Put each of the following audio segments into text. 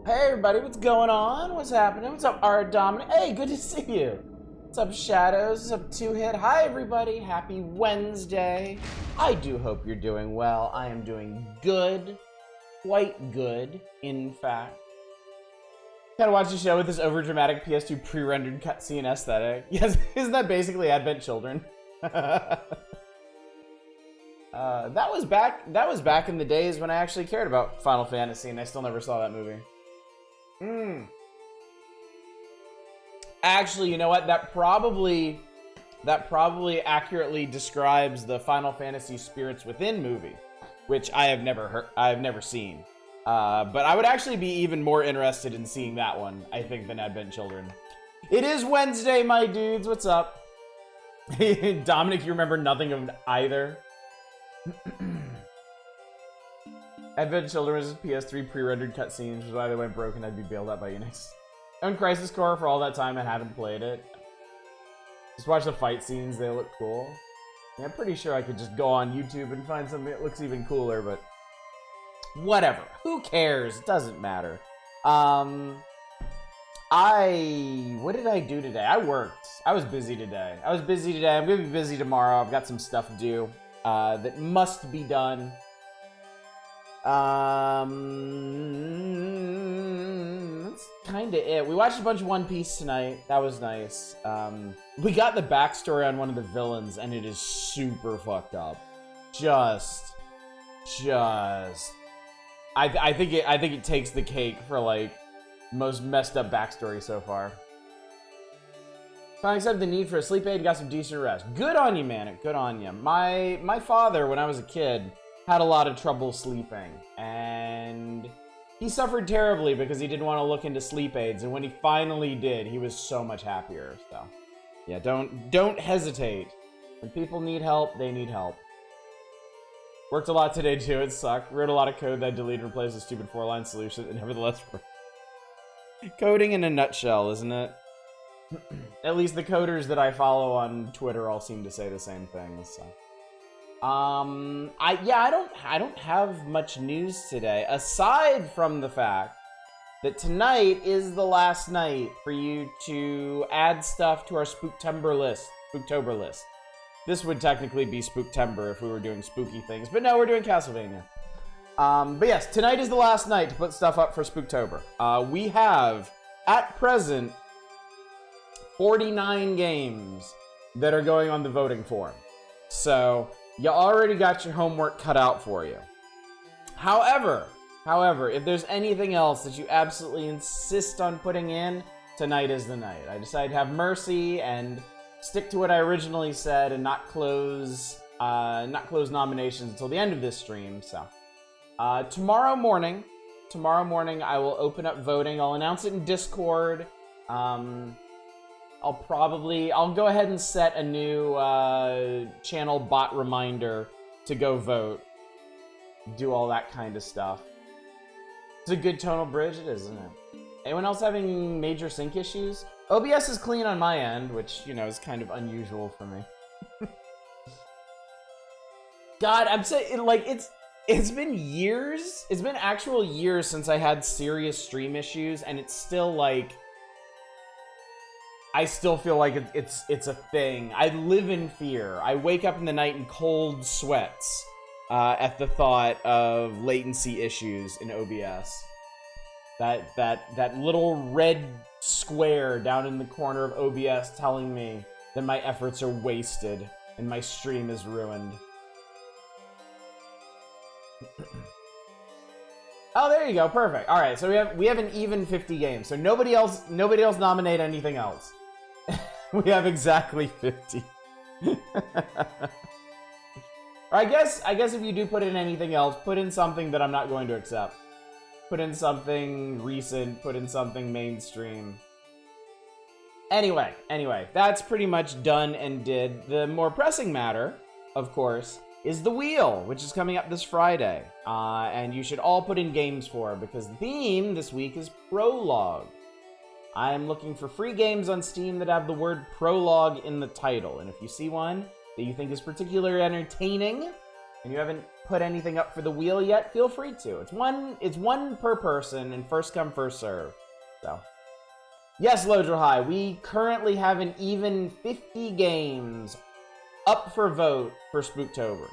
Hey everybody, what's going on? What's happening? What's up, Art Dominic? Hey, good to see you. What's up, Shadows? What's up, Two Hit? Hi everybody, happy Wednesday. I do hope you're doing well. I am doing good, quite good, in fact. Kind of watch the show with this overdramatic PS2 pre-rendered cutscene aesthetic. Yes, isn't that basically Advent Children? That was back in the days when I actually cared about Final Fantasy, and I still never saw that movie. Actually, you know what? That probably accurately describes the Final Fantasy Spirits Within movie, which I have never seen. But I would actually be even more interested in seeing that one, I think, than Advent Children. It is Wednesday, my dudes. What's up? Dominic, you remember nothing of either? Advent Children was PS3 pre-rendered cutscenes, which is why they went broke and I'd be bailed out by Unix. I owned Crisis Core for all that time and haven't played it. Just watch the fight scenes, they look cool. Yeah, I'm pretty sure I could just go on YouTube and find something that looks even cooler, but whatever. Who cares? It doesn't matter. What did I do today? I worked. I was busy today. I'm gonna be busy tomorrow. I've got some stuff to do that must be done. That's kind of it. We watched a bunch of One Piece tonight. That was nice. We got the backstory on one of the villains, and it is super fucked up. I think it takes the cake for like most messed up backstory so far. Finally accepted the need for a sleep aid. Got some decent rest. Good on you, man. Good on you. My father, when I was a kid, had a lot of trouble sleeping, and he suffered terribly because he didn't want to look into sleep aids, and when he finally did, he was so much happier. So yeah, don't hesitate. When people need help, they need help. Worked a lot today too. It sucked. Wrote a lot of code that I deleted and replaced with a stupid 4-line solution, and nevertheless coding in a nutshell, isn't it? At least the coders that I follow on Twitter all seem to say the same things. So I don't have much news today, aside from the fact that tonight is the last night for you to add stuff to our Spooktober list. This would technically be Spooktember if we were doing spooky things, but no, we're doing Castlevania. But yes, tonight is the last night to put stuff up for Spooktober. We have, at present, 49 games that are going on the voting form. So you already got your homework cut out for you. However, if there's anything else that you absolutely insist on putting in, tonight is the night. I decided to have mercy and stick to what I originally said and not close nominations until the end of this stream. So tomorrow morning I will open up voting. I'll announce it in Discord. I'll go ahead and set a new channel bot reminder to go vote. Do all that kind of stuff. It's a good tonal bridge, it is, isn't it? Anyone else having major sync issues? OBS is clean on my end, which, you know, is kind of unusual for me. God, I'm saying, like, it's been years. It's been actual years since I had serious stream issues, and it's still, like, I still feel like it's a thing. I live in fear. I wake up in the night in cold sweats at the thought of latency issues in OBS. That little red square down in the corner of OBS telling me that my efforts are wasted and my stream is ruined. Oh, there you go. Perfect. All right, so we have an even 50 games. So nobody else nominate anything else. We have exactly 50. I guess if you do put in anything else, put in something that I'm not going to accept. Put in something recent, put in something mainstream. Anyway, that's pretty much done and did. The more pressing matter, of course, is the wheel, which is coming up this Friday. And you should all put in games for it, because the theme this week is Prologue. I am looking for free games on Steam that have the word Prologue in the title. And if you see one that you think is particularly entertaining, and you haven't put anything up for the wheel yet, feel free to. It's one per person, and first come, first serve. So, yes, Lodro High, we currently have an even 50 games up for vote for Spooktober.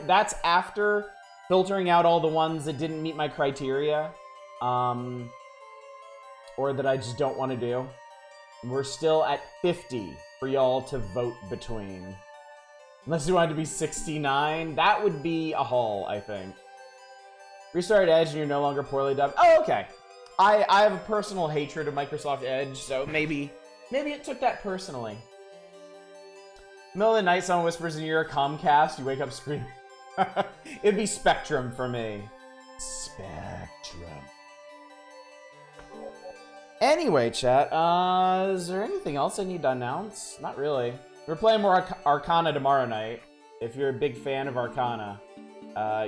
That's after filtering out all the ones that didn't meet my criteria, or that I just don't want to do. We're still at 50 for y'all to vote between. Unless you wanted to be 69, that would be a haul, I think. Restarted Edge and you're no longer poorly dubbed. Oh, okay. I have a personal hatred of Microsoft Edge, so maybe it took that personally. Middle of the night, someone whispers in your Comcast, you wake up screaming. It'd be Spectrum for me. Spectrum. Anyway, chat, is there anything else I need to announce? Not really. We're playing more Arcana tomorrow night. If you're a big fan of Arcana,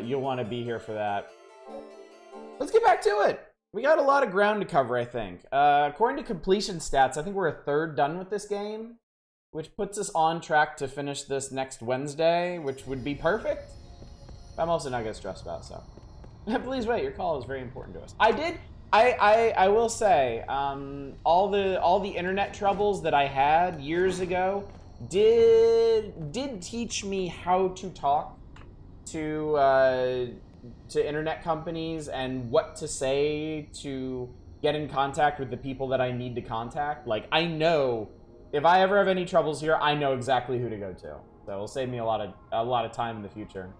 you'll want to be here for that. Let's get back to it. We got a lot of ground to cover, I think. According to completion stats, I think we're a third done with this game, which puts us on track to finish this next Wednesday, which would be perfect. I'm also not gonna stress about, so. Please wait, your call is very important to us. I will say, all the internet troubles that I had years ago did teach me how to talk to internet companies and what to say to get in contact with the people that I need to contact. Like, I know if I ever have any troubles here, I know exactly who to go to. So it'll save me a lot of time in the future.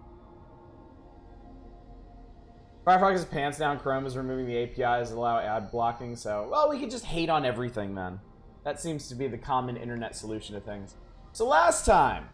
Firefox is pants down. Chrome is removing the APIs that allow ad blocking. So, well, we could just hate on everything then. That seems to be the common internet solution to things. So last time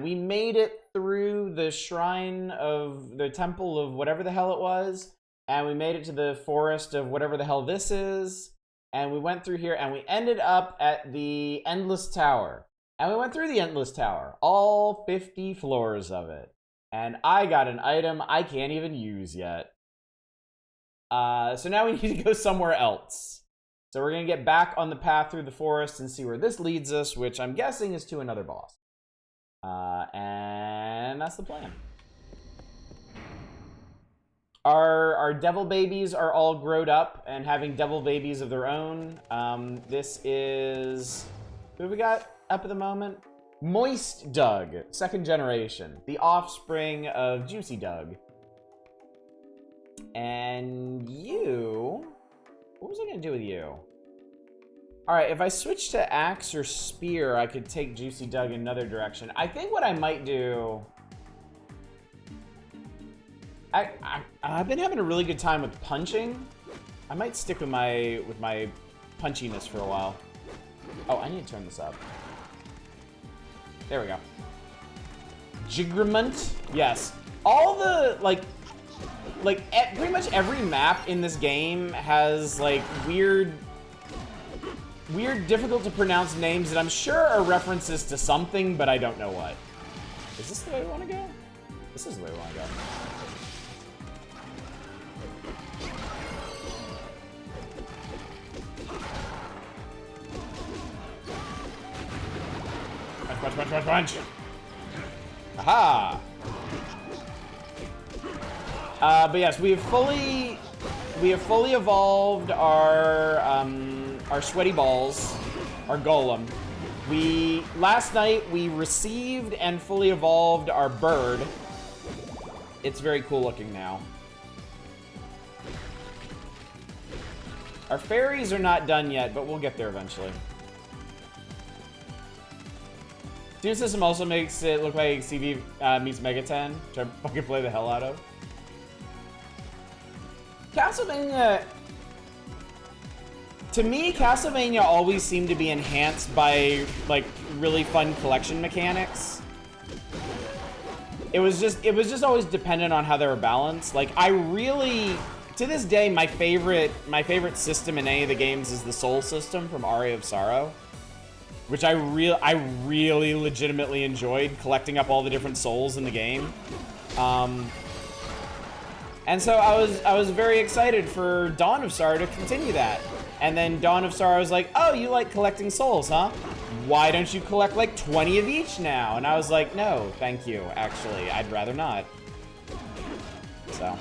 we made it through the shrine of the temple of whatever the hell it was, and we made it to the forest of whatever the hell this is, and we went through here, and we ended up at the Endless Tower. And we went through the Endless Tower, all 50 floors of it. And I got an item I can't even use yet. So now we need to go somewhere else. So we're going to get back on the path through the forest and see where this leads us, which I'm guessing is to another boss. And that's the plan. Our devil babies are all grown up and having devil babies of their own. This is... Who have we got up at the moment? Moist Doug, second generation. The offspring of Juicy Doug. And you... What was I going to do with you? Alright, if I switch to axe or spear, I could take Juicy Doug in another direction. I think what I might do... I've been having a really good time with punching. I might stick with my punchiness for a while. Oh, I need to turn this up. There we go. Jigrament? Yes. All the, pretty much every map in this game has, like, weird, difficult to pronounce names that I'm sure are references to something, but I don't know what. Is this the way we want to go? This is the way we want to go. Punch. Aha! But yes, we have fully evolved our sweaty balls, our golem. Last night we received and fully evolved our bird. It's very cool looking now. Our fairies are not done yet, but we'll get there eventually. Steam System also makes it look like CV meets Megaten, which I fucking play the hell out of. Castlevania... To me, Castlevania always seemed to be enhanced by, like, really fun collection mechanics. It was just always dependent on how they were balanced. Like, I really... To this day, my favorite system in any of the games is the Soul system from Aria of Sorrow. Which I really legitimately enjoyed, collecting up all the different souls in the game. And so I was very excited for Dawn of Sorrow to continue that. And then Dawn of Sorrow was like, oh, you like collecting souls, huh? why don't you collect like 20 of each now? And I was like, no, thank you. Actually, I'd rather not. So.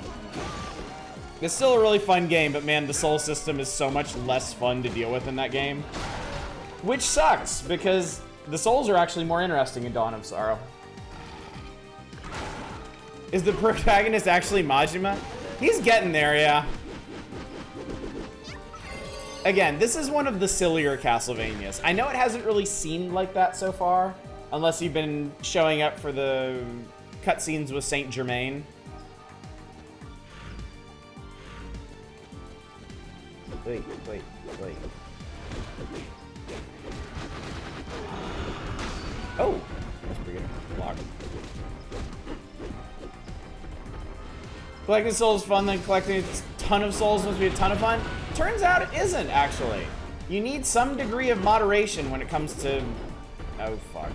It's still a really fun game, but man, the soul system is so much less fun to deal with in that game. Which sucks, because the souls are actually more interesting in Dawn of Sorrow. Is the protagonist actually Majima? He's getting there, yeah. Again, this is one of the sillier Castlevanias. I know it hasn't really seemed like that so far, unless you've been showing up for the cutscenes with Saint Germain. Wait. Oh, that's pretty good. Block. Collecting souls is fun, then collecting a ton of souls must be a ton of fun. Turns out it isn't, actually. You need some degree of moderation when it comes to... Oh, fuck.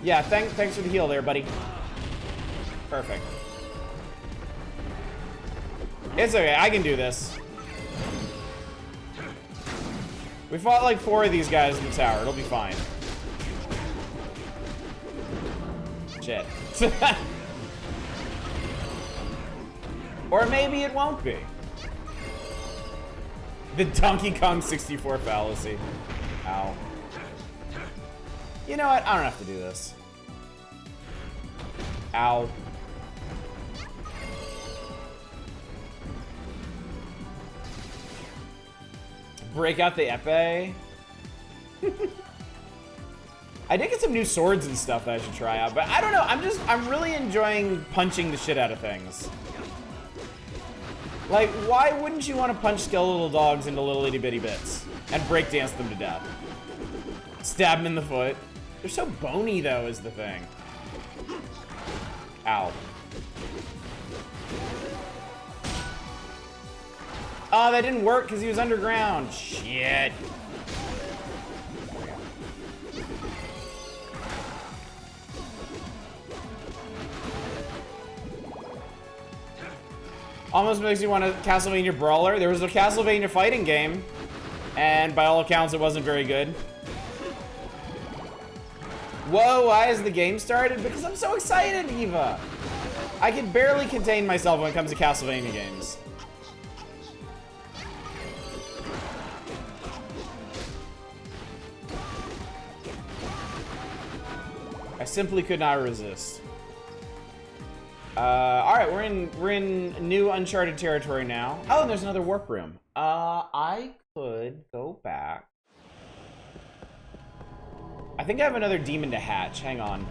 Yeah, thanks for the heal there, buddy. Perfect. It's okay, I can do this. We fought like 4 of these guys in the tower. It'll be fine. Shit. Or maybe it won't be. The Donkey Kong 64 fallacy. Ow. You know what? I don't have to do this. Ow. Break out the epee. I did get some new swords and stuff that I should try out, but I don't know. I'm really enjoying punching the shit out of things. Like, why wouldn't you want to punch skeletal dogs into little itty bitty bits and breakdance them to death? Stab them in the foot. They're so bony, though, is the thing. Ow. Oh, that didn't work because he was underground. Shit. Almost makes you want a Castlevania brawler. There was a Castlevania fighting game, and by all accounts, it wasn't very good. Whoa, why has the game started? Because I'm so excited, Eva. I can barely contain myself when it comes to Castlevania games. I simply could not resist. All right, we're in new uncharted territory now. Oh, and there's another warp room. I could go back. I think I have another demon to hatch. Hang on.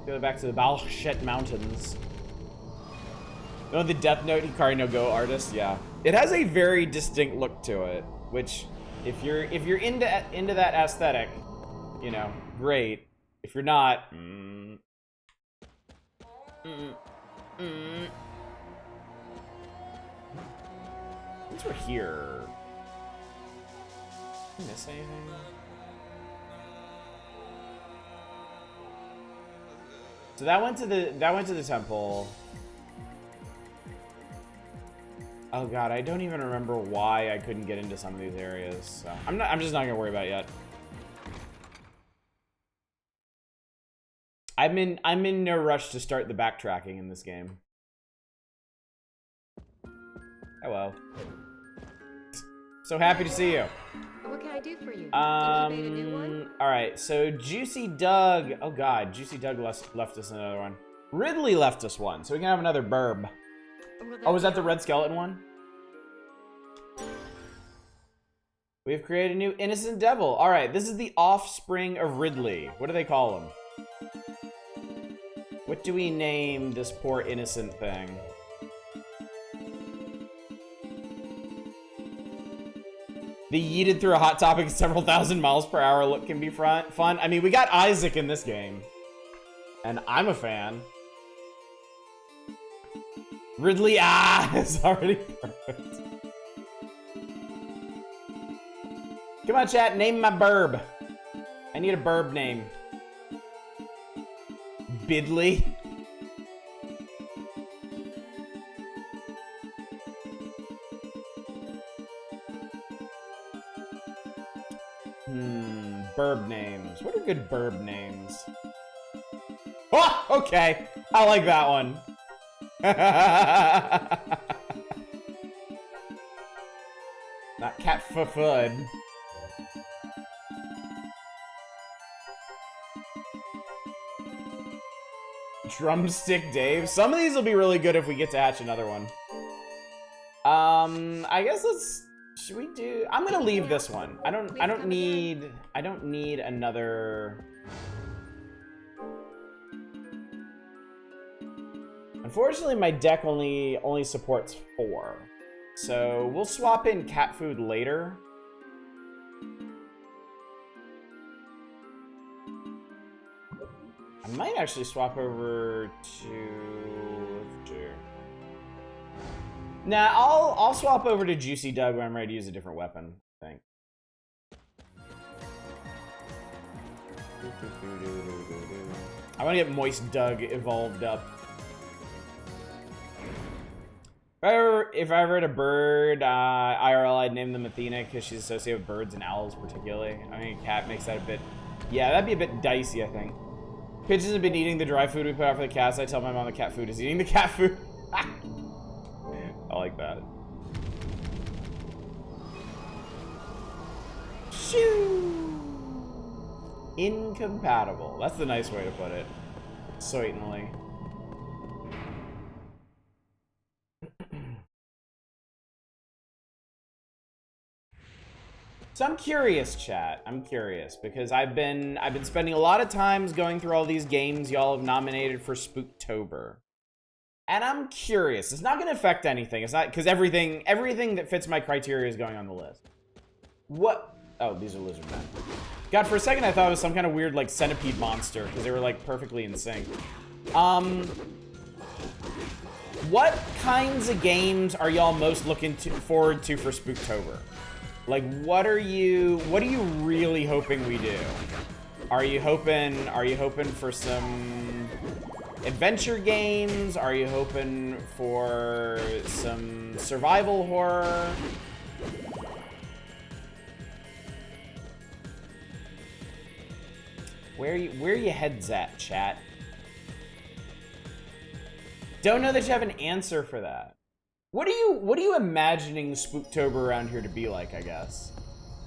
Go back to the Balshet Mountains. Oh, the Death Note Hikari no Go artist. Yeah, it has a very distinct look to it. Which, if you're into that aesthetic, you know, great. If you're not, Since we're here, did I miss anything? So that went to the temple. Oh god, I don't even remember why I couldn't get into some of these areas. So I'm just not gonna worry about it yet. I'm in no rush to start the backtracking in this game. Hello. So happy to see you. What can I do for you? A new one? All right. So Juicy Doug. Oh God, Juicy Doug left us another one. Ridley left us one, so we can have another burb. Oh, was that the red skeleton one? We've created a new innocent devil. All right, this is the offspring of Ridley. What do they call him? What do we name this poor innocent thing? The yeeted through a hot topic at several thousand miles per hour look can be fun. I mean, we got Isaac in this game, and I'm a fan. Ridley, is already perfect. Come on, chat, name my burb. I need a burb name. Bidley. Burb names. What are good burb names? Oh, okay. I like that one. Not cat fud. Drumstick Dave. Some of these will be really good if we get to hatch another one. I guess should we do? I'm gonna leave this one. I don't need another. Unfortunately, my deck only supports 4. So we'll swap in cat food later. I might actually swap over to... Nah, I'll swap over to Juicy Doug when I'm ready to use a different weapon, I think. I want to get Moist Doug evolved up. If I ever had a bird, IRL, I'd name them Athena because she's associated with birds and owls particularly. I mean, a cat makes that a bit... Yeah, that'd be a bit dicey, I think. Pigeons have been eating the dry food we put out for the cats. I tell my mom the cat food is eating the cat food. I like that. Shoo! Incompatible. That's the nice way to put it. Certainly. So I'm curious, chat. I'm curious because I've been spending a lot of times going through all these games y'all have nominated for Spooktober. And I'm curious. It's not going to affect anything. It's not because everything that fits my criteria is going on the list. What? Oh, these are lizard men. God, for a second I thought it was some kind of weird like centipede monster because they were like perfectly in sync. What kinds of games are y'all most looking forward to for Spooktober? Like, what are you really hoping we do? Are you hoping for some adventure games? Are you hoping for some survival horror? Where are your heads at, chat? Don't know that you have an answer for that. What are you imagining Spooktober around here to be like, I guess?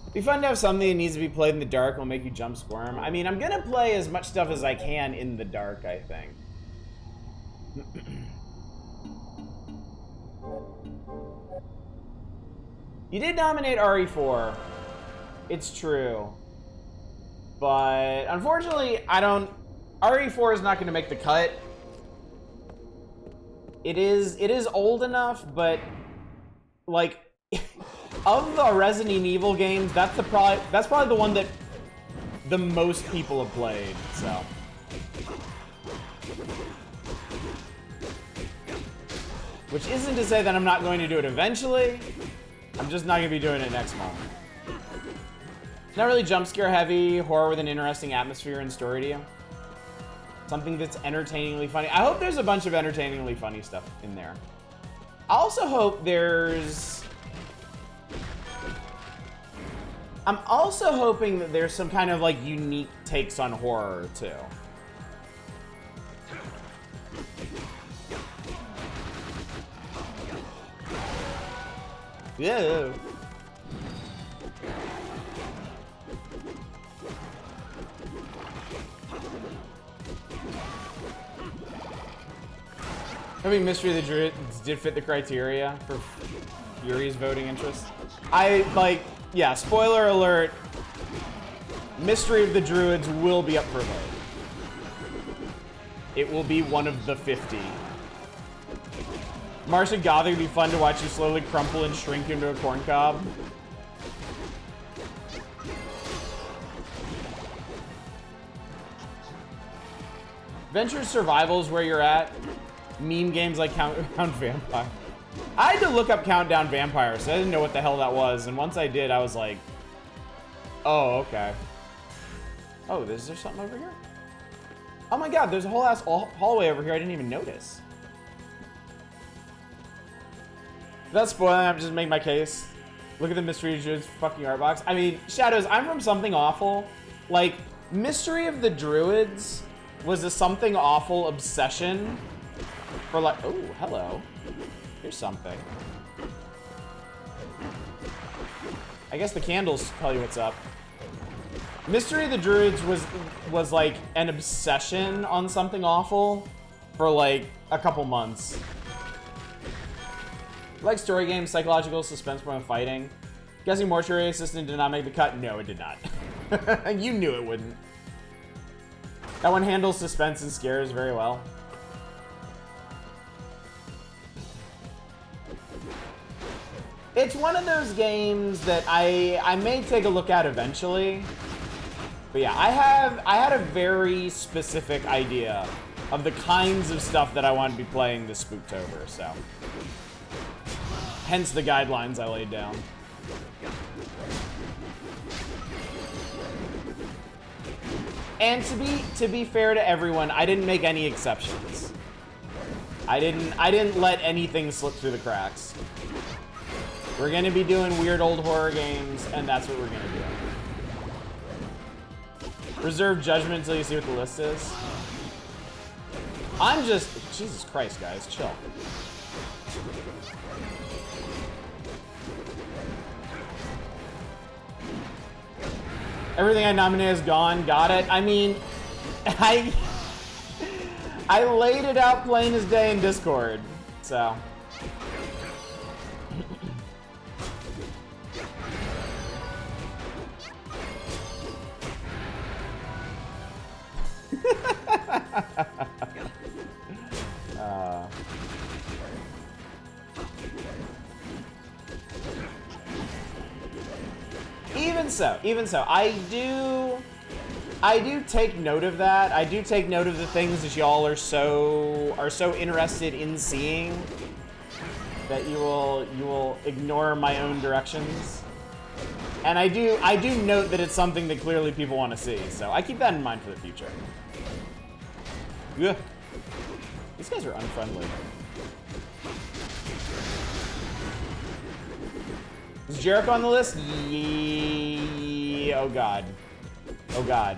It'd be fun to have something that needs to be played in the dark will make you jump squirm. I mean, I'm gonna play as much stuff as I can in the dark, I think. You did nominate RE4. It's true. But unfortunately, RE4 is not gonna make the cut. It is old enough, but like of the Resident Evil games, that's probably the one that the most people have played. So which isn't to say that I'm not going to do it eventually. I'm just not gonna be doing it next month. It's not really jump scare heavy, horror with an interesting atmosphere and story to you. Something that's entertainingly funny. I hope there's a bunch of entertainingly funny stuff in there. I also hope I'm also hoping that there's some kind of like unique takes on horror too. Yeah. I mean, Mystery of the Druids did fit the criteria for Yuri's voting interest. Yeah, spoiler alert, Mystery of the Druids will be up for a vote. It will be one of the 50. Martian Gothic would be fun to watch you slowly crumple and shrink into a corn cob. Adventure Survival is where you're at. Meme games like Countdown Vampire. I had to look up Countdown Vampire, so I didn't know what the hell that was. And once I did, I was like, oh, okay. Oh, is there something over here? Oh my god, there's a whole ass hallway over here I didn't even notice. Without spoiling, I'm just making my case. Look at the Mystery of the Druids fucking art box. I mean, Shadows, I'm from Something Awful. Like, Mystery of the Druids was a Something Awful obsession for like, oh, hello. Here's something. I guess the candles tell you what's up. Mystery of the Druids was like an obsession on Something Awful for like a couple months. Like story games, psychological, suspense more than fighting. Guessing Mortuary Assistant did not make the cut? No, it did not. You knew it wouldn't. That one handles suspense and scares very well. It's one of those games that I may take a look at eventually. But yeah, I had a very specific idea of the kinds of stuff that I want to be playing this Spooktober, so. Hence the guidelines I laid down. And to be fair to everyone, I didn't make any exceptions. I didn't let anything slip through the cracks. We're gonna be doing weird old horror games, and that's what we're gonna do. Reserve judgment until you see what the list is. I'm just, Jesus Christ, guys, chill. Everything I nominated is gone. Got it. I mean, I laid it out plain as day in Discord, so. Even so, I do take note of that. I do take note of the things that y'all are so interested in seeing that you will ignore my own directions. And I do note that it's something that clearly people want to see, so I keep that in mind for the future. Ugh. These guys are unfriendly. Is Jericho on the list? Yeah. Oh god. Oh god.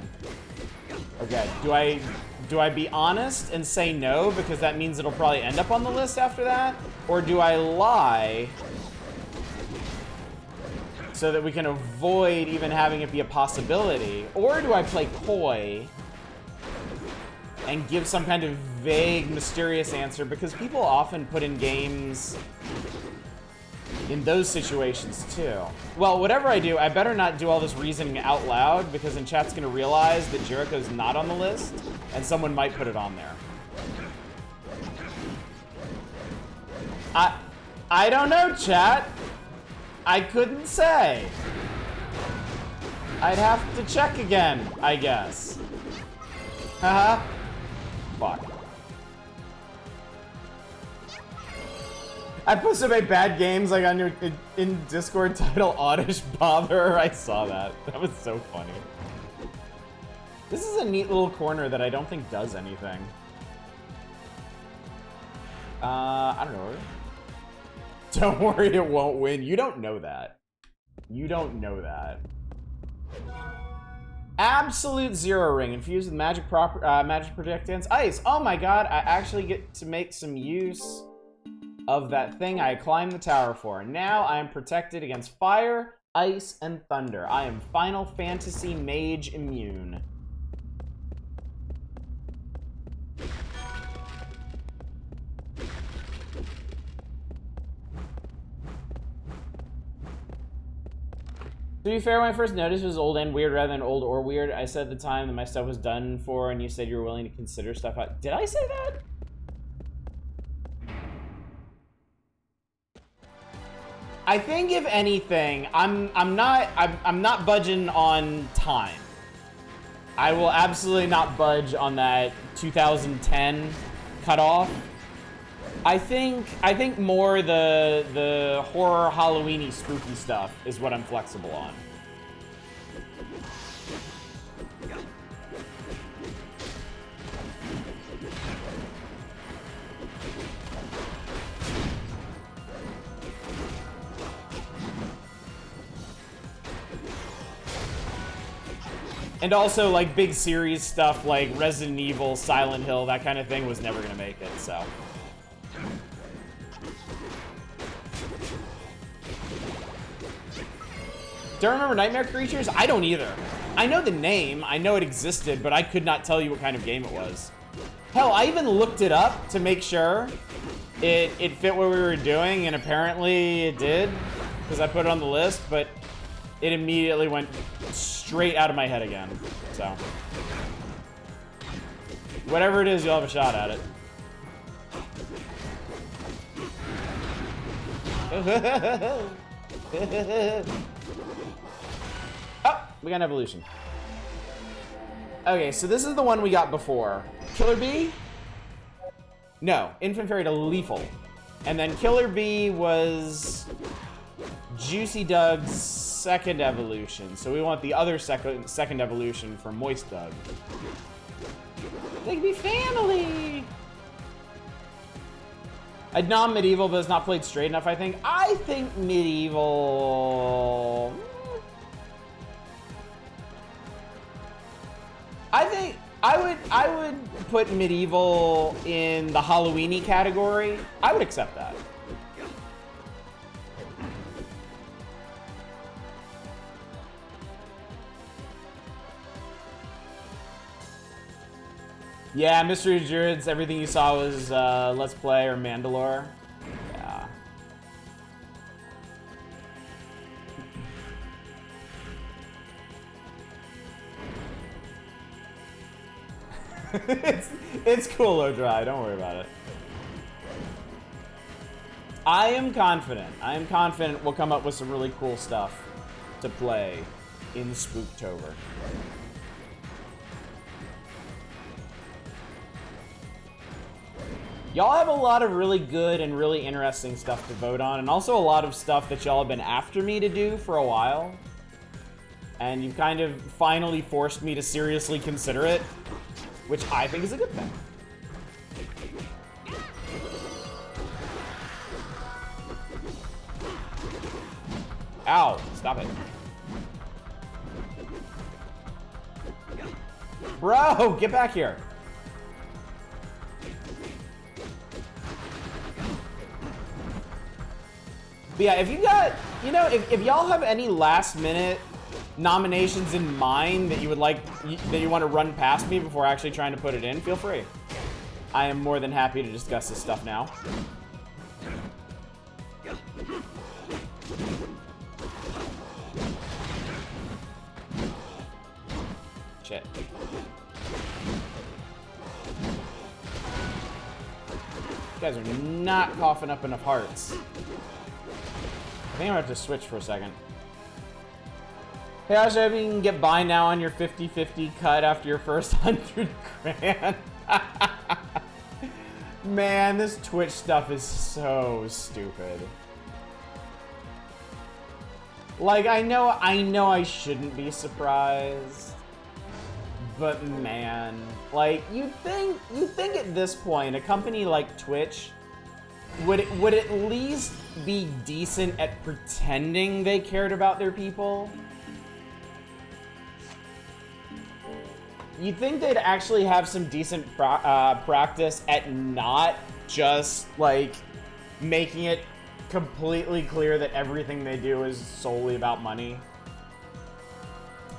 Okay. Do I be honest and say no because that means it'll probably end up on the list after that? Or do I lie so that we can avoid even having it be a possibility? Or do I play coy and give some kind of vague, mysterious answer? Because people often put in games in those situations too. Well, whatever I do, I better not do all this reasoning out loud because then chat's gonna realize that Jericho's not on the list and someone might put it on there. I don't know, chat. I couldn't say. I'd have to check again, I guess. Haha. Fuck. I put so many bad games like on your in Discord title Oddish Bother. I saw that. That was so funny. This is a neat little corner that I don't think does anything. I don't know. Don't worry, it won't win. You don't know that. You don't know that. Absolute Zero Ring infused with magic projectants. Ice. Oh my god, I actually get to make some use of that thing I climbed the tower for. Now I am protected against fire, ice, and thunder. I am Final Fantasy Mage immune. To be fair, when I first noticed it was old and weird rather than old or weird, I said at the time that my stuff was done for and you said you were willing to consider stuff out. Did I say that? I think if anything, I'm not budging on time. I will absolutely not budge on that 2010 cutoff. I think more the horror Halloween-y spooky stuff is what I'm flexible on. And also, like, big series stuff like Resident Evil, Silent Hill, that kind of thing was never gonna make it, so. Do I remember Nightmare Creatures? I don't either. I know the name, I know it existed, but I could not tell you what kind of game it was. Hell, I even looked it up to make sure it fit what we were doing, and apparently it did, because I put it on the list, but it immediately went straight out of my head again, so. Whatever it is, you'll have a shot at it. Oh, we got an evolution. Okay, so this is the one we got before. Killer Bee? No, Infant Fairy to Lethal. And then Killer Bee was Juicy Doug's second evolution. So we want the other second evolution for Moist Doug. They can be family! I'd nom Medieval, but it's not played straight enough, I think. I think Medieval... I would put Medieval in the Halloween-y category. I would accept that. Yeah, Mystery of Druids, everything you saw was Let's Play or Mandalore. Yeah. it's cool, O'Dry. Don't worry about it. I am confident. We'll come up with some really cool stuff to play in Spooktober. Y'all have a lot of really good and really interesting stuff to vote on, and also a lot of stuff that y'all have been after me to do for a while. And you've kind of finally forced me to seriously consider it, which I think is a good thing. Ow, stop it. Bro, get back here. But yeah, if you got, you know, if y'all have any last minute nominations in mind that you would like, that you want to run past me before actually trying to put it in, feel free. I am more than happy to discuss this stuff now. Shit. You guys are not coughing up enough hearts. I think I'm gonna have to switch for a second. Hey, I hope you can get by now on your 50-50 cut after your first 100 grand. Man, this Twitch stuff is so stupid. Like, I know I shouldn't be surprised. But man, like, you think at this point, a company like Twitch would at least be decent at pretending they cared about their people? You'd think they'd actually have some decent practice at not just, like, making it completely clear that everything they do is solely about money.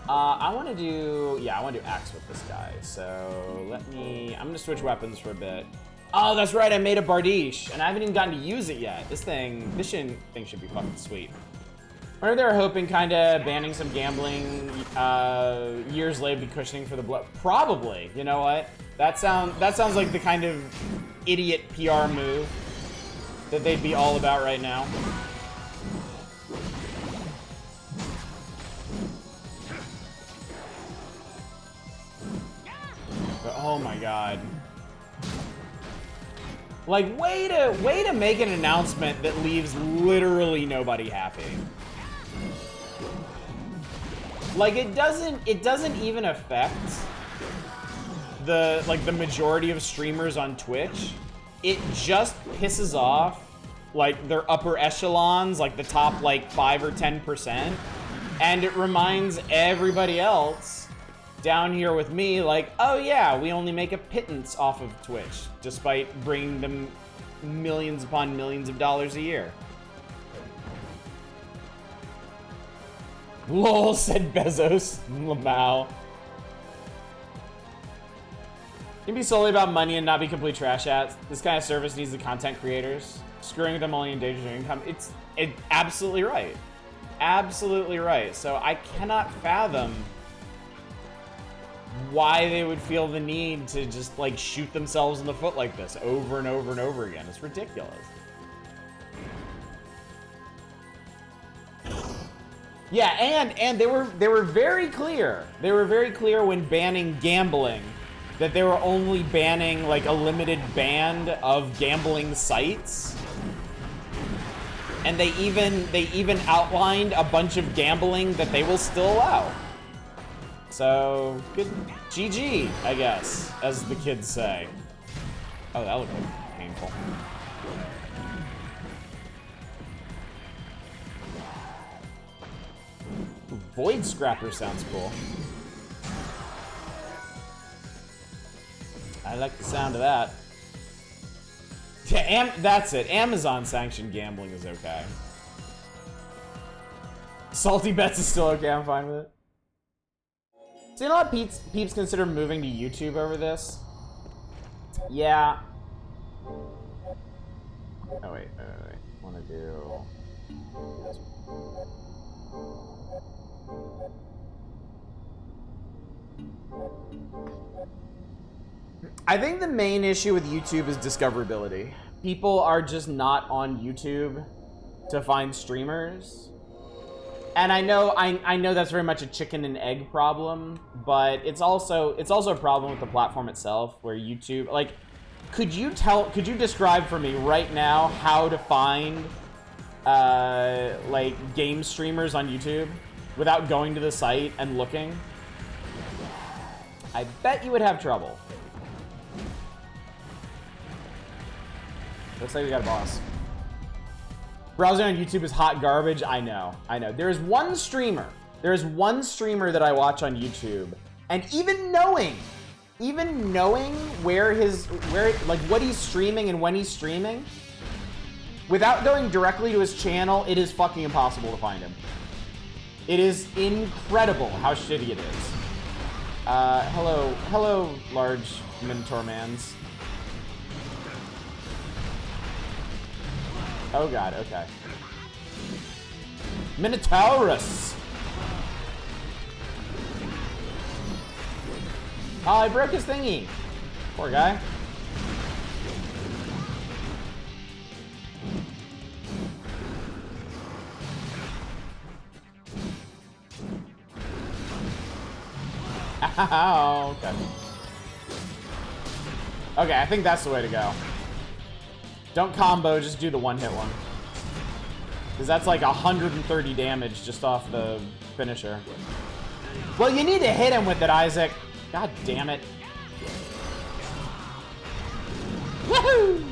I want to do axe with this guy, so I'm gonna switch weapons for a bit. Oh, that's right, I made a Bardiche, and I haven't even gotten to use it yet. This thing should be fucking sweet. Or they're hoping kind of banning some gambling, years later be cushioning for the blood. Probably, you know what? That sounds like the kind of idiot PR move that they'd be all about right now. But, oh my god. Like, way to make an announcement that leaves literally nobody happy. Like, it doesn't even affect the majority of streamers on Twitch. It just pisses off, like, their upper echelons, like the top, like, 5 or 10%. And it reminds everybody else down here with me like, oh yeah, we only make a pittance off of Twitch, despite bringing them millions upon millions of dollars a year. Lol, said Bezos. Lamau. It can be solely about money and not be complete trash ads. This kind of service needs the content creators. Screwing with them only endangers their income. It's absolutely right. Absolutely right. So I cannot fathom why they would feel the need to just like shoot themselves in the foot like this over and over and over again. It's ridiculous. Yeah, and they were very clear. They were very clear when banning gambling that they were only banning like a limited band of gambling sites. And they even outlined a bunch of gambling that they will still allow. So, good GG, I guess, as the kids say. Oh, that looked like painful. Void Scrapper sounds cool. I like the sound of that. Yeah, that's it. Amazon sanctioned gambling is okay. Salty Bets is still okay, I'm fine with it. Seen a lot of peeps consider moving to YouTube over this. Yeah. Oh wait. Wanna do this. I think the main issue with YouTube is discoverability. People are just not on YouTube to find streamers. And I know that's very much a chicken and egg problem, but it's also a problem with the platform itself, where YouTube, like, could you describe for me right now how to find like game streamers on YouTube without going to the site and looking? I bet you would have trouble. Looks like we got a boss. Browsing on YouTube is hot garbage. I know. There is one streamer that I watch on YouTube, and even knowing where like what he's streaming and when he's streaming, without going directly to his channel, it is fucking impossible to find him. It is incredible how shitty it is. Hello, large Minotaur mans. Oh god, okay. Minotaurus! Oh, I broke his thingy. Poor guy. Ow, okay. Okay, I think that's the way to go. Don't combo, just do the one-hit one. Because that's like 130 damage just off the finisher. Well, you need to hit him with it, Isaac. God damn it. Woohoo!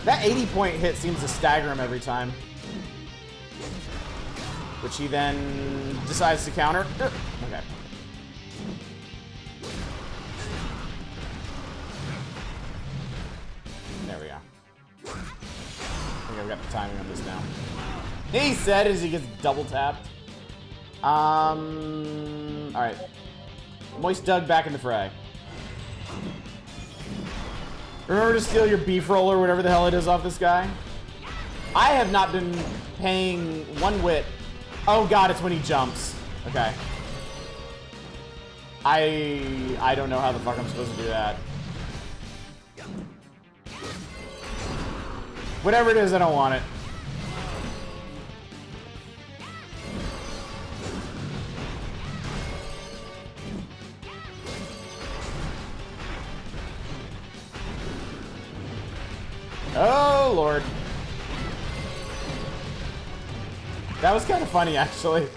That 80-point hit seems to stagger him every time. Which he then decides to counter. Okay. There we go. I think I've got the timing on this now. He said as he gets double tapped. Alright. Moist Doug back in the fray. Remember to steal your beef roll or whatever the hell it is off this guy? I have not been paying one whit. Oh god, it's when he jumps. Okay. I don't know how the fuck I'm supposed to do that. Whatever it is, I don't want it. Oh, Lord. That was kind of funny, actually.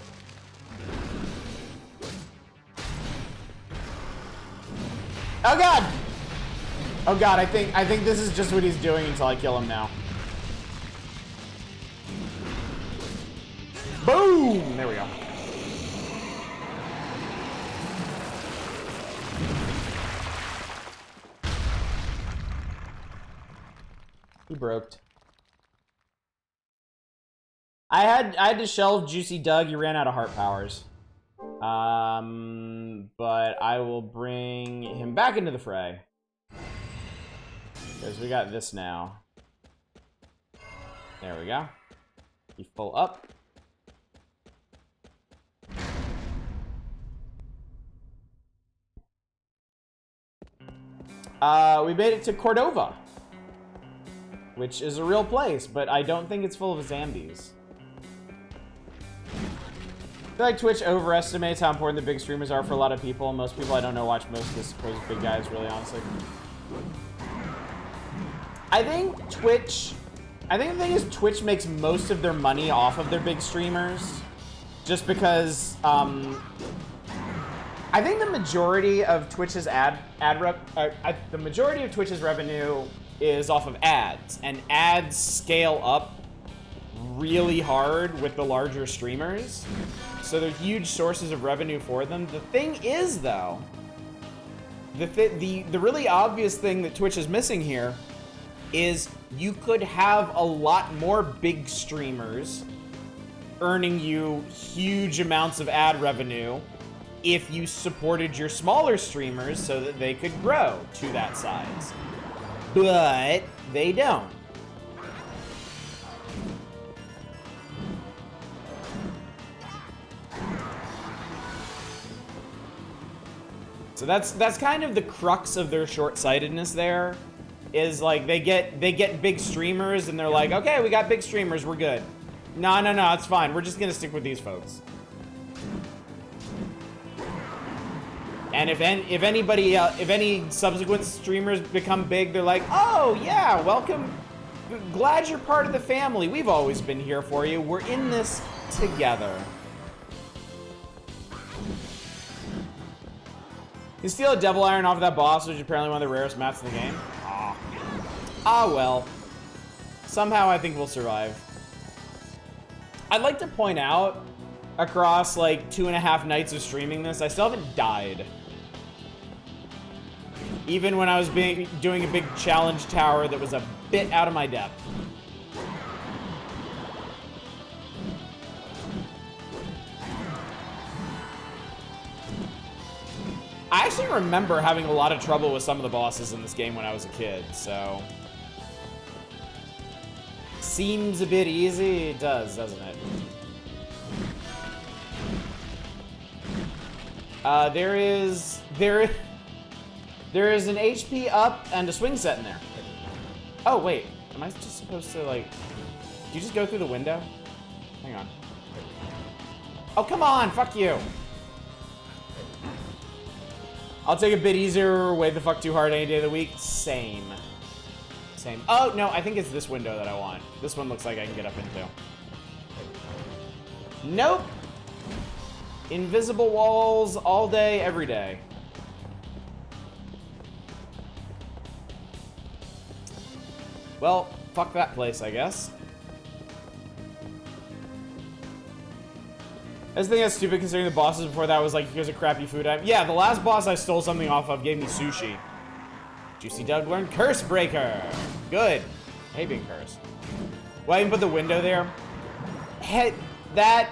Oh, God! Oh, God, I think this is just what he's doing until I kill him now. Boom! There we go. He broke. I had to shelve Juicy Doug. You ran out of heart powers. But I will bring him back into the fray. Because we got this now. There we go. He full up. We made it to Cordova, which is a real place, but I don't think it's full of zombies. I feel like Twitch overestimates how important the big streamers are for a lot of people. Most people I don't know watch most of the supposed big guys, really, honestly. I think the thing is Twitch makes most of their money off of their big streamers. Just because, I think the majority of Twitch's the majority of Twitch's revenue is off of ads, and ads scale up really hard with the larger streamers, so they're huge sources of revenue for them. The thing is, though, the really obvious thing that Twitch is missing here is you could have a lot more big streamers earning you huge amounts of ad revenue if you supported your smaller streamers so that they could grow to that size. But they don't. So that's kind of the crux of their short-sightedness there, is like they get big streamers and they're like, okay, we got big streamers, we're good. No, it's fine. We're just gonna stick with these folks. And if any subsequent streamers become big, they're like, oh yeah, welcome, glad you're part of the family. We've always been here for you. We're in this together. You steal a devil iron off of that boss, which is apparently one of the rarest maps in the game. Ah well. Somehow I think we'll survive. I'd like to point out, across like 2.5 nights of streaming this, I still haven't died. Even when I was doing a big challenge tower that was a bit out of my depth. I actually remember having a lot of trouble with some of the bosses in this game when I was a kid, so... Seems a bit easy. It does, doesn't it? There is an HP up and a swing set in there. Oh, wait. Am I just supposed to, like... Do you just go through the window? Hang on. Oh, come on! Fuck you! I'll take a bit easier, way the fuck too hard any day of the week. Same. Oh, no, I think it's this window that I want. This one looks like I can get up into. Nope. Invisible walls all day, every day. Well, fuck that place, I guess. I just think that's stupid considering the bosses before that was like, here's a crappy food item. Yeah, the last boss I stole something off of gave me sushi. Juicy Doug learned Curse Breaker. Good. I hate being cursed. Well, I even put the window there. That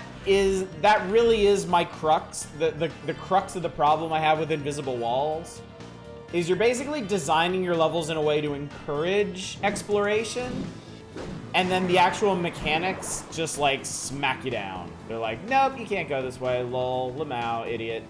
really is my crux. The crux of the problem I have with invisible walls is you're basically designing your levels in a way to encourage exploration. And then the actual mechanics just like smack you down. They're like, nope, you can't go this way, lol, lamau, idiot.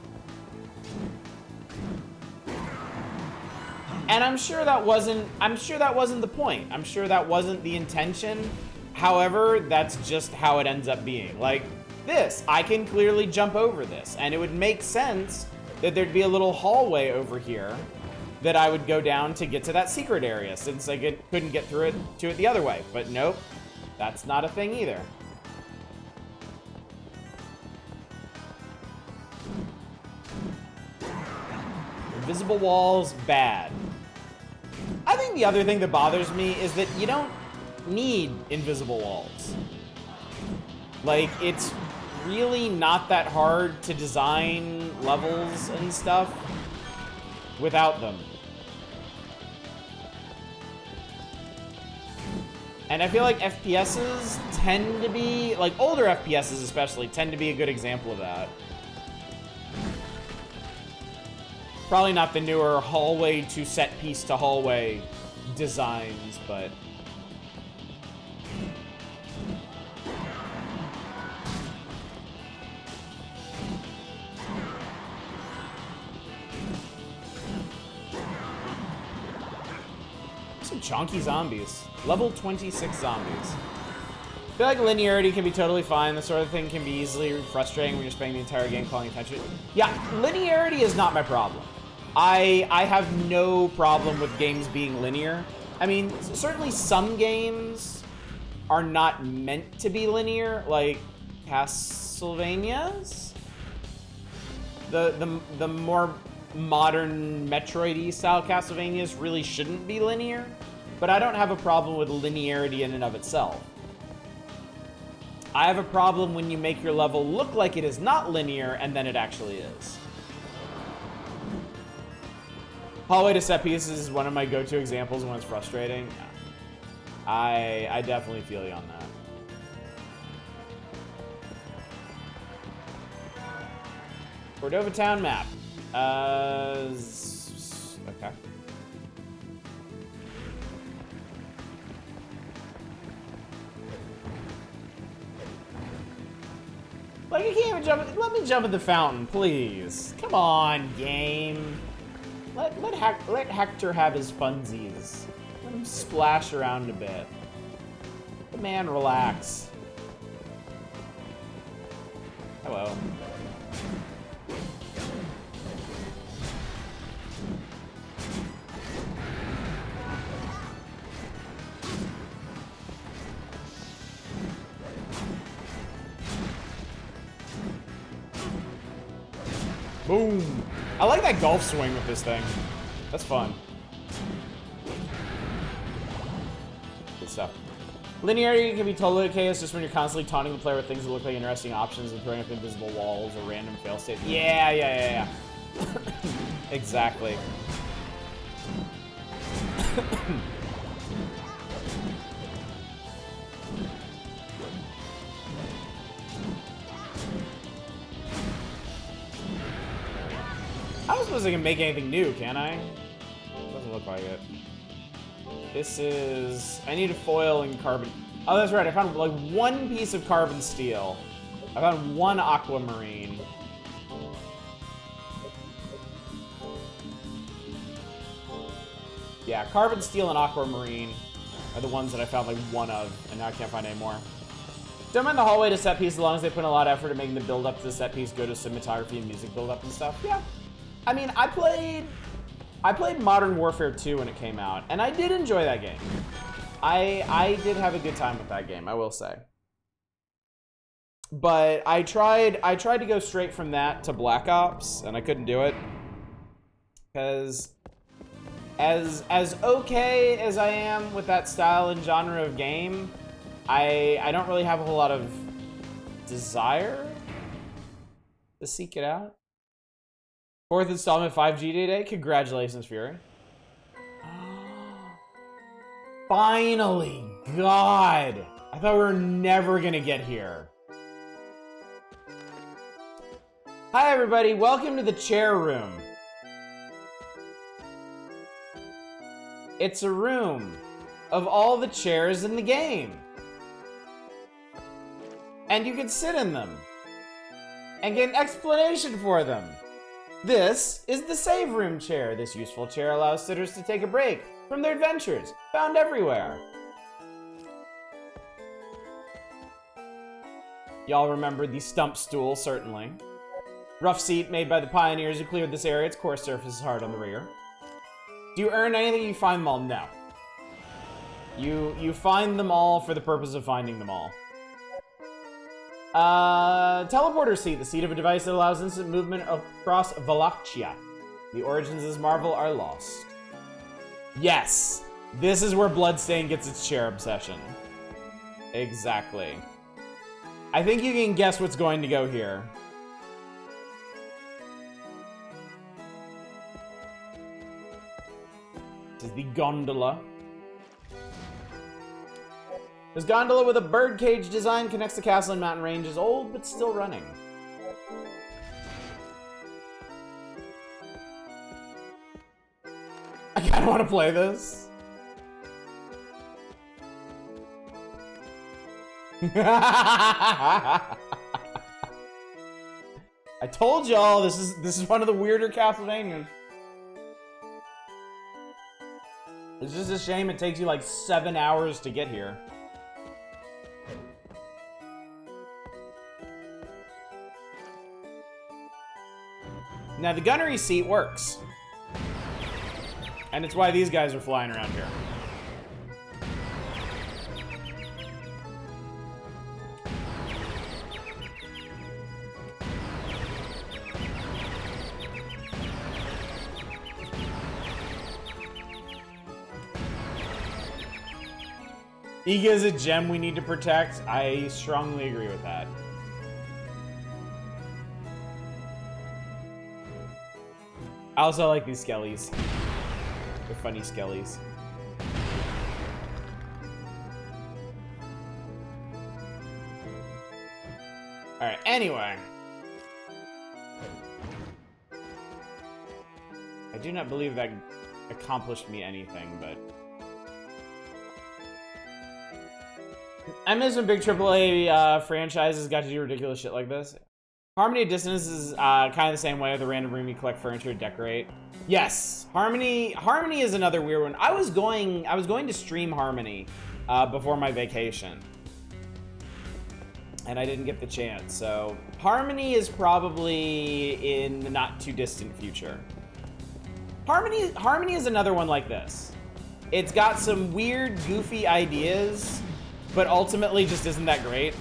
And I'm sure that wasn't the point. I'm sure that wasn't the intention. However, that's just how it ends up being. Like this, I can clearly jump over this, and it would make sense that there'd be a little hallway over here that I would go down to get to that secret area, since I couldn't get through it to it the other way. But nope, that's not a thing either. Invisible walls, bad. I think the other thing that bothers me is that you don't need invisible walls. Like, it's really not that hard to design levels and stuff without them. And I feel like FPSs tend to be, like older FPSs especially, tend to be a good example of that. Probably not the newer hallway to set piece to hallway designs, but... some chonky zombies. Level 26 zombies. I feel like linearity can be totally fine. The sort of thing can be easily frustrating when you're spending the entire game calling attention. Yeah, linearity is not my problem. I have no problem with games being linear. I mean, certainly some games are not meant to be linear, like Castlevanias. The more modern Metroid-y style Castlevanias really shouldn't be linear, but I don't have a problem with linearity in and of itself. I have a problem when you make your level look like it is not linear and then it actually is. Hallway to set pieces is one of my go-to examples when it's frustrating. I definitely feel you on that. Cordova Town map. Okay. Like, you can't even jump. Let me jump in the fountain, please. Come on, game. Let Hector have his funsies. Let him splash around a bit. The man relax. Hello. Boom. I like that golf swing with this thing. That's fun. Good stuff. Linearity can be totally chaos just when you're constantly taunting the player with things that look like interesting options and throwing up invisible walls or random fail states. Yeah. Exactly. I don't suppose I can make anything new, can I? Doesn't look like it. This is... I need a foil and carbon... Oh, that's right. I found, like, one piece of carbon steel. I found one aquamarine. Yeah, carbon steel and aquamarine are the ones that I found, like, one of, and now I can't find any more. Don't mind the hallway to set piece as long as they put in a lot of effort in making the build-up to the set piece go to cinematography and music build-up and stuff. Yeah. I mean, I played Modern Warfare 2 when it came out, and I did enjoy that game. I did have a good time with that game, I will say. But I tried to go straight from that to Black Ops, and I couldn't do it. Because as okay as I am with that style and genre of game, I don't really have a whole lot of desire to seek it out. 4th installment 5G today. Congratulations, Fury. Finally! God! I thought we were never gonna get here. Hi, everybody. Welcome to the chair room. It's a room of all the chairs in the game. And you can sit in them and get an explanation for them. This is the Save Room chair. This useful chair allows sitters to take a break from their adventures, found everywhere. Y'all remember the stump stool, certainly. Rough seat made by the pioneers who cleared this area. Its core surface is hard on the rear. Do you earn anything? You find them all? No. You find them all for the purpose of finding them all. Teleporter seat, the seat of a device that allows instant movement across Valachia. The origins of this marvel are lost. Yes, this is where Bloodstain gets its chair obsession. Exactly. I think you can guess what's going to go here. This is the gondola. This gondola with a birdcage design connects the castle and mountain ranges, old but still running. I kinda wanna play this. I told y'all this is one of the weirder Castlevanias. It's just a shame it takes you like 7 hours to get here. Now the gunnery seat works. And it's why these guys are flying around here. Iga is a gem we need to protect. I strongly agree with that. I also like these skellies. They're funny skellies. Alright, anyway. I do not believe that accomplished me anything, but... I miss when big AAA franchises got to do ridiculous shit like this. Harmony of Dissonance is kind of the same way with a random room you collect furniture to decorate. Yes, Harmony is another weird one. I was going to stream Harmony before my vacation, and I didn't get the chance. So Harmony is probably in the not too distant future. Harmony is another one like this. It's got some weird, goofy ideas, but ultimately just isn't that great.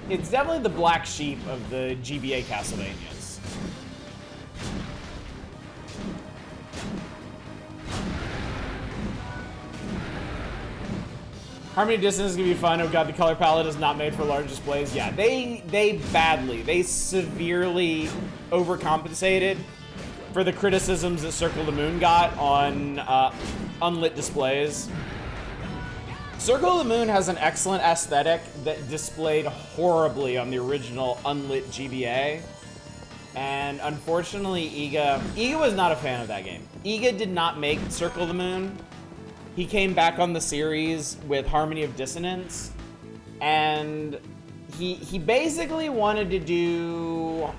It's definitely the black sheep of the GBA Castlevanias. Harmony of Dissonance is gonna be fun. Oh god, the color palette is not made for large displays. Yeah, they severely overcompensated for the criticisms that Circle the Moon got on unlit displays. Circle of the Moon has an excellent aesthetic that displayed horribly on the original unlit GBA. And unfortunately, Iga was not a fan of that game. Iga did not make Circle of the Moon. He came back on the series with Harmony of Dissonance. And he basically wanted to do...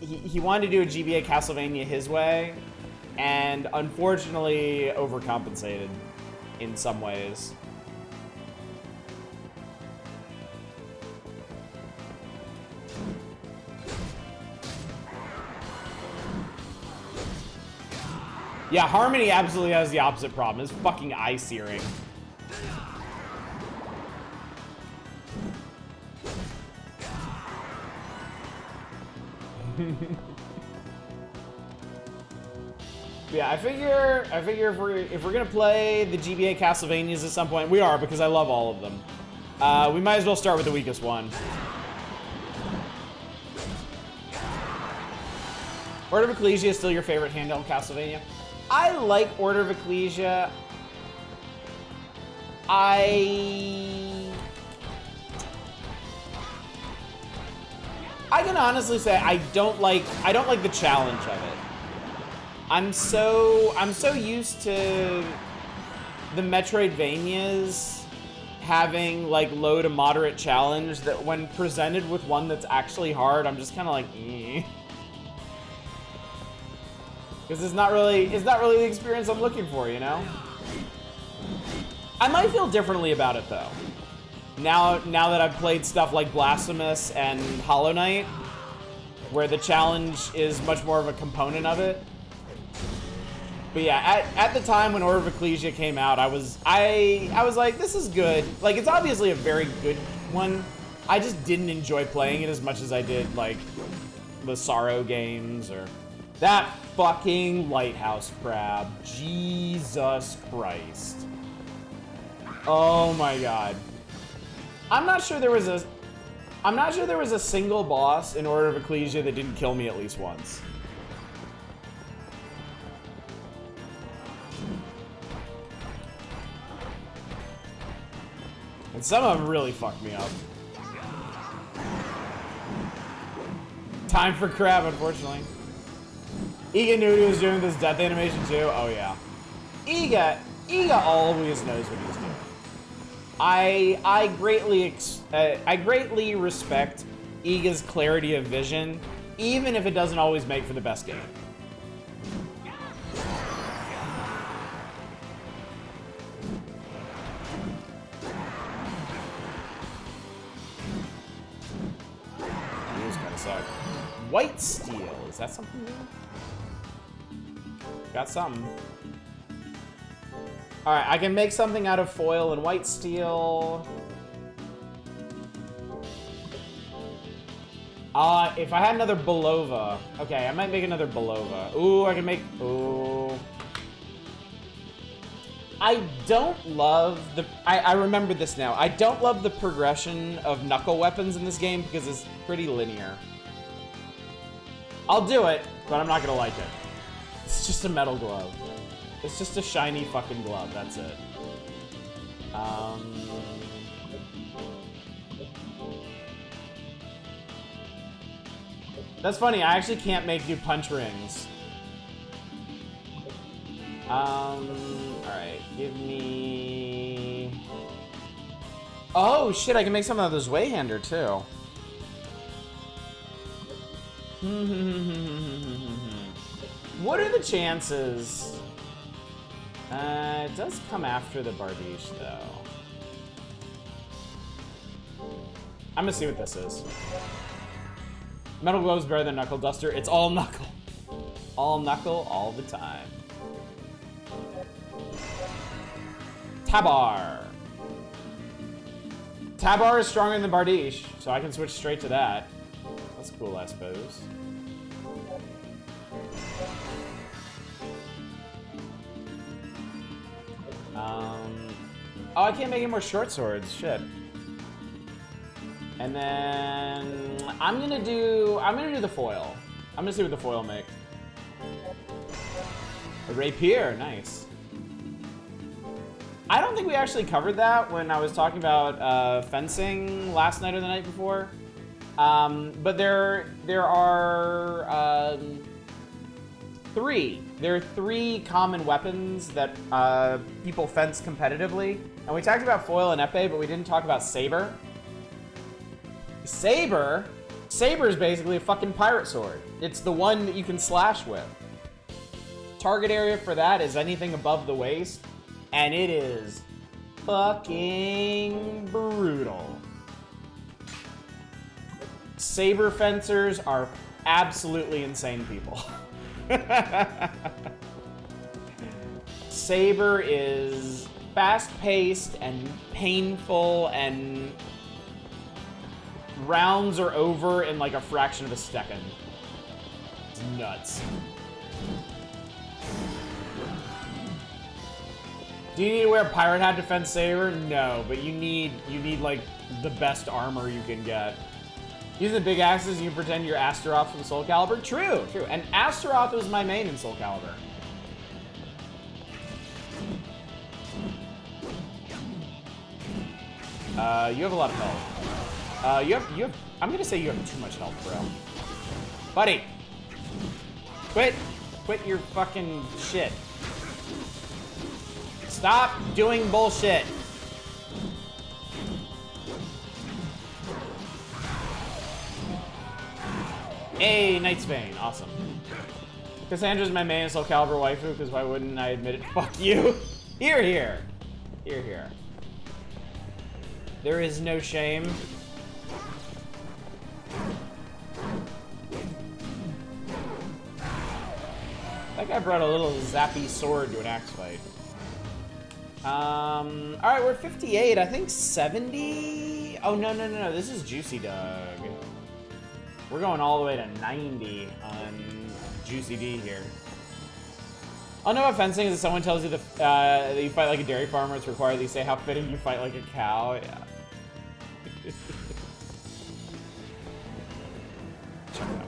He wanted to do a GBA Castlevania his way. And unfortunately, overcompensated in some ways. Yeah, Harmony absolutely has the opposite problem. It's fucking eye searing. Yeah, I figure if we're gonna play the GBA Castlevanias at some point, we are, because I love all of them. We might as well start with the weakest one. Order of Ecclesia is still your favorite handheld Castlevania? I like Order of Ecclesia. I can honestly say I don't like the challenge of it. I'm so used to the Metroidvanias having like low to moderate challenge that when presented with one that's actually hard, I'm just kind of like, because it's not really the experience I'm looking for, you know? I might feel differently about it though. Now that I've played stuff like Blasphemous and Hollow Knight, where the challenge is much more of a component of it. But yeah, at the time when Order of Ecclesia came out, I was like, this is good. Like, it's obviously a very good one. I just didn't enjoy playing it as much as I did, like, the Sorrow games or that fucking lighthouse crab. Jesus Christ. Oh my god. I'm not sure there was a single boss in Order of Ecclesia that didn't kill me at least once. And some of them really fucked me up. Time for crab, unfortunately. Iga knew he was doing this death animation too. Oh yeah. Iga always knows what he's doing. I greatly respect Iga's clarity of vision, even if it doesn't always make for the best game. These kind of suck. White steel, is that something new? Got something. Alright, I can make something out of foil and white steel. If I had another Belova. Okay, I might make another Belova. Ooh, I can make... Ooh. I don't love the... I remember this now. I don't love the progression of knuckle weapons in this game because it's pretty linear. I'll do it, but I'm not gonna like it. It's just a metal glove. It's just a shiny fucking glove, that's it. That's funny, I actually can't make new punch rings. Alright, give me... Oh shit, I can make something out of this Wayhander too. What are the chances? It does come after the Bardiche, though. I'm gonna see what this is. Metal Glove's better than Knuckle Duster. It's all Knuckle. All Knuckle, all the time. Tabar. Tabar is stronger than Bardiche, so I can switch straight to that. That's cool, I suppose. Oh, I can't make any more short swords. Shit. And then I'm gonna do the foil. I'm gonna see what the foil make. A rapier, nice. I don't think we actually covered that when I was talking about fencing last night or the night before. But there are three common weapons that people fence competitively. And we talked about foil and epee, but we didn't talk about saber. Saber is basically a fucking pirate sword. It's the one that you can slash with. Target area for that is anything above the waist, and it is fucking brutal. Saber fencers are absolutely insane people. Saber is fast-paced and painful, and rounds are over in like a fraction of a second. It's nuts. Do you need to wear a pirate hat to fence Saber? No, but you need like the best armor you can get. Using the big axes, you can pretend you're Astaroth from Soul Calibur. True. And Astaroth was my main in Soul Calibur. You have a lot of health. You have. I'm gonna say you have too much health, bro. Buddy, quit quit your fucking shit. Stop doing bullshit. Hey, Knight's Bane, awesome. Cassandra's my main Soul Calibur waifu, because why wouldn't I admit it? Fuck you. Here, here. Here, here. There is no shame. That guy brought a little zappy sword to an axe fight. Alright, we're 58. I think 70? Oh, no, no, no, no. This is Juicy Doug. We're going all the way to 90 on Juicy D here. I'll know what fencing is if someone tells you that you fight like a dairy farmer, it's required that you say how fitting you fight like a cow. Yeah. Check it out.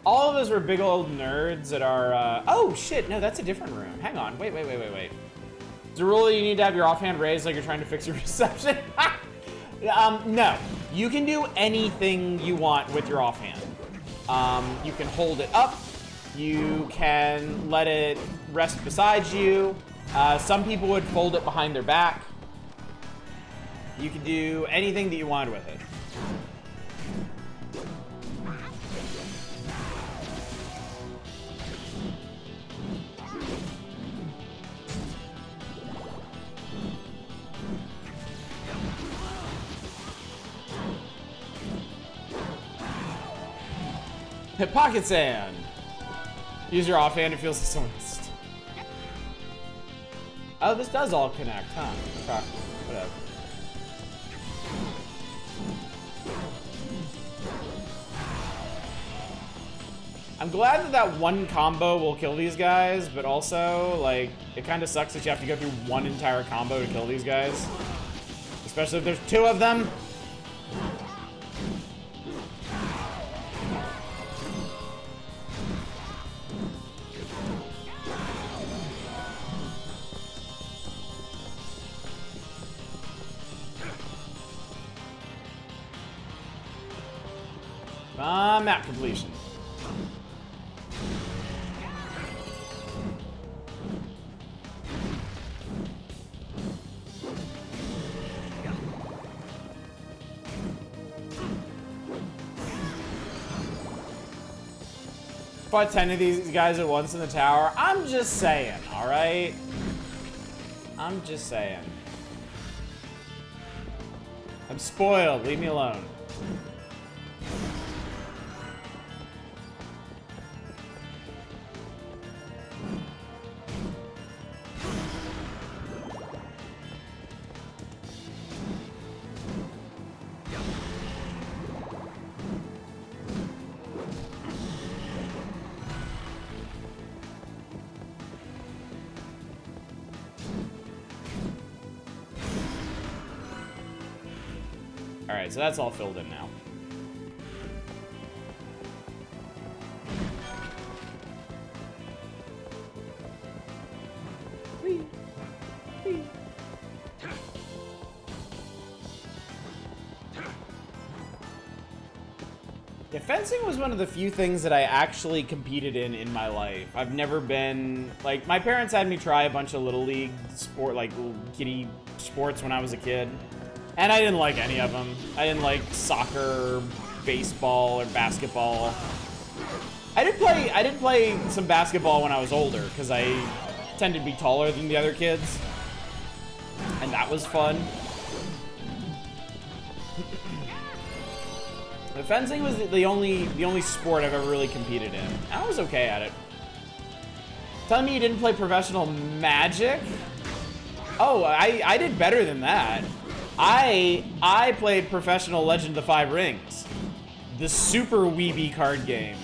All of us were big old nerds at our, oh shit, no, that's a different room. Hang on, wait. Is the rule that you need to have your offhand raised like you're trying to fix your reception? No, you can do anything you want with your offhand. You can hold it up, you can let it rest beside you. Some people would fold it behind their back. You can do anything that you want with it. Pocket sand. Use your offhand, it feels like someone else. Oh, this does all connect, huh? Okay, whatever. I'm glad that that one combo will kill these guys, but also, like, it kind of sucks that you have to go through one entire combo to kill these guys. Especially if there's two of them. Map completion. Fought 10 of these guys at once in the tower. I'm just saying, all right? I'm just saying. I'm spoiled. Leave me alone. Alright, so that's all filled in now. Whee. Whee. Yeah, fencing was one of the few things that I actually competed in my life. I've never been, like, my parents had me try a bunch of Little League sport, like, little kiddie sports when I was a kid. And I didn't like any of them. I didn't like soccer, baseball, or basketball. I did play some basketball when I was older, because I tended to be taller than the other kids. And that was fun. But fencing was the only sport I've ever really competed in. I was okay at it. Telling me you didn't play professional Magic? Oh, I did better than that. I played professional Legend of the Five Rings, the super weeby card game.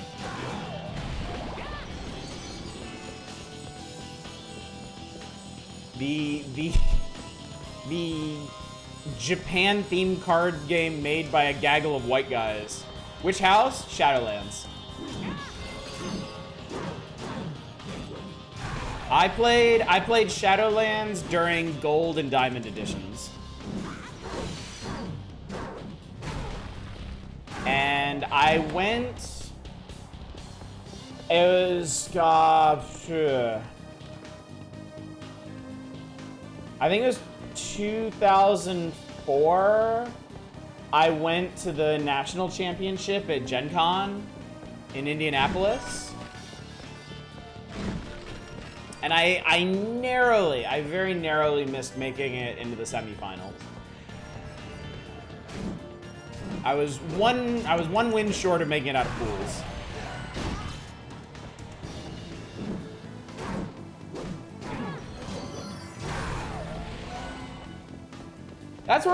The Japan themed card game made by a gaggle of white guys. Which house? Shadowlands. I played Shadowlands during Gold and Diamond editions. And I went... It was... I think it was 2004. I went to the national championship at Gen Con in Indianapolis. And I very narrowly missed making it into the semifinals. I was one win short of making it out of pools. That's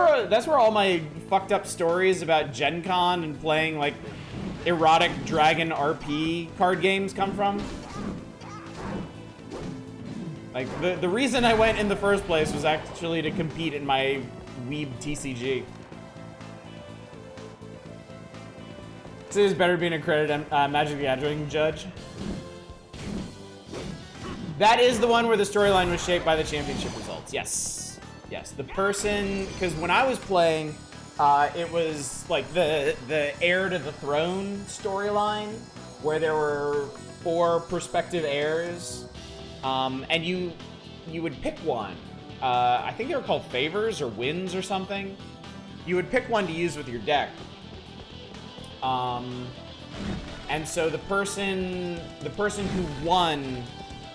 where all my fucked up stories about Gen Con and playing like erotic dragon RP card games come from. Like, the reason I went in the first place was actually to compete in my weeb TCG. So it's better being accredited Magic the Gathering judge. That is the one where the storyline was shaped by the championship results. Yes. Yes, the person, because when I was playing, it was like the heir to the throne storyline, where there were 4 prospective heirs. And you would pick one. I think they were called favors or wins or something. You would pick one to use with your deck. And so the person who won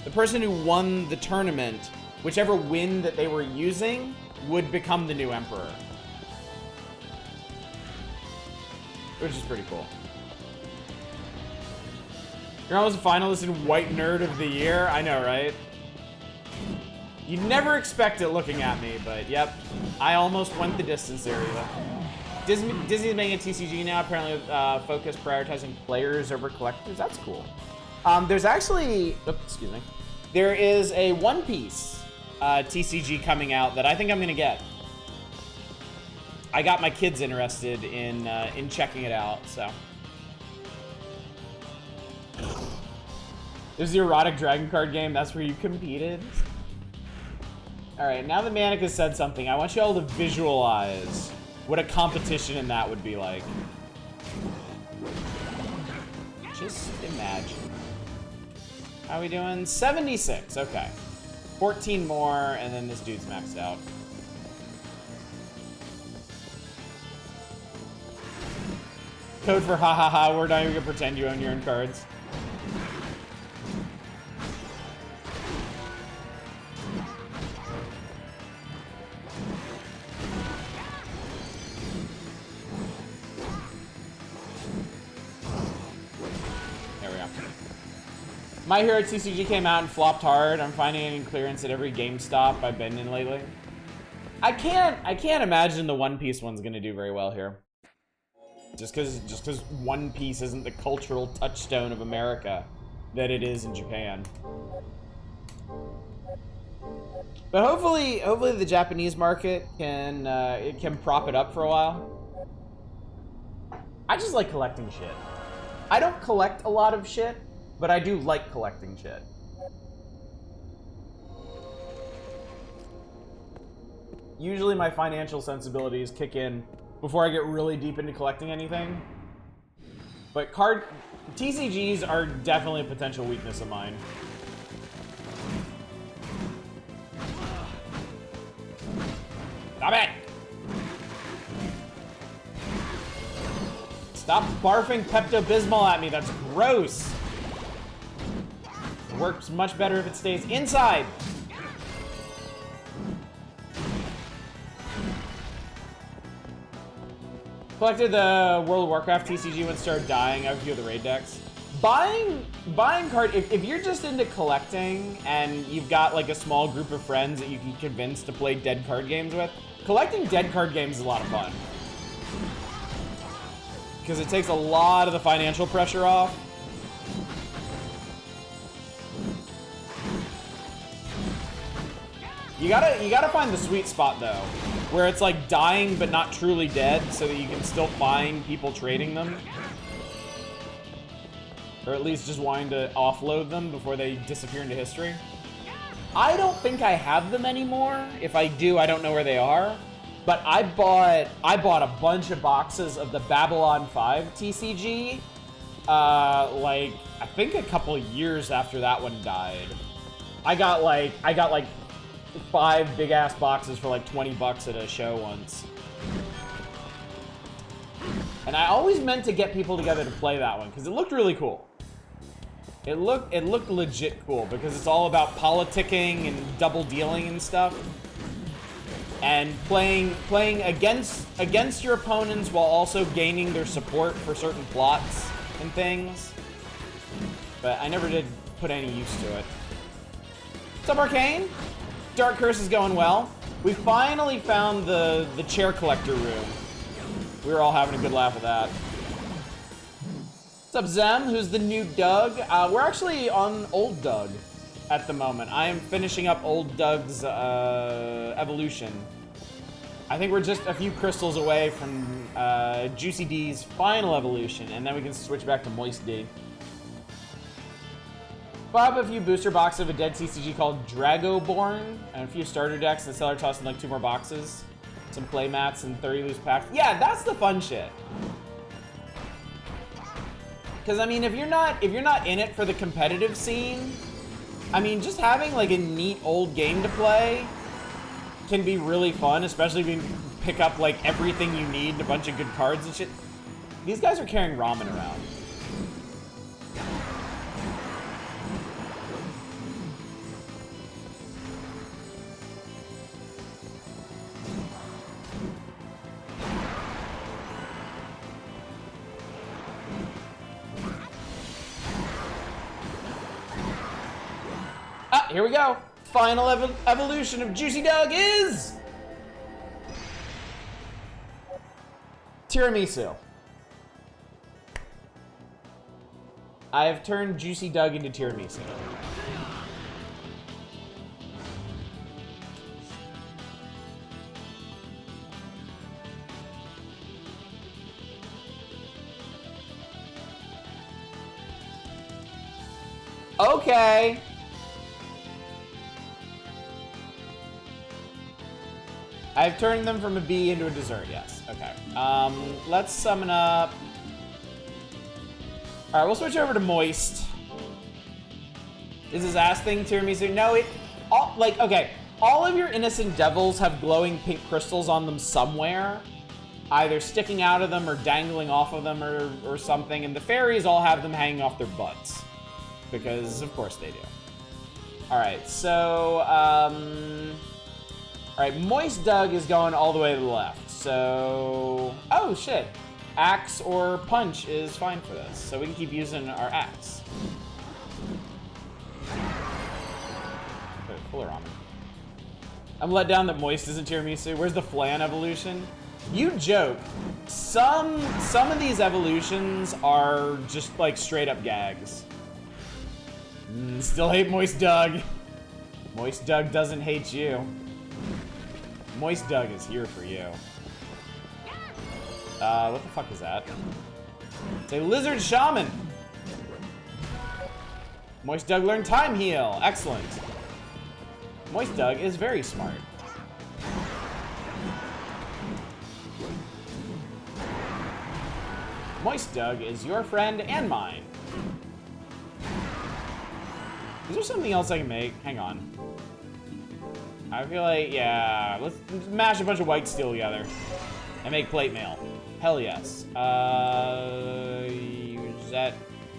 the tournament, whichever win that they were using, would become the new emperor. Which is pretty cool. You're almost a finalist in White Nerd of the Year. I know, right? You'd never expect it looking at me, but yep. I almost went the distance there, Eva. Disney's making a TCG now, apparently with focus prioritizing players over collectors. That's cool. There's actually... Oops, excuse me. There is a One Piece TCG coming out that I think I'm going to get. I got my kids interested in checking it out, so... This is the erotic dragon card game. That's where you competed. All right, now that Manic has said something, I want you all to visualize what a competition in that would be like. Just imagine. How are we doing? 76, okay. 14 more, and then this dude's maxed out. Code for ha ha ha, we're not even gonna pretend you own your own cards. My Hero TCG came out and flopped hard. I'm finding it in clearance at every GameStop I've been in lately. I can't imagine the One Piece one's gonna do very well here. Just cause One Piece isn't the cultural touchstone of America that it is in Japan. But hopefully the Japanese market can prop it up for a while. I just like collecting shit. I don't collect a lot of shit, but I do like collecting shit. Usually my financial sensibilities kick in before I get really deep into collecting anything. But TCGs are definitely a potential weakness of mine. Stop it! Stop barfing Pepto-Bismol at me, that's gross! It works much better if it stays inside! Collected the World of Warcraft TCG when it started dying. I have a few of the raid decks. Buying card, if you're just into collecting and you've got like a small group of friends that you can convince to play dead card games with, collecting dead card games is a lot of fun. Because it takes a lot of the financial pressure off. You gotta find the sweet spot though, where it's like dying but not truly dead, so that you can still find people trading them. Or at least just wanting to offload them before they disappear into history. I don't think I have them anymore. If I do, I don't know where they are. But I bought a bunch of boxes of the Babylon 5 TCG. Like I think a couple years after that one died. I got like 5 big ass boxes for like 20 bucks at a show once. And I always meant to get people together to play that one because it looked really cool. It looked legit cool because it's all about politicking and double dealing and stuff. And playing against your opponents while also gaining their support for certain plots and things. But I never did put any use to it. What's up, Arcane? Dark Curse is going well. We finally found the chair collector room. We were all having a good laugh at that. What's up, Zem? Who's the new Doug? We're actually on Old Doug at the moment. I am finishing up Old Doug's evolution. I think we're just a few crystals away from Juicy D's final evolution, and then we can switch back to Moist D. Bought up a few booster boxes of a dead CCG called Dragoborn, and a few starter decks, and seller tossed in like 2 more boxes. Some play mats and 30 loose packs. Yeah, that's the fun shit. Because I mean, if you're not in it for the competitive scene, I mean, just having like a neat old game to play can be really fun, especially if you pick up like everything you need and a bunch of good cards and shit. These guys are carrying ramen around. Here we go. Final evolution of Juicy Doug is tiramisu. I have turned Juicy Doug into tiramisu. Okay. I've turned them from a bee into a dessert, yes. Okay. Let's summon up. Alright, we'll switch over to Moist. Is his ass thing tiramisu? No, okay. All of your innocent devils have glowing pink crystals on them somewhere. Either sticking out of them or dangling off of them or something. And the fairies all have them hanging off their butts. Because, of course, they do. Alright, so, Alright, Moist Doug is going all the way to the left, so... Oh, shit. Axe or Punch is fine for this, so we can keep using our Axe. Okay, fuller ramen. I'm let down that Moist isn't tiramisu. Where's the Flan evolution? You joke. Some of these evolutions are just, like, straight-up gags. Still hate Moist Doug. Moist Doug doesn't hate you. Moist Doug is here for you. What the fuck is that? It's a lizard shaman. Moist Doug learned time heal. Excellent. Moist Doug is very smart. Moist Doug is your friend and mine. Is there something else I can make? Hang on. I feel like, yeah, let's mash a bunch of white steel together and make plate mail. Hell yes.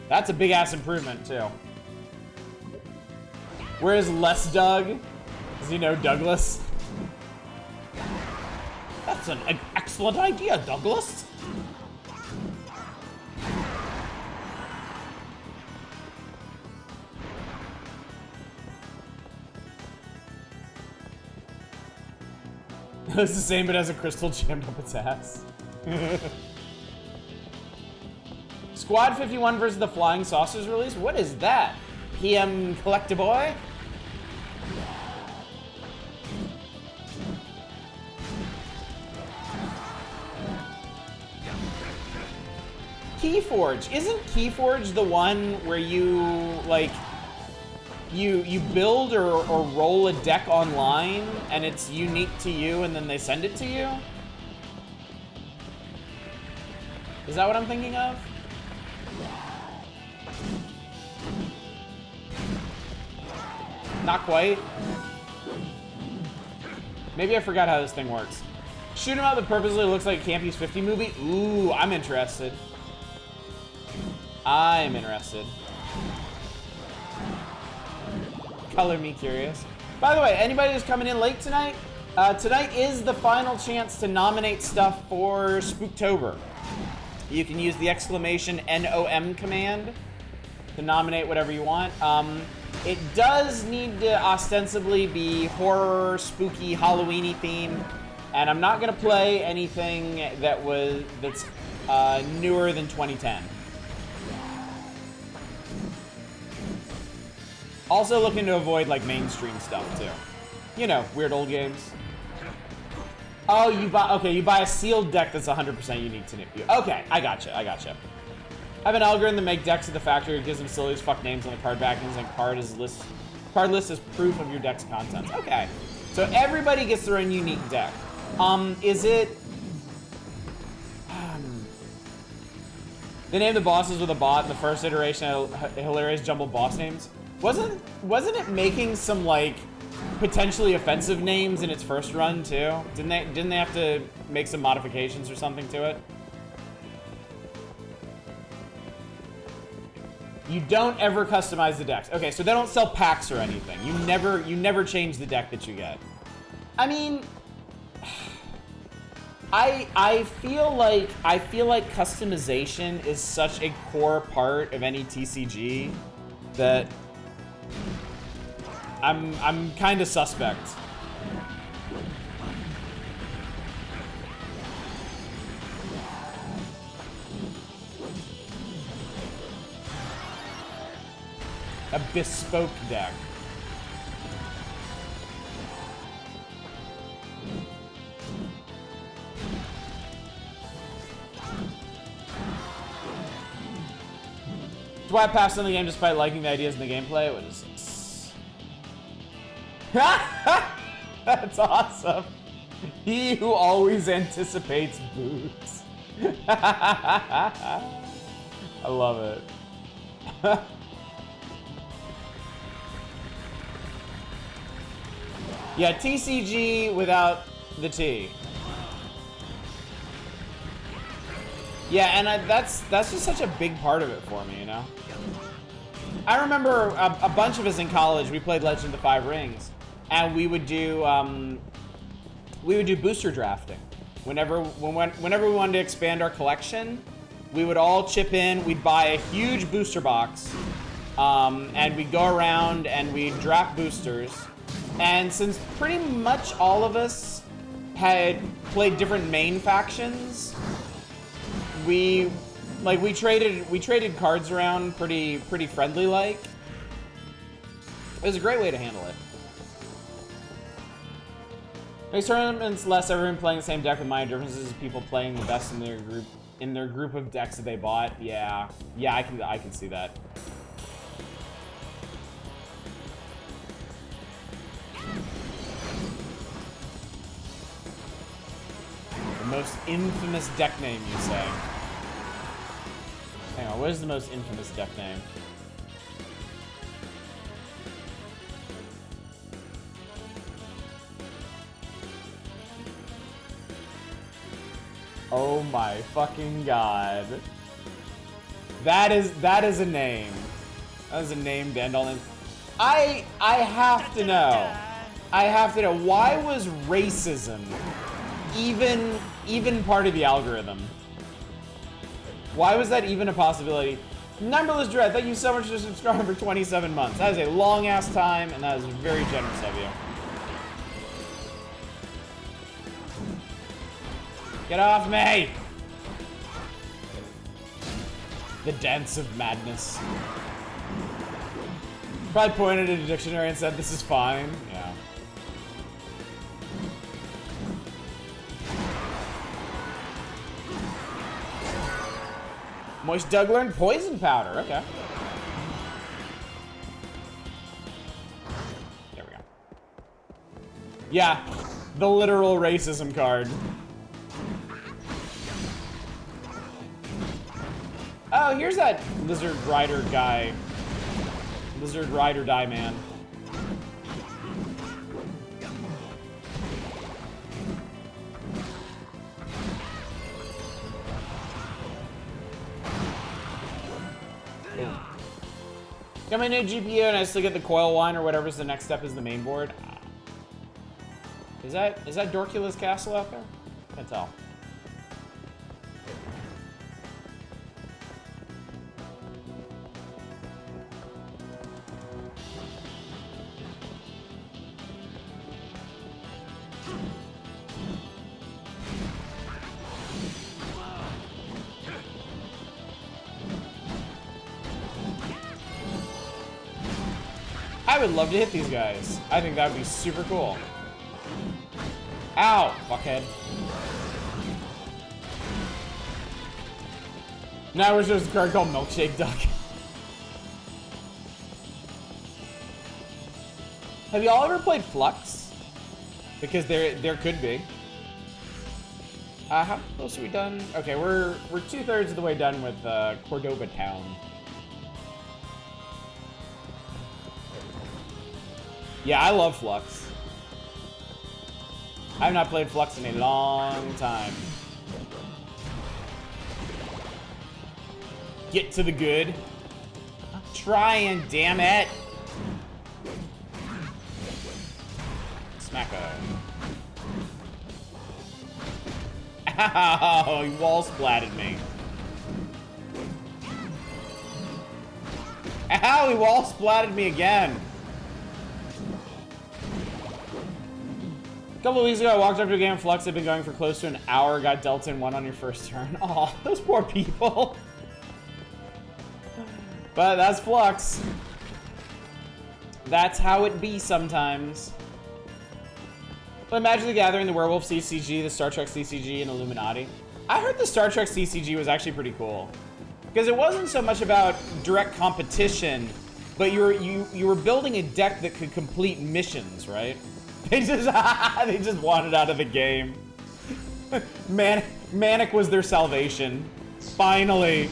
That's a big ass improvement too. Where's less Doug? Does he know Douglas? That's an excellent idea, Douglas. It's the same, but has a crystal jammed up its ass. Squad 51 versus the Flying Saucers release? What is that? PM Collectaboy? Keyforge. Isn't Keyforge the one where you, like, you build or roll a deck online and it's unique to you and then they send it to you? Is that what I'm thinking of? Not quite. Maybe I forgot how this thing works. Shoot 'em out that purposely looks like a Campy's 50 movie? Ooh, I'm interested. I am interested. Color me curious. By the way, anybody who's coming in late tonight, tonight is the final chance to nominate stuff for Spooktober. You can use the exclamation NOM command to nominate whatever you want. It does need to ostensibly be horror, spooky, Halloween-y themed, and I'm not gonna play anything that's newer than 2010. Also looking to avoid like mainstream stuff too. You know, weird old games. Oh, you buy a sealed deck that's 100% unique to you. Okay, I gotcha. I have an algorithm to make decks at the factory. It gives them silly as fuck names on the card backings and card list as proof of your deck's contents. Okay, so everybody gets their own unique deck. Is it? They named the bosses with a bot in the first iteration of hilarious jumbled boss names. Wasn't it making some like potentially offensive names in its first run too? Didn't they have to make some modifications or something to it? You don't ever customize the decks. Okay, so they don't sell packs or anything. You never change the deck that you get. I mean, I feel like customization is such a core part of any TCG that I'm kind of suspect. A bespoke deck. That's why I passed on the game despite liking the ideas in the gameplay. It was... That's awesome. He who always anticipates boots. I love it. Yeah, TCG without the T. Yeah, and that's just such a big part of it for me, you know? I remember a bunch of us in college, we played Legend of the Five Rings, and we would do booster drafting. Whenever we wanted to expand our collection, we would all chip in, we'd buy a huge booster box, and we'd go around and we'd draft boosters. And since pretty much all of us had played different main factions, we traded cards around pretty friendly like. It was a great way to handle it. Makes tournaments less everyone playing the same deck with minor differences is people playing the best in their group of decks that they bought. Yeah, I can see that. The most infamous deck name, you say? Hang on, what is the most infamous deck name? Oh my fucking god. That is a name. That is a name to end all names. I have to know. Why was racism even part of the algorithm? Why was that even a possibility? Numberless Dread, thank you so much for subscribing for 27 months. That is a long ass time, and that is very generous of you. Get off me! The dance of madness. Probably pointed at a dictionary and said, "This is fine." Yeah. Moist Doug learned poison powder. Okay. Yeah, the literal racism card. Oh, here's that Lizard Rider guy. Lizard Rider Die Man. Got my new GPU and I still get the coil wine or whatever's the next step is the main board. Is that Dorcula's castle out there? Can't tell. I would love to hit these guys. I think that would be super cool. Ow, fuckhead. Now we're just a card called Milkshake Duck. Have y'all ever played Flux? Because there could be. How close are we done? Okay, we're 2/3 of the way done with Cordoba Town. Yeah, I love Flux. I have not played Flux in a long time. Get to the good. I'm trying, damn it. Smacko. Ow, he wall splatted me. Ow, he wall splatted me again. A couple of weeks ago, I walked up to a game of Flux. I've been going for close to an hour. Got dealt in one on your first turn. Aw, those poor people. But that's Flux. That's how it be sometimes. But Magic the Gathering, the Werewolf CCG, the Star Trek CCG, and Illuminati. I heard the Star Trek CCG was actually pretty cool. Because it wasn't so much about direct competition, but you were building a deck that could complete missions, right? They just wanted out of the game. Manic was their salvation. Finally,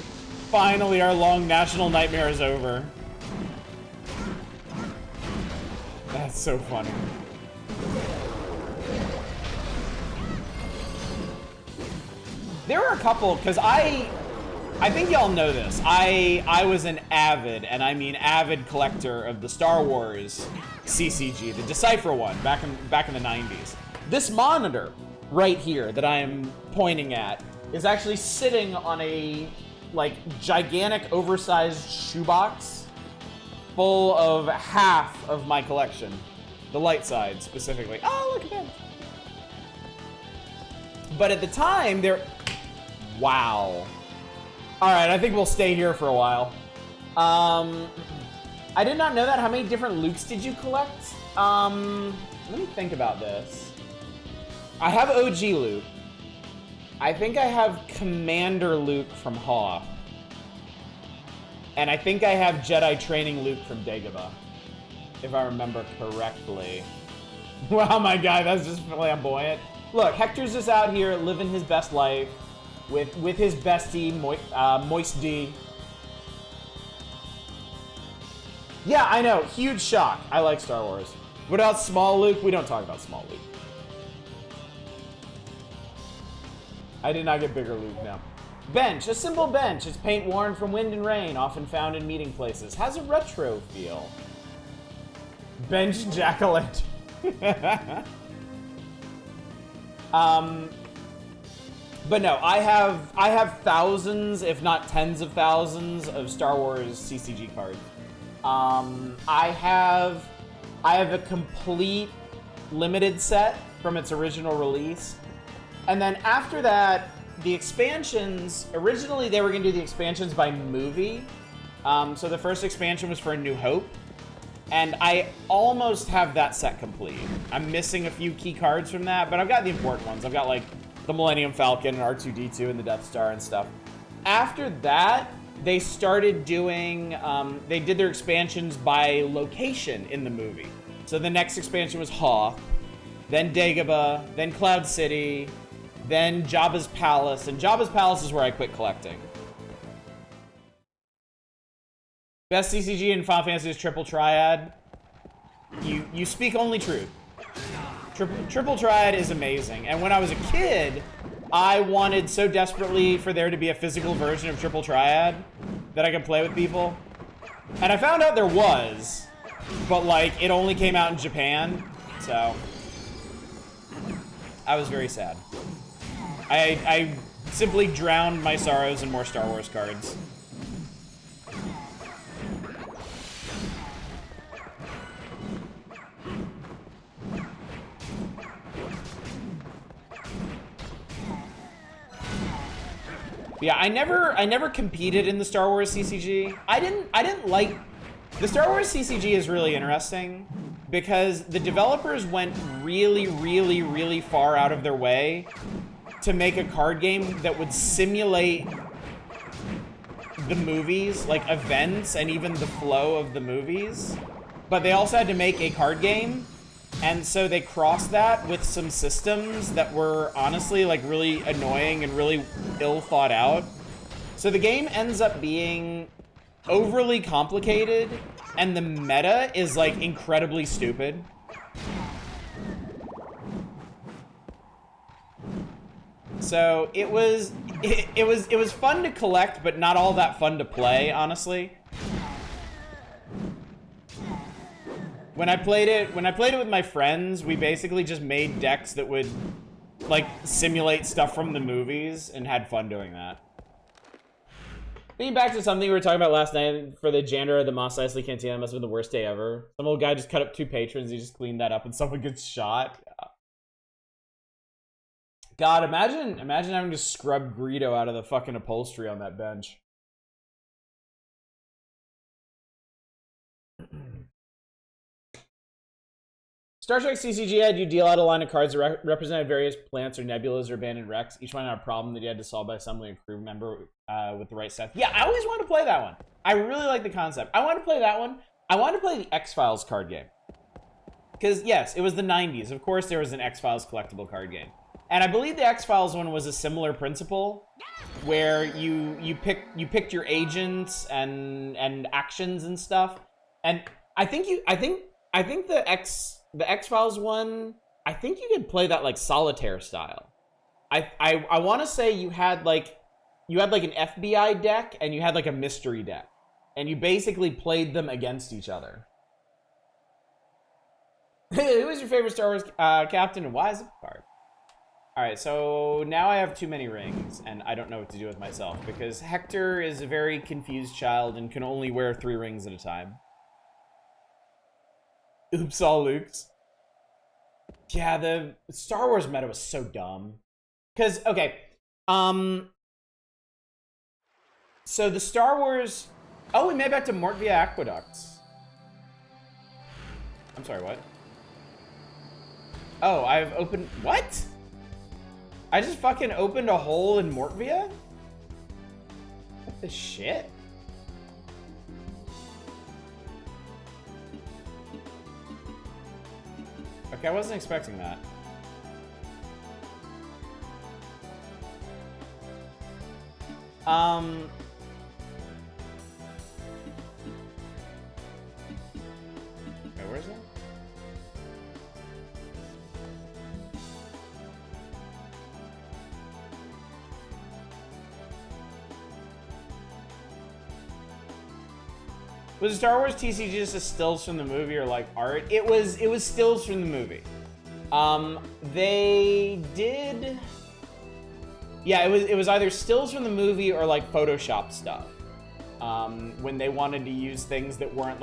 our long national nightmare is over. That's so funny. There were a couple, because I think y'all know this. I was an avid, and I mean avid collector of the Star Wars CCG, the Decipher one, back in the 90s. This monitor right here that I am pointing at is actually sitting on a like gigantic oversized shoebox full of half of my collection. The light side specifically. Oh, look at that. But at the time, wow. All right, I think we'll stay here for a while. I did not know that. How many different Lukes did you collect? Let me think about this. I have OG Luke. I think I have Commander Luke from Hoth. And I think I have Jedi Training Luke from Dagobah, if I remember correctly. Wow, my guy, that's just flamboyant. Look, Hector's just out here living his best life with his bestie, Moist D. Yeah, I know, huge shock. I like Star Wars. What about Small Luke? We don't talk about Small Luke. I did not get bigger Luke now. Bench, a simple bench. It's paint worn from wind and rain, often found in meeting places. Has a retro feel. Bench jack-o'-lantern. But no, I have thousands, if not tens of thousands, of Star Wars CCG cards. I have a complete limited set from its original release. And then after that, the expansions, originally they were going to do the expansions by movie. So the first expansion was for A New Hope. And I almost have that set complete. I'm missing a few key cards from that, but I've got the important ones. I've got like the Millennium Falcon and R2-D2 and the Death Star and stuff. After that, they started doing, they did their expansions by location in the movie. So the next expansion was Hoth. then Dagobah, then Cloud City, then Jabba's Palace, and Jabba's Palace is where I quit collecting. Best CCG in Final Fantasy is Triple Triad. You speak only truth. Triple Triad is amazing, and when I was a kid, I wanted so desperately for there to be a physical version of Triple Triad that I could play with people. And I found out there was, but like, it only came out in Japan, so I was very sad. I simply drowned my sorrows in more Star Wars cards. Yeah, I never competed in the Star Wars CCG. I didn't like the Star Wars CCG is really interesting because the developers went really far out of their way to make a card game that would simulate the movies, like events and even the flow of the movies. But they also had to make a card game, and so they crossed that with some systems that were honestly like really annoying and really ill thought out. So the game ends up being overly complicated, and the meta is like incredibly stupid. So it was fun to collect, but not all that fun to play, honestly. When I played it with my friends, we basically just made decks that would like simulate stuff from the movies and had fun doing that. Thinking back to something we were talking about last night for the janitor of the Mos Eisley Cantina, that must have been the worst day ever. Some old guy just cut up 2 patrons, he just cleaned that up and someone gets shot. God, imagine having to scrub Greedo out of the fucking upholstery on that bench. Star Trek CCG had you deal out a line of cards that represented various planets or nebulas or abandoned wrecks. Each one had a problem that you had to solve by assembling a crew member with the right stuff. Yeah, I always wanted to play that one. I really like the concept. I wanted to play that one. I wanted to play the X-Files card game. Because, yes, it was the 90s. Of course, there was an X-Files collectible card game. And I believe the X-Files one was a similar principle, where you picked your agents and actions and stuff. And I think the X-Files one, I think you could play that like solitaire style. I want to say you had like an FBI deck and you had like a mystery deck, and you basically played them against each other. Who was your favorite Star Wars captain and why is it card? All right, so now I have too many rings and I don't know what to do with myself because Hector is a very confused child and can only wear 3 rings at a time. Oops, all Luke's. Yeah, the Star Wars meta was so dumb. Because, okay, so the Star Wars... Oh, we made back to Mortvia Aqueducts. I'm sorry, what? Oh, I've opened... What? I just fucking opened a hole in Mortvia? What the shit? Okay, I wasn't expecting that. Okay, where is that? Was Star Wars TCG just a stills from the movie or like art? It was stills from the movie. They did. Yeah, it was either stills from the movie or like Photoshop stuff. When they wanted to use things that weren't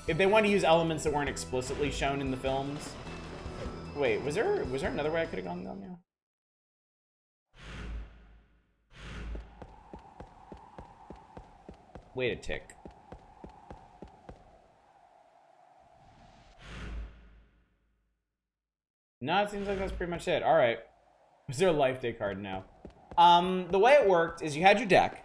if they wanted to use elements that weren't explicitly shown in the films. Wait, was there another way I could have gone down there? Wait a tick. No, it seems like that's pretty much it. All right. Was there a life day card? No. The way it worked is you had your deck,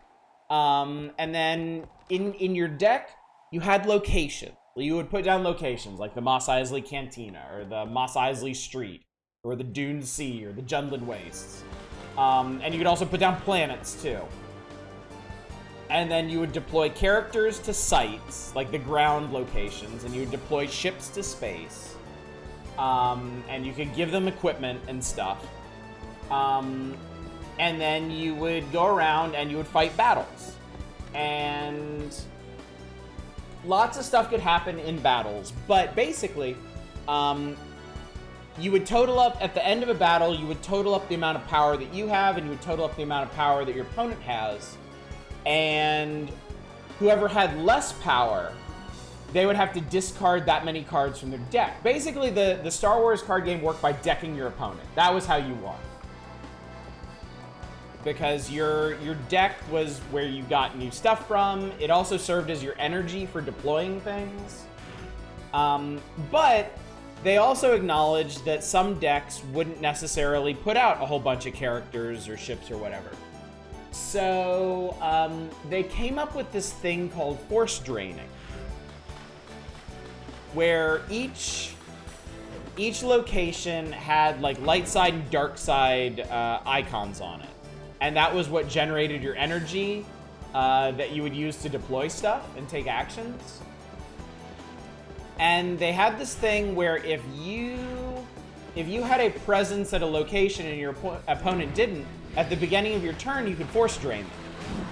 and then in your deck you had location. You would put down locations like the Mos Eisley Cantina, or the Mos Eisley Street, or the Dune Sea, or the Jundland Wastes. And you could also put down planets, too. And then you would deploy characters to sites, like the ground locations, and you would deploy ships to space. And you could give them equipment and stuff. And then you would go around and you would fight battles. And lots of stuff could happen in battles, but basically, you would total up, at the end of a battle, you would total up the amount of power that you have, and you would total up the amount of power that your opponent has. And whoever had less power, they would have to discard that many cards from their deck. Basically, the Star Wars card game worked by decking your opponent. That was how you won. Because your deck was where you got new stuff from. It also served as your energy for deploying things. But they also acknowledged that some decks wouldn't necessarily put out a whole bunch of characters or ships or whatever. So they came up with this thing called force draining, where each location had like light side and dark side icons on it. And that was what generated your energy that you would use to deploy stuff and take actions. And they had this thing where if you had a presence at a location and your opponent didn't, at the beginning of your turn, you could force drain them,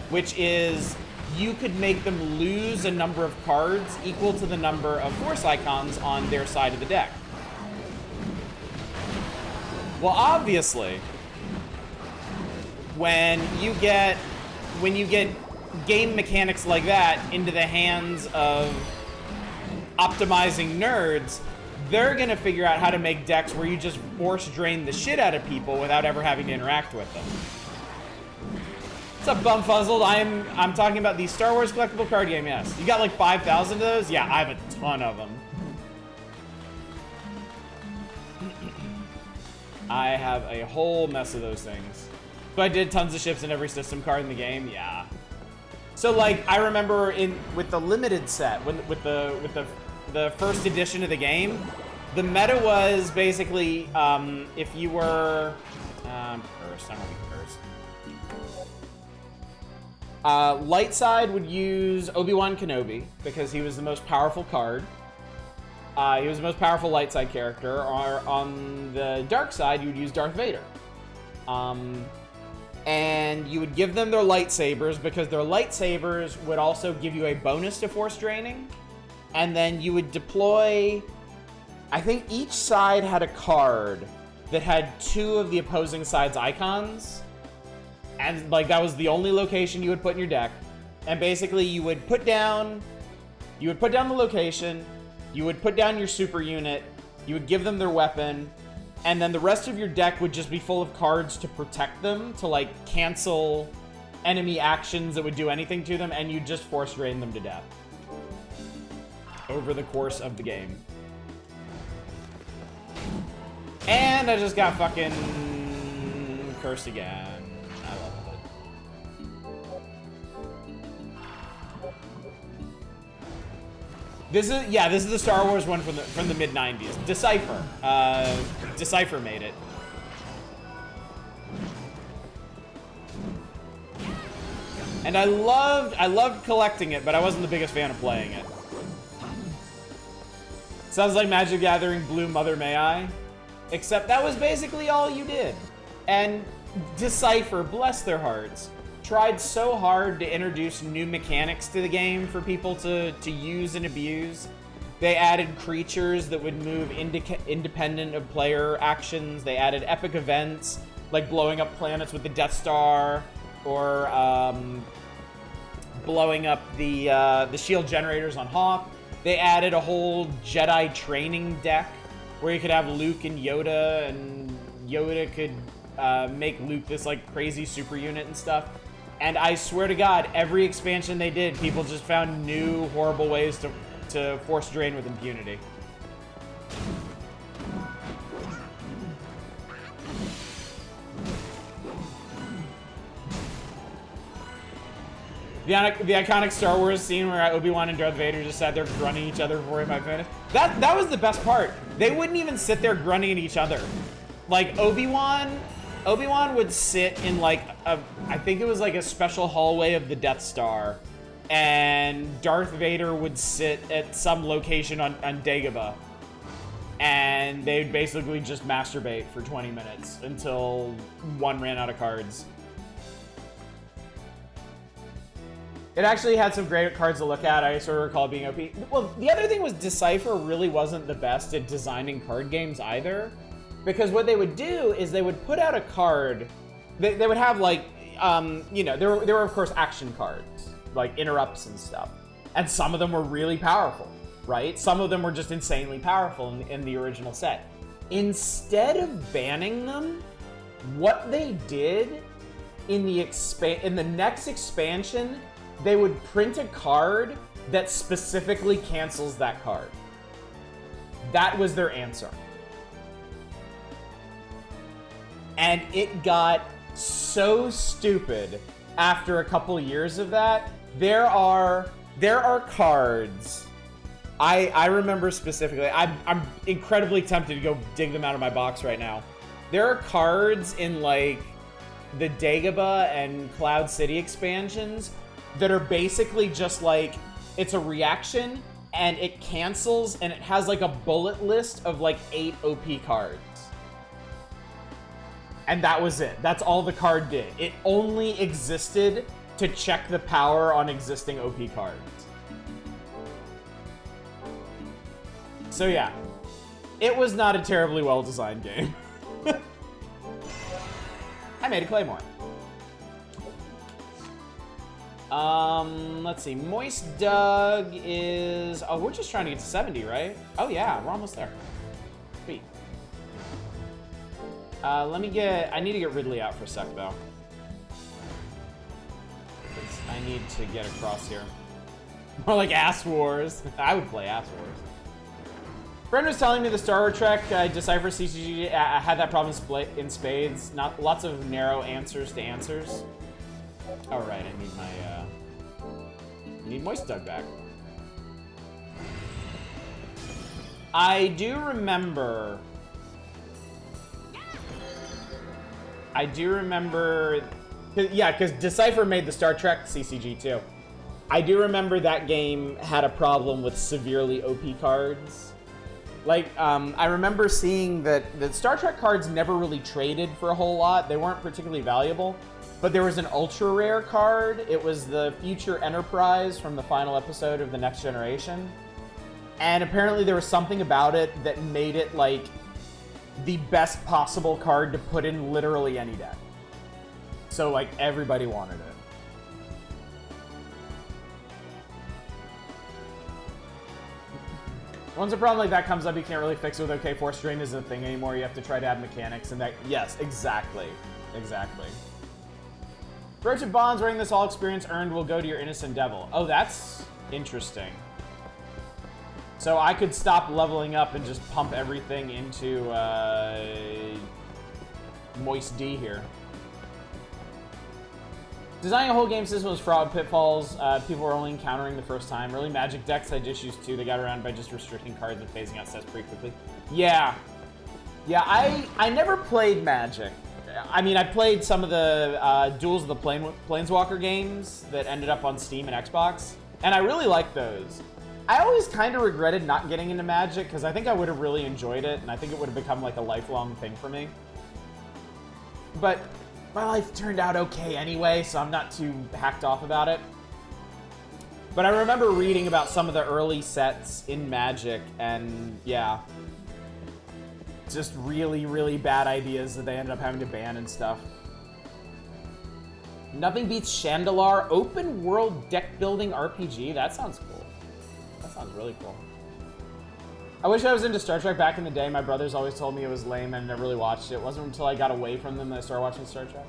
which is you could make them lose a number of cards equal to the number of force icons on their side of the deck. Well, obviously, when you get game mechanics like that into the hands of optimizing nerds, they're gonna figure out how to make decks where you just force drain the shit out of people without ever having to interact with them. What's up, Bumfuzzled? I'm talking about the Star Wars collectible card game, yes. You got like 5,000 of those? Yeah, I have a ton of them. I have a whole mess of those things. So I did tons of ships in every system card in the game, yeah. So like I remember with the limited set, with the first edition of the game, the meta was basically if you were cursed, I don't want to be cursed. Light side would use Obi-Wan Kenobi because he was the most powerful card. He was the most powerful light side character. Or on the dark side, you would use Darth Vader. And you would give them their lightsabers because their lightsabers would also give you a bonus to force draining. And then you would deploy, I think each side had a card that had 2 of the opposing side's icons. And like that was the only location you would put in your deck. And basically you would put down the location, you would put down your super unit, you would give them their weapon, and then the rest of your deck would just be full of cards to protect them, to like cancel enemy actions that would do anything to them, and you just force drain them to death over the course of the game. And I just got fucking cursed again. I love it. This is the Star Wars one from the mid-90s. Decipher. Decipher made it. And I loved collecting it, but I wasn't the biggest fan of playing it. Sounds like Magic the Gathering Blue Mother May I. Except that was basically all you did. And Decipher, bless their hearts, tried so hard to introduce new mechanics to the game for people to use and abuse. They added creatures that would move independent of player actions. They added epic events, like blowing up planets with the Death Star, or blowing up the shield generators on Hawk. They added a whole Jedi training deck, where you could have Luke and Yoda could make Luke this like crazy super unit and stuff. And I swear to God, every expansion they did, people just found new horrible ways to force drain with impunity. The iconic Star Wars scene where Obi-Wan and Darth Vader just sat there grunting each other before he might finish. That was the best part. They wouldn't even sit there grunting at each other. Like Obi-Wan would sit in like I think it was like a special hallway of the Death Star, and Darth Vader would sit at some location on Dagobah, and they'd basically just masturbate for 20 minutes until one ran out of cards. It actually had some great cards to look at. I sort of recall being OP. Well, the other thing was Decipher really wasn't the best at designing card games either. Because what they would do is they would put out a card. They would have like, you know, there were of course action cards, like interrupts and stuff. And some of them were really powerful, right? Some of them were just insanely powerful in the original set. Instead of banning them, what they did in the next expansion, they would print a card that specifically cancels that card. That was their answer. And it got so stupid after a couple years of that. There are cards. I remember specifically. I'm incredibly tempted to go dig them out of my box right now. There are cards in like the Dagobah and Cloud City expansions that are basically just like, it's a reaction and it cancels and it has like a bullet list of like 8 OP cards. And that was it. That's all the card did. It only existed to check the power on existing OP cards. So yeah, it was not a terribly well-designed game. I made a Claymore. Let's see. Moist Doug is... Oh, we're just trying to get to 70, right? Oh, yeah. We're almost there. Sweet. I need to get Ridley out for a sec, though. I need to get across here. More like Ass Wars. I would play Ass Wars. Friend was telling me the Star Trek Decipher CCG had that problem in spades. Not lots of narrow answers to answers. All right, I need my need Moist Doug back. I do remember. Yeah, because Decipher made the Star Trek CCG too. I do remember that game had a problem with severely OP cards. Like, I remember seeing that the Star Trek cards never really traded for a whole lot. They weren't particularly valuable. But there was an ultra rare card. It was the Future Enterprise from the final episode of The Next Generation. And apparently there was something about it that made it, like, the best possible card to put in literally any deck. So, like, everybody wanted it. Once a problem like that comes up, you can't really fix it with OK. Force Drain isn't a thing anymore. You have to try to add mechanics and that. Yes, exactly. Exactly. Merchant Bonds, wearing this all experience earned will go to your Innocent Devil. Oh, that's interesting. So I could stop leveling up and just pump everything into Moist D here. Designing a whole game system was fraud pitfalls. People were only encountering the first time. Early Magic decks had issues too. They got around by just restricting cards and phasing out sets pretty quickly. Yeah. Yeah, I never played Magic. I mean, I played some of the Duels of the Planeswalker games that ended up on Steam and Xbox, and I really liked those. I always kind of regretted not getting into Magic, because I think I would have really enjoyed it, and I think it would have become like a lifelong thing for me. But my life turned out okay anyway, so I'm not too hacked off about it. But I remember reading about some of the early sets in Magic, and yeah. Just really, really bad ideas that they ended up having to ban and stuff. Nothing beats Chandelar open world deck building RPG. That sounds cool. That sounds really cool. I wish I was into Star Trek back in the day. My brothers always told me it was lame and I never really watched it. It wasn't until I got away from them that I started watching Star Trek.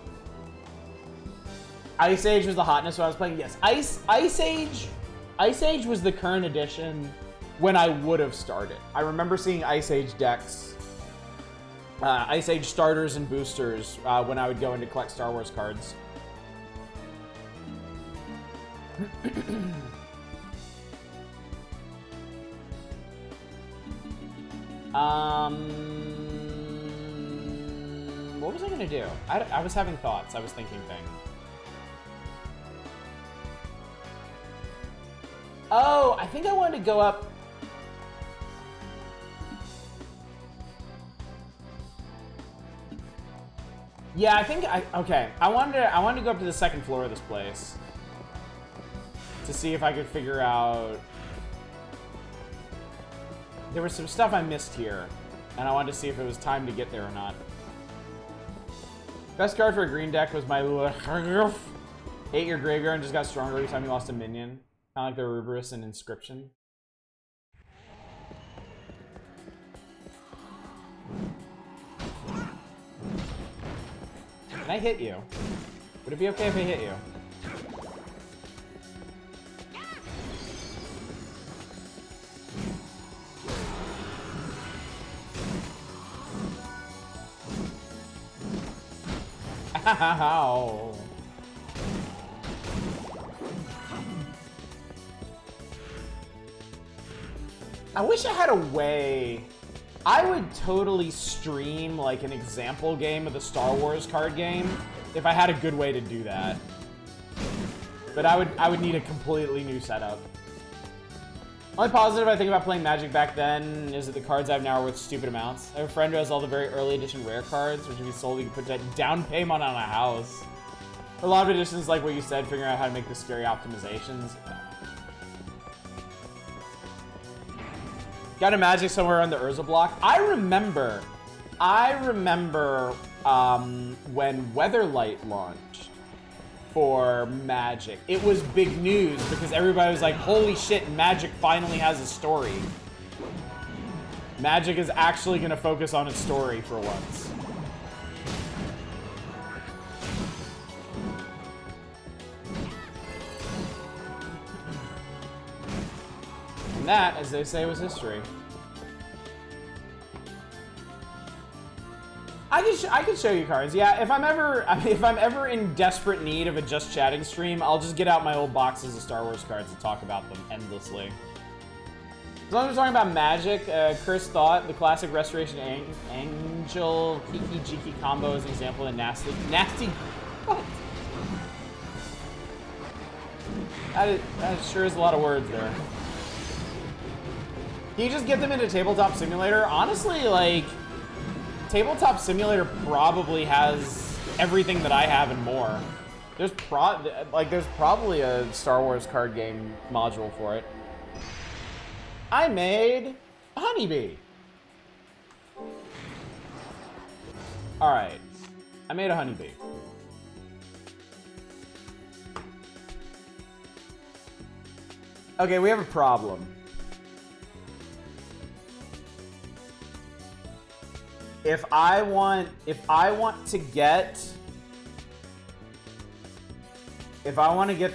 Ice Age was the hotness when I was playing. Yes, Ice Age was the current edition when I would have started. I remember seeing Ice Age decks. Ice Age starters and boosters when I would go in to collect Star Wars cards. What was I gonna do? I was having thoughts. I was thinking things. Oh, I think I wanted to go up. Yeah, I think okay. I wanted to go up to the second floor of this place to see if I could figure out. There was some stuff I missed here, and I wanted to see if it was time to get there or not. Best card for a green deck was my 8-year graveyard and just got stronger every time you lost a minion. Kind of like the Ruberus and Inscription. Can I hit you? Would it be okay if I hit you? Ow. I wish I had a way. I would totally stream like an example game of the Star Wars card game if I had a good way to do that. But I would need a completely new setup. Only positive I think about playing Magic back then is that the cards I have now are worth stupid amounts. I have a friend who has all the very early edition rare cards, which if you sold, you could put that down payment on a house. A lot of editions, like what you said, figuring out how to make the scary optimizations. Got a Magic somewhere on the Urza block. I remember when Weatherlight launched for Magic. It was big news because everybody was like, holy shit, Magic finally has a story. Magic is actually going to focus on its story for once. And that, as they say, was history. I could show you cards. Yeah, if I'm ever in desperate need of a just chatting stream, I'll just get out my old boxes of Star Wars cards and talk about them endlessly. As long as we're talking about Magic, Chris thought the classic Restoration Angel Kiki Jiki combo is an example of nasty. What? That sure is a lot of words there. Can you just get them into Tabletop Simulator? Honestly, like, Tabletop Simulator probably has everything that I have and more. There's probably a Star Wars card game module for it. I made a honeybee. All right, I made a honeybee. Okay, we have a problem. If I want to get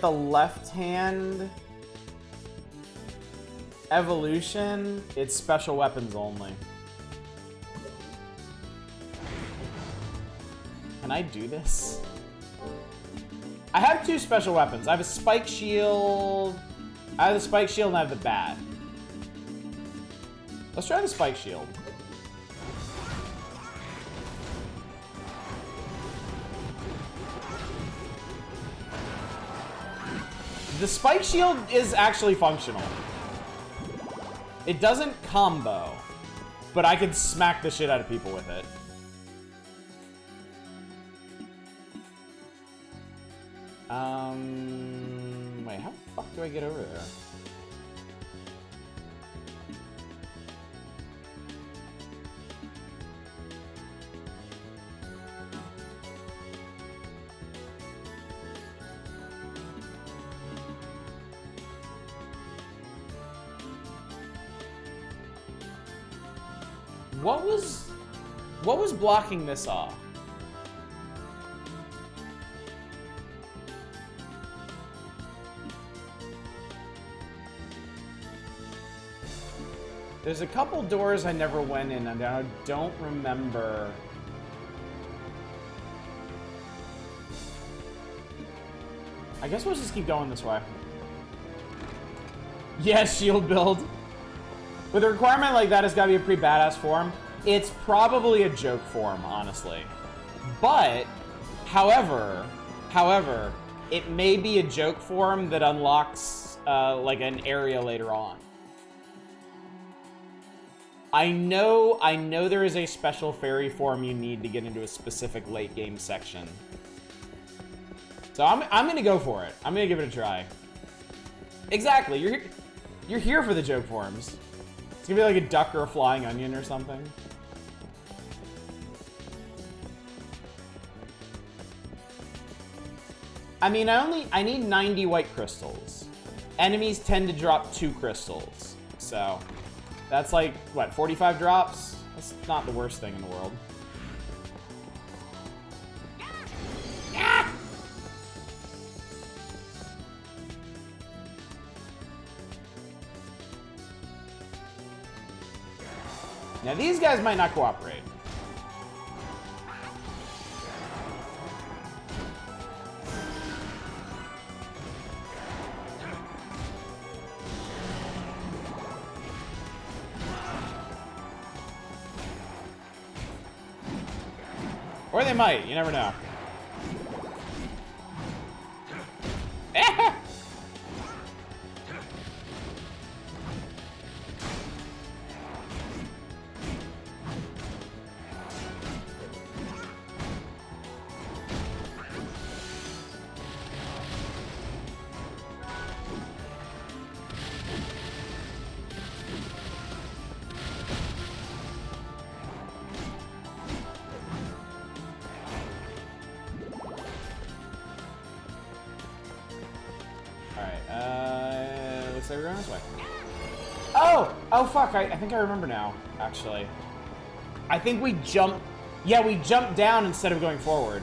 the left hand evolution, it's special weapons only. Can I do this? I have two special weapons. I have a spike shield. I have the spike shield and I have the bat. Let's try the spike shield. The spike shield is actually functional. It doesn't combo, but I can smack the shit out of people with it. Wait, how the fuck do I get over there? What was blocking this off? There's a couple doors I never went in, and I don't remember. I guess we'll just keep going this way. Yeah, shield build. With a requirement like that, it's gotta be a pretty badass form. It's probably a joke form, honestly. But, however, it may be a joke form that unlocks, like, an area later on. I know there is a special fairy form you need to get into a specific late game section. So I'm gonna go for it. I'm gonna give it a try. Exactly, you're here for the joke forms. It's gonna be like a duck or a flying onion or something. I mean, I need 90 white crystals. Enemies tend to drop 2 crystals. So, that's like, what, 45 drops? That's not the worst thing in the world. Now, these guys might not cooperate. Or they might, you never know. Looks like we're going this way. Oh fuck, I think I remember now, actually. I think we jumped, yeah, we jumped down instead of going forward.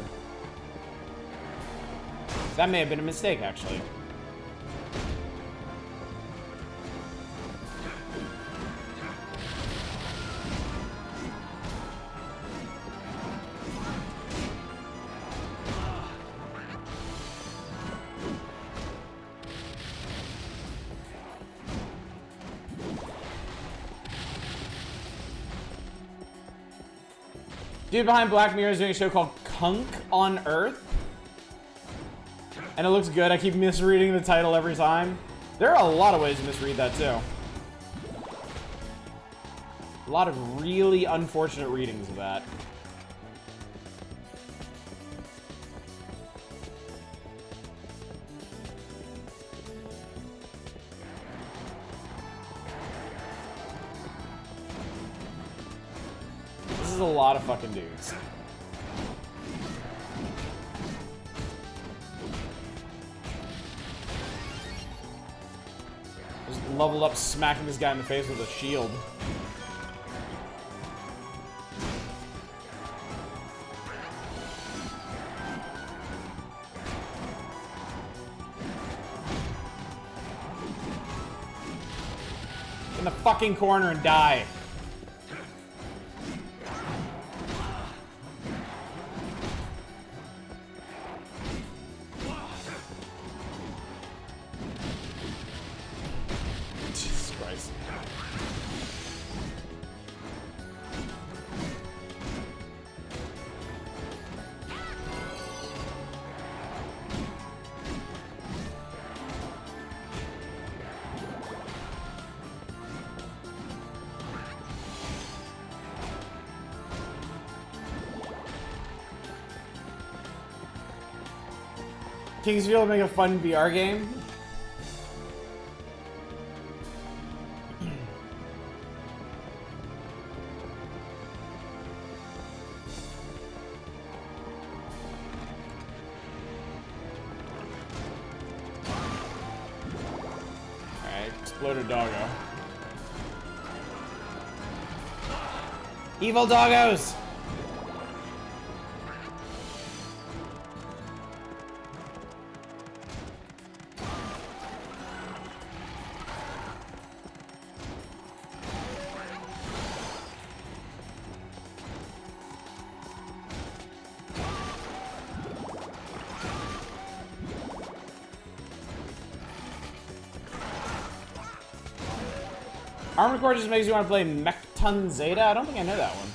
That may have been a mistake, actually. Dude behind Black Mirror is doing a show called Kunk on Earth. And it looks good. I keep misreading the title every time. There are a lot of ways to misread that, too. A lot of really unfortunate readings of that. This is a lot of fucking dudes. Just leveled up smacking this guy in the face with a shield. In the fucking corner and die. Jesus Christ. Kingsfield would make a fun VR game. Alright, exploded doggo. Evil doggos! Armored Core just makes you want to play Mechton Zeta? I don't think I know that one.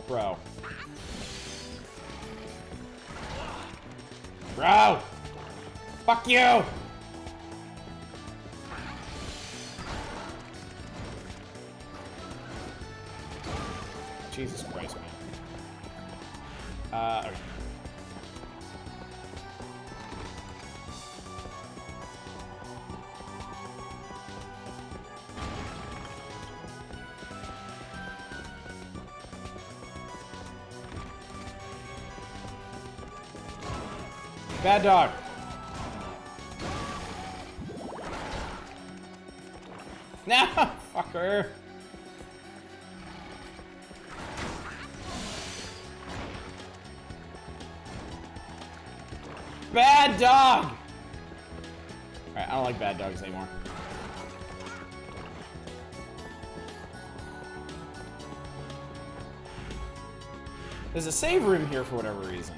Bro. Bro! Fuck you! Jesus Christ, man. Okay. Bad dog. No, fucker. Bad dog. All right, I don't like bad dogs anymore. There's a save room here for whatever reason.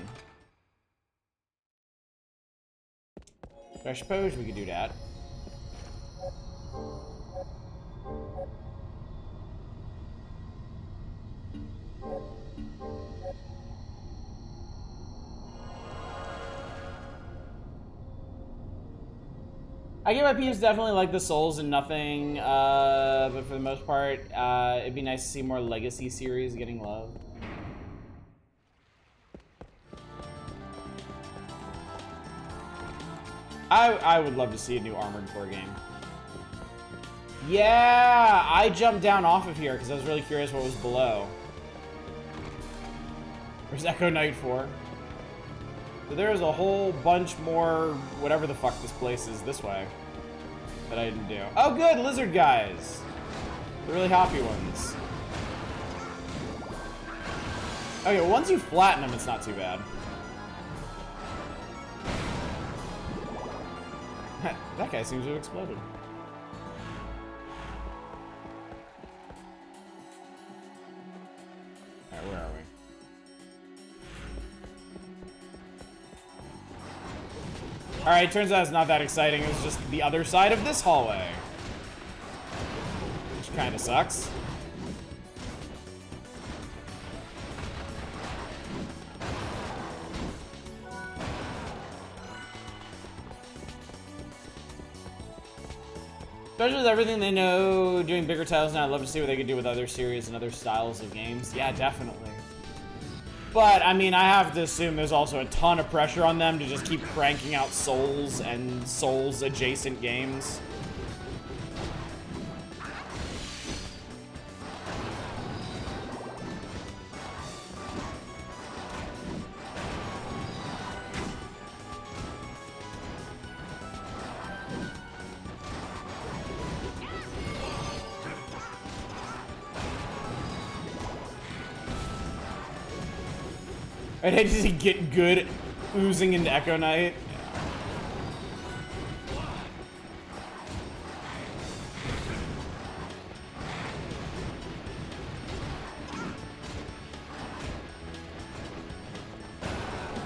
I suppose we could do that. I get why peeps definitely like the Souls and nothing, but for the most part, it'd be nice to see more Legacy series getting love. I would love to see a new Armored Core game. Yeah, I jumped down off of here because I was really curious what was below. Where's Echo Knight for? So there's a whole bunch more, whatever the fuck this place is this way, that I didn't do. Oh good, lizard guys! The really hoppy ones. Okay, well, once you flatten them, it's not too bad. That guy seems to have exploded. Alright, where are we? Alright, turns out it's not that exciting. It was just the other side of this hallway. Which kinda sucks. Especially with everything they know doing bigger titles now, I'd love to see what they could do with other series and other styles of games. Yeah, definitely. But, I mean, I have to assume there's also a ton of pressure on them to just keep cranking out Souls and Souls-adjacent games. I hate to see get good oozing into Echo Knight.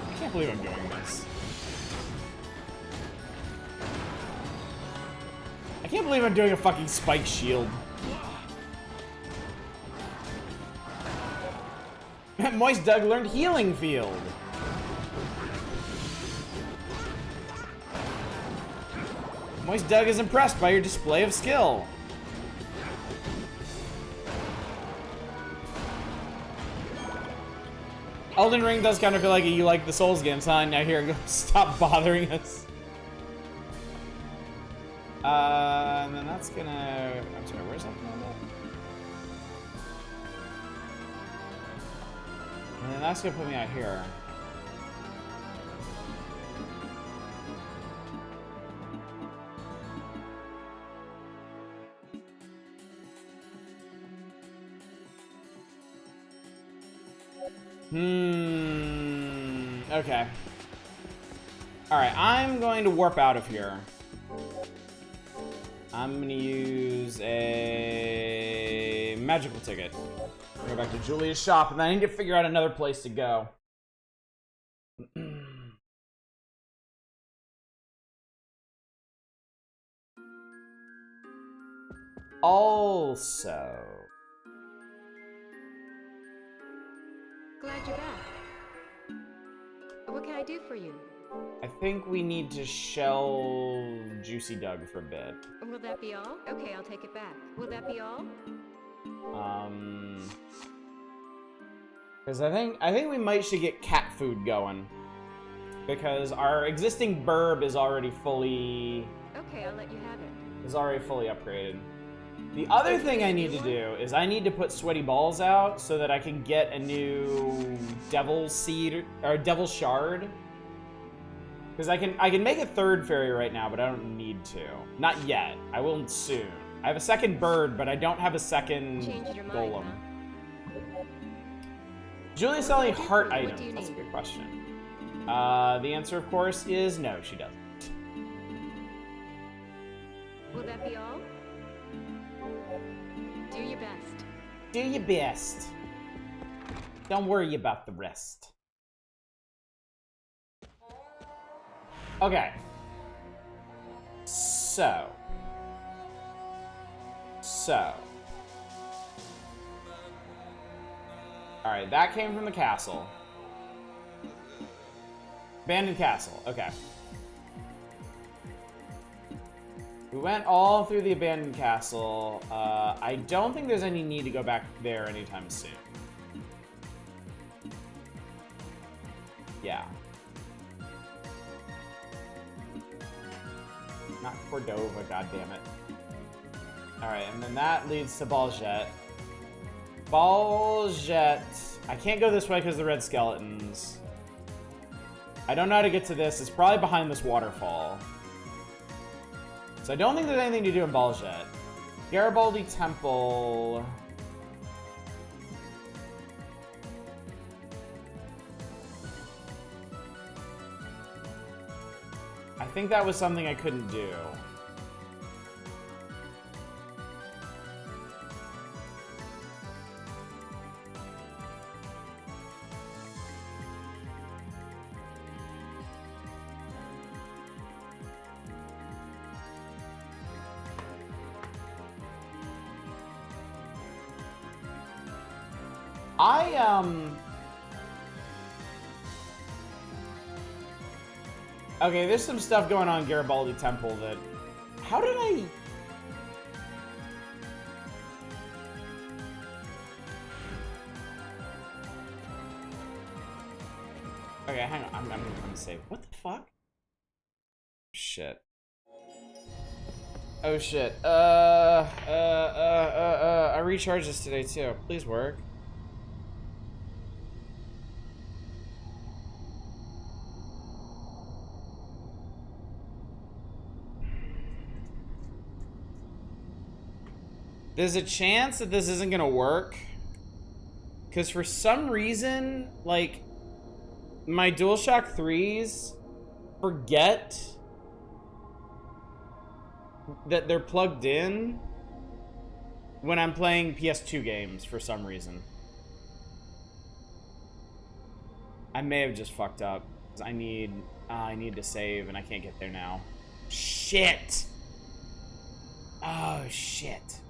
I can't believe I'm doing this. I can't believe I'm doing a fucking spike shield. Moist Doug learned Healing Field. Moist Doug is impressed by your display of skill. Elden Ring does kind of feel like you like the Souls games, huh? Now here, go stop bothering us. And then that's gonna... I'm sorry, where's that from? And then that's gonna put me out here. Okay. Alright, I'm going to warp out of here. I'm gonna use a magical ticket. Go back to Julia's shop, and then I need to figure out another place to go. Also... Glad you're back. What can I do for you? I think we need to shell Juicy Doug for a bit. Will that be all? Okay, I'll take it back. Will that be all? Because I think we might should get cat food going. Because our existing burb is already fully... Okay, I'll let you have it. Is already fully upgraded. The other thing I need to do is I need to put sweaty balls out so that I can get a new devil seed or devil shard. Because I can make a third fairy right now, but I don't need to. Not yet. I will soon. I have a second bird, but I don't have a second golem. Julia selling heart items. That's a good question. The answer, of course, is no, she doesn't. Will that be all? Do your best. Do your best. Don't worry about the rest. Okay. So. Alright, that came from the castle. Abandoned castle, okay. We went all through the abandoned castle. I don't think there's any need to go back there anytime soon. Yeah. Not Cordova, goddammit. Alright, and then that leads to Baljet. Baljet. I can't go this way because of the red skeletons. I don't know how to get to this. It's probably behind this waterfall. So I don't think there's anything to do in Baljet. Garibaldi Temple. I think that was something I couldn't do. Okay, there's some stuff going on in Garibaldi Temple that... How did I... Okay, hang on. I'm gonna save. What the fuck? Shit. Oh shit. I recharged this today too. Please work. There's a chance that this isn't gonna work. Because for some reason, like, my DualShock 3s forget that they're plugged in when I'm playing PS2 games for some reason. I may have just fucked up. 'Cause I need to save and I can't get there now. Shit! Oh, shit.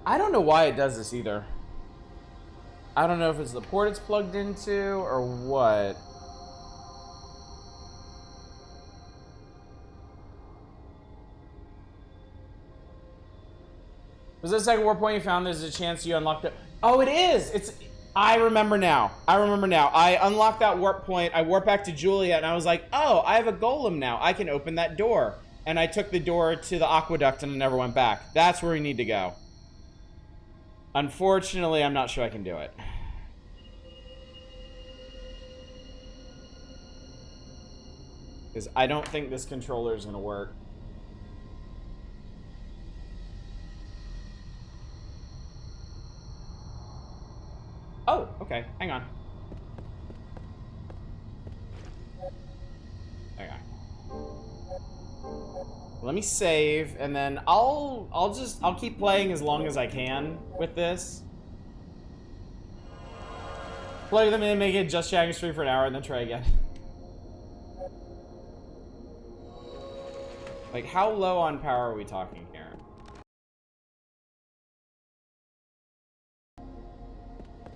I don't know why it does this either. I don't know if it's the port it's plugged into or what. Was this second warp point you found? There's a chance you unlocked it. Oh, it is! I remember now. I unlocked that warp point. I warped back to Julia and I was like, oh, I have a golem now. I can open that door. And I took the door to the aqueduct and I never went back. That's where we need to go. Unfortunately, I'm not sure I can do it. Because I don't think this controller is going to work. Oh, okay. Hang on. Okay. Let me save, and then I'll keep playing as long as I can with this. Plug them in, make it just chatting stream for an hour, and then try again. Like, how low on power are we talking here?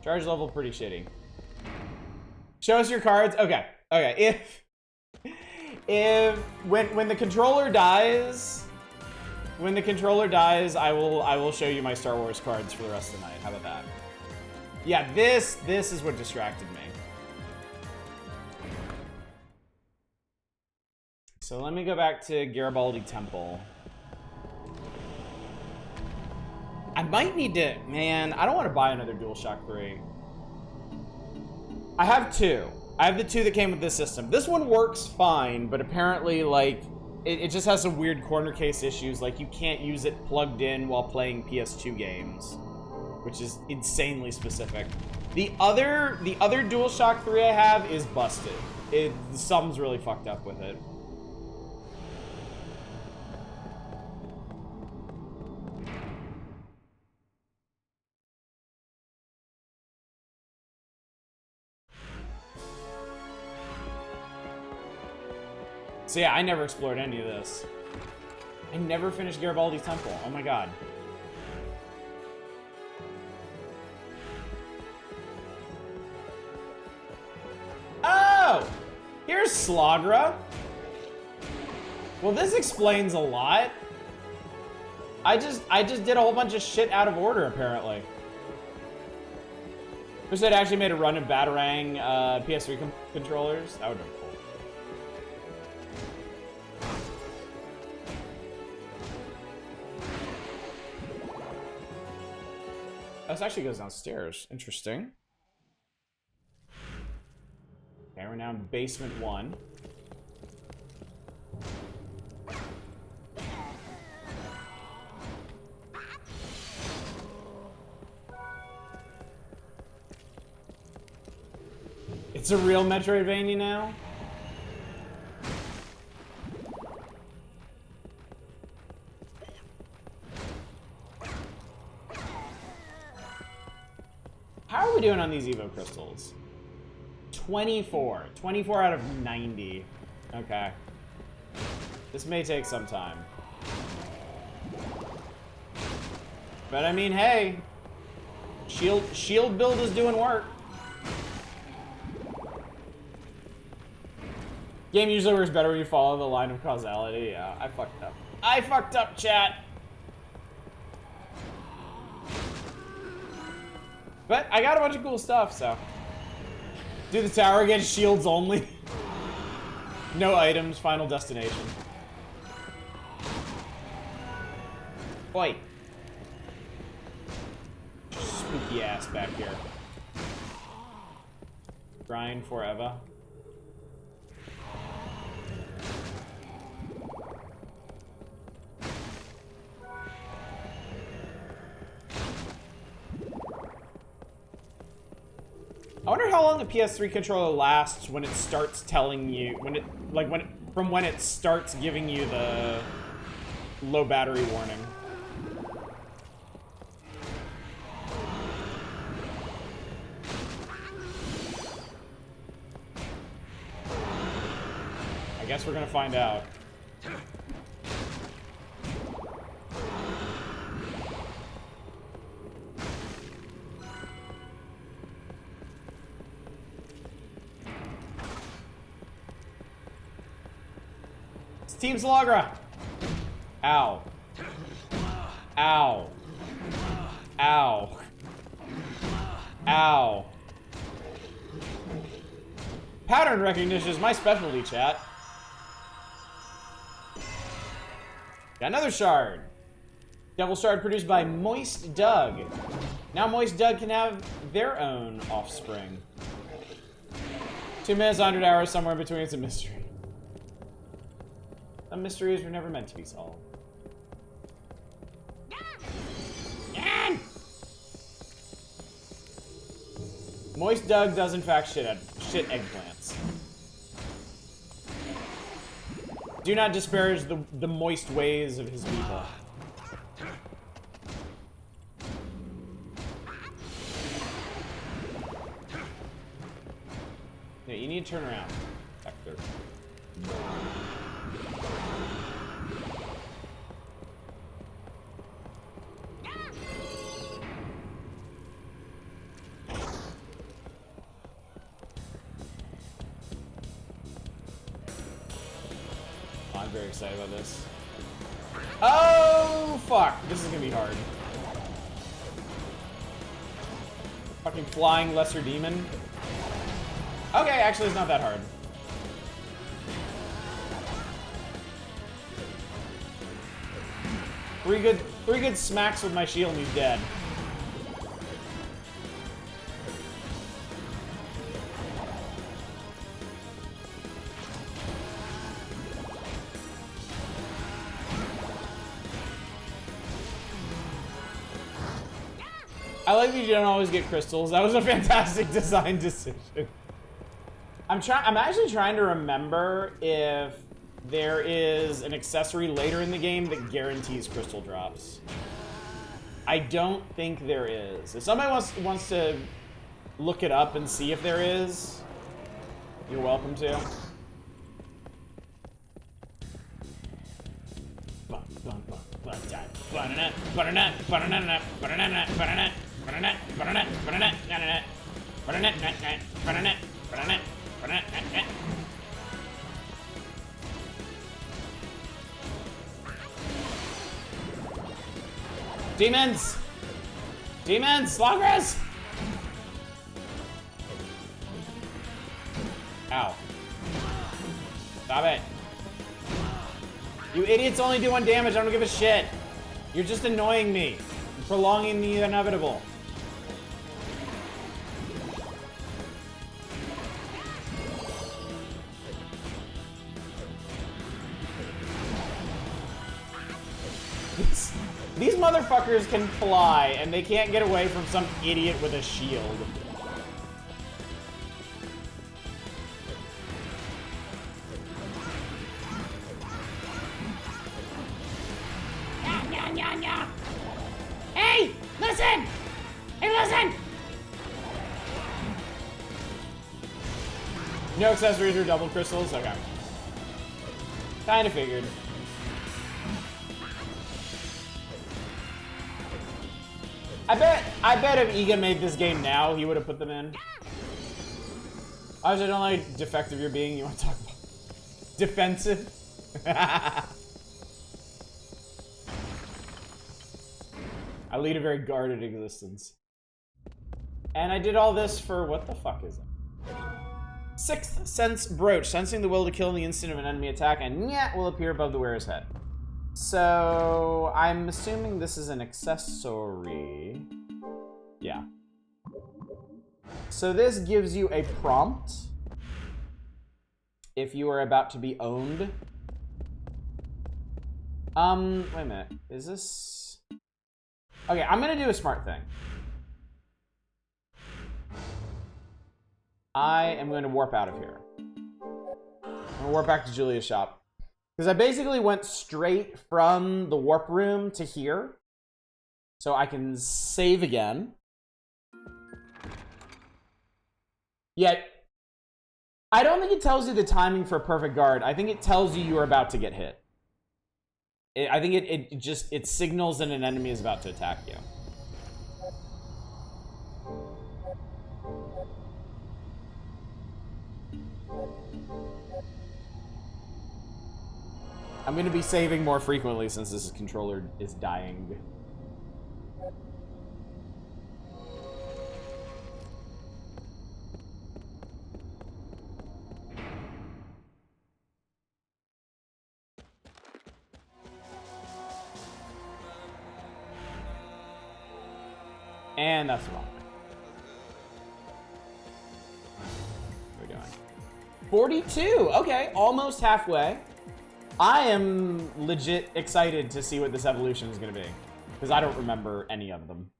Charge level pretty shitty. Show us your cards. Okay. Okay. When the controller dies, I will show you my Star Wars cards for the rest of the night. How about that? Yeah, this is what distracted me. So let me go back to Garibaldi Temple. I might need to, man, I don't want to buy another DualShock 3. I have two. I have the two that came with this system. This one works fine, but apparently, like, it just has some weird corner case issues. Like, you can't use it plugged in while playing PS2 games, which is insanely specific. The other DualShock 3 I have is busted. Something's really fucked up with it. So yeah, I never explored any of this. I never finished Garibaldi Temple. Oh my god. Oh! Here's Slagra. Well, this explains a lot. I just did a whole bunch of shit out of order, apparently. Wish they'd actually made a run of Batarang PS3 controllers. That would have been cool. This actually goes downstairs. Interesting. Okay, we're now in basement 1. It's a real Metroidvania now? How are we doing on these Evo crystals? 24. 24 out of 90. Okay. This may take some time. But I mean, hey. Shield build is doing work. Game usually works better when you follow the line of causality. Yeah, I fucked up. I fucked up, chat. But I got a bunch of cool stuff, so. Do the tower again, shields only. No items, final destination. Oi. Spooky ass back here. Grind forever. I wonder how long the PS3 controller lasts when it starts telling you, from when it starts giving you the low battery warning. I guess we're gonna find out. Team Slagra! Ow. Ow. Ow. Ow. Pattern recognition is my specialty, chat. Got another shard. Devil shard produced by Moist Doug. Now Moist Doug can have their own offspring. 2 minutes, 100 hours, somewhere in between. It's a mystery. Some mysteries were never meant to be solved. Yan! Moist Doug does in fact shit eggplants. Do not disparage the moist ways of his people. Yeah, you need to turn around, Hector. I'm very excited about this. Oh, fuck. This is gonna be hard. Fucking flying lesser demon. Okay, actually, it's not that hard. Three good smacks with my shield and he's dead. I like that you don't always get crystals. That was a fantastic design decision. I'm actually trying to remember if there is an accessory later in the game that guarantees crystal drops. I don't think there is. If somebody wants to look it up and see if there is, you're welcome to. Demons! Demons! Loggers! Ow. Stop it. You idiots only do 1 damage, I don't give a shit. You're just annoying me. Prolonging the inevitable. These motherfuckers can fly, and they can't get away from some idiot with a shield. Hey! Listen! Hey, listen! No accessories or double crystals? Okay. Kinda figured. I bet if Iga made this game now, he would have put them in. I don't like defective you're being. You want to talk about defensive? I lead a very guarded existence. And I did all this for what the fuck is it? Sixth Sense Brooch. Sensing the will to kill in the instant of an enemy attack, and nyeh will appear above the wearer's head. So, I'm assuming this is an accessory. Yeah. So this gives you a prompt if you are about to be owned. Wait a minute. Is this... Okay, I'm gonna do a smart thing. I am going to warp out of here. I'm gonna warp back to Julia's shop. Because I basically went straight from the warp room to here. So I can save again. Yet, I don't think it tells you the timing for a perfect guard. I think it tells you are about to get hit. I think it signals that an enemy is about to attack you. I'm going to be saving more frequently since this controller is dying. And that's wrong. What are we doing? 42! Okay, almost halfway. I am legit excited to see what this evolution is going to be. Because I don't remember any of them.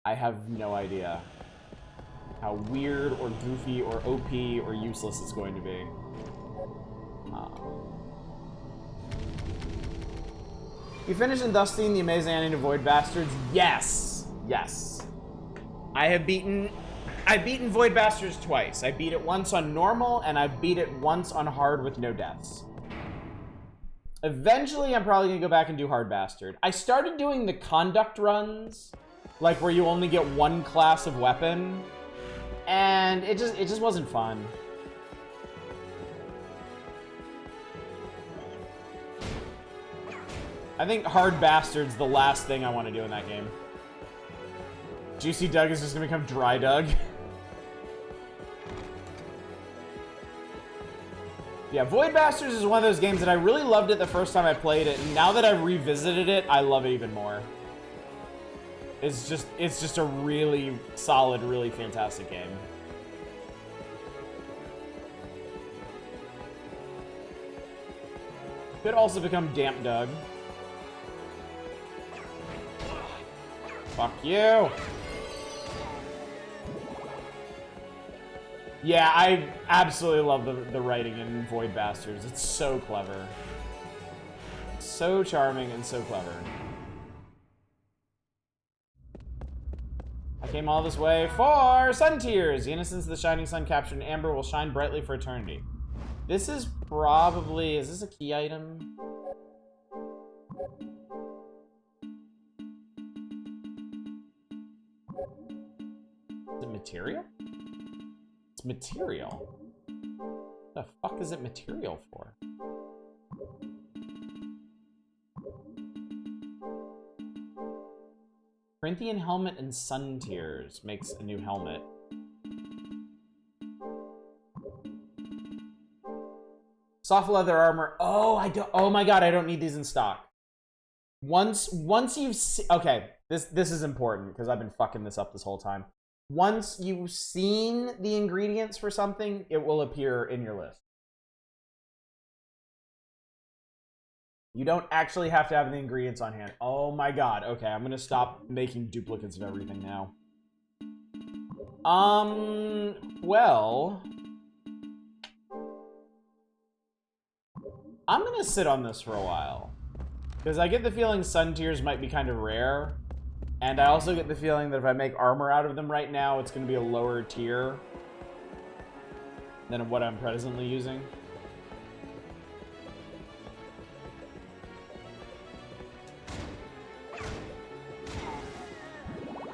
I have no idea how weird or goofy or OP or useless it's going to be. You finished Dusting the Amazing Annie to Void Bastards? Yes! Yes. I have beaten I've beaten Void Bastards twice. I beat it once on normal, and I've beat it once on hard with no deaths. Eventually, I'm probably gonna go back and do Hard Bastard. I started doing the conduct runs, like where you only get one class of weapon, and it just wasn't fun. I think Hard Bastard's the last thing I want to do in that game. Juicy Doug is just gonna become Dry Doug. Yeah, Void Bastards is one of those games that I really loved it the first time I played it, and now that I've revisited it, I love it even more. It's just a really solid, really fantastic game. Could also become Damp Doug. Fuck you! Yeah, I absolutely love the writing in Void Bastards. It's so clever. So charming and so clever. I came all this way for Sun Tears. The innocence of the shining sun captured in amber will shine brightly for eternity. This is probably... Is this a key item? Is it material? It's material. What the fuck is it material for? Corinthian helmet and sun tears makes a new helmet. Soft leather armor. Oh, I don't. Oh my god, I don't need these in stock. Once you've okay, this is important because I've been fucking this up this whole time. Once you've seen the ingredients for something, it will appear in your list. You don't actually have to have the ingredients on hand. Oh my god. Okay, I'm gonna stop making duplicates of everything now. Well... I'm gonna sit on this for a while. Because I get the feeling Sun Tears might be kind of rare. And I also get the feeling that if I make armor out of them right now, it's going to be a lower tier than what I'm presently using.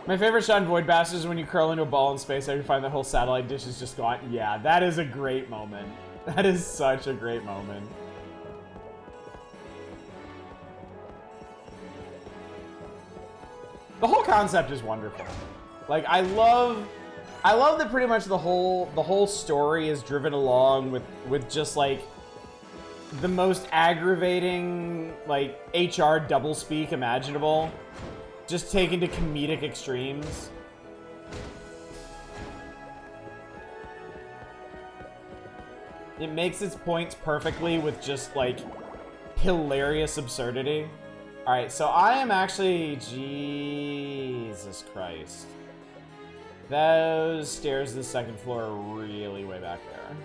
My favorite shot in Void Bastards is when you curl into a ball in space and you find the whole satellite dish is just gone. Yeah, that is a great moment. That is such a great moment. The whole concept is wonderful. Like, I love that pretty much the whole story is driven along with just like the most aggravating like HR doublespeak imaginable, just taken to comedic extremes. It makes its points perfectly with just like hilarious absurdity. Alright, so I am actually... Jesus Christ. Those stairs to the second floor are really way back there.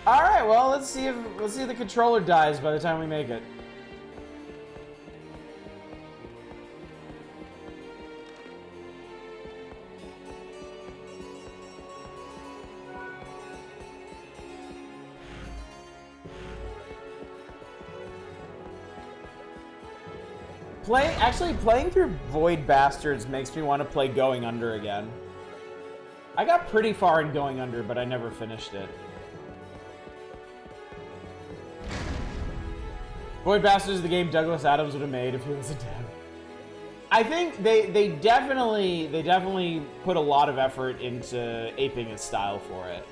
Alright, well, let's see if the controller dies by the time we make it. Actually, playing through Void Bastards makes me want to play Going Under again. I got pretty far in Going Under, but I never finished it. Void Bastards is the game Douglas Adams would have made if he was a dev. I think they definitely put a lot of effort into aping his style for it.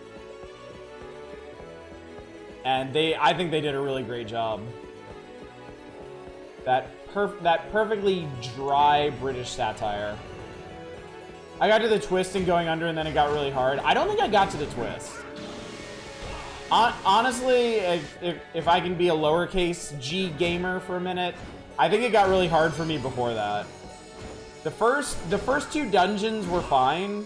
And I think they did a really great job. That perfectly dry British satire. I got to the twist in Going Under and then it got really hard. I don't think I got to the twist. Honestly, if I can be a lowercase g gamer for a minute, I think it got really hard for me before that. The first two dungeons were fine,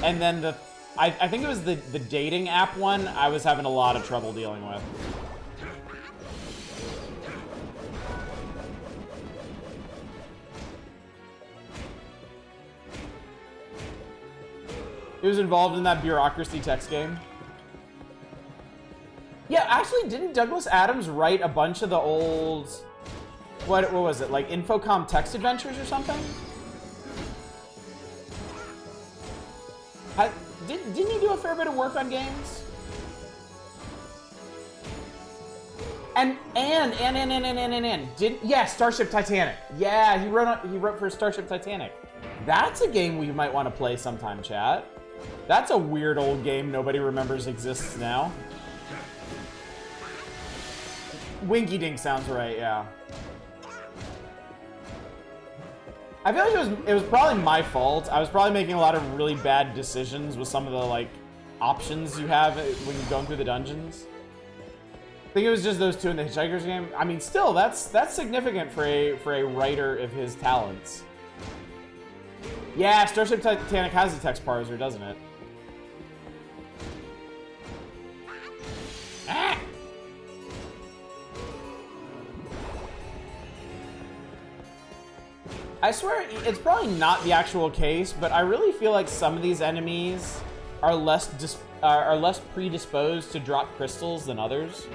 and then I think it was the dating app one I was having a lot of trouble dealing with. He was involved in that bureaucracy text game. Yeah, actually, didn't Douglas Adams write a bunch of the old... What was it? Like Infocom text adventures or something? Didn't he do a fair bit of work on games? Yeah, Starship Titanic. Yeah, he wrote for Starship Titanic. That's a game we might want to play sometime, chat. That's a weird old game nobody remembers exists now. Winky Dink sounds right, yeah. I feel like it was probably my fault. I was probably making a lot of really bad decisions with some of the like options you have when you're going through the dungeons. I think it was just those two in the Hitchhiker's game. I mean, still, that's significant for a writer of his talents. Yeah, Starship Titanic has a text parser, doesn't it? Ah! I swear, it's probably not the actual case, but I really feel like some of these enemies are less predisposed to drop crystals than others.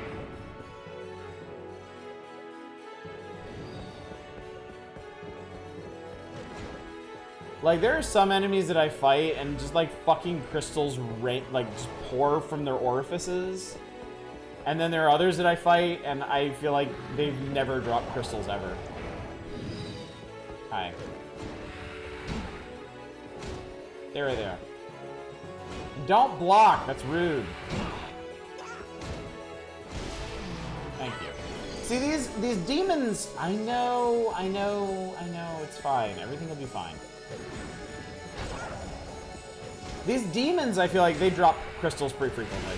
Like, there are some enemies that I fight and just like fucking crystals just pour from their orifices. And then there are others that I fight and I feel like they've never dropped crystals ever. Hi. Stay right there. Don't block, that's rude. Thank you. See, these demons, I know, it's fine. Everything will be fine. These demons, I feel like they drop crystals pretty frequently.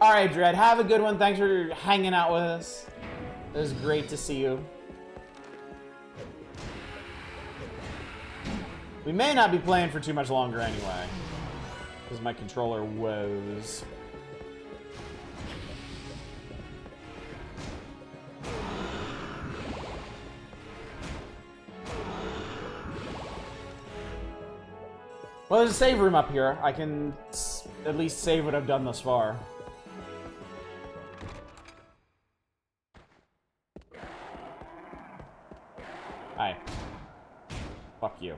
All right, Dread, have a good one. Thanks for hanging out with us. It was great to see you. We may not be playing for too much longer anyway, because my controller woes. Well, there's a save room up here. I can at least save what I've done thus far. Hi. Fuck you.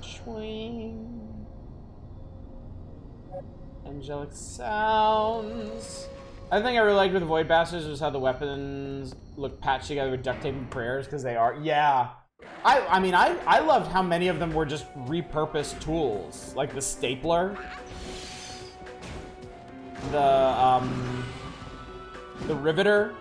Swing. Angelic sounds. I think I really liked with the Void Bastards was how the weapons look patched together with duct tape and prayers, because they are. Yeah. I mean, I loved how many of them were just repurposed tools. Like the stapler. The riveter.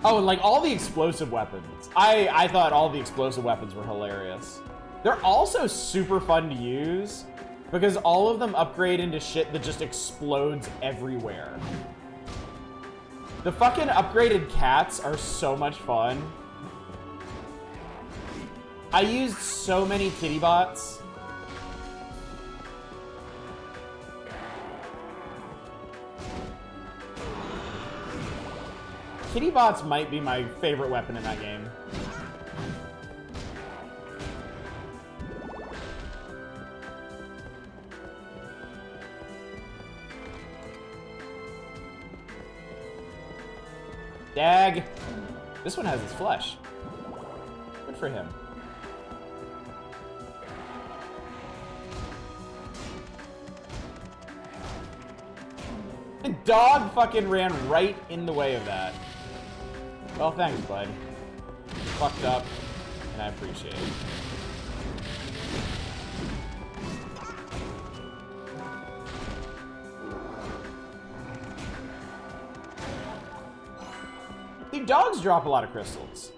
Oh, and like all the explosive weapons. I thought all the explosive weapons were hilarious. They're also super fun to use because all of them upgrade into shit that just explodes everywhere. The fucking upgraded cats are so much fun. I used so many kitty bots. Kitty bots might be my favorite weapon in that game. Dag! This one has his flesh. Good for him. The dog fucking ran right in the way of that. Well, thanks, bud. Fucked up, and I appreciate it. Dude, dogs drop a lot of crystals.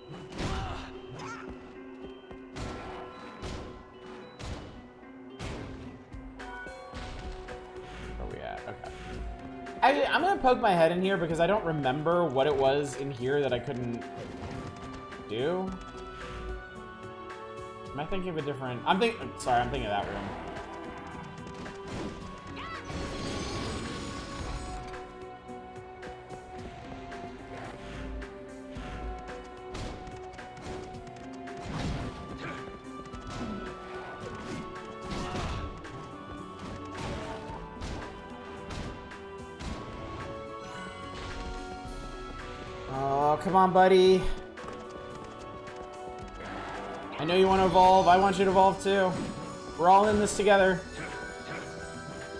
Where are we at? Okay. I'm gonna poke my head in here because I don't remember what it was in here that I couldn't do. Am I thinking of a different... Sorry, I'm thinking of that room. Oh, come on, buddy. I know you want to evolve. I want you to evolve too. We're all in this together.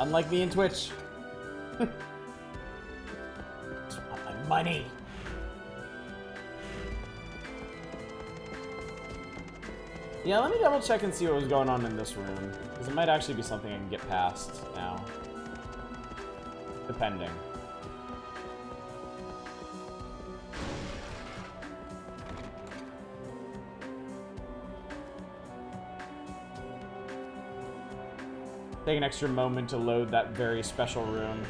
Unlike me and Twitch. Just want my money. Yeah, let me double check and see what was going on in this room. Because it might actually be something I can get past now. Depending. Take an extra moment to load that very special room.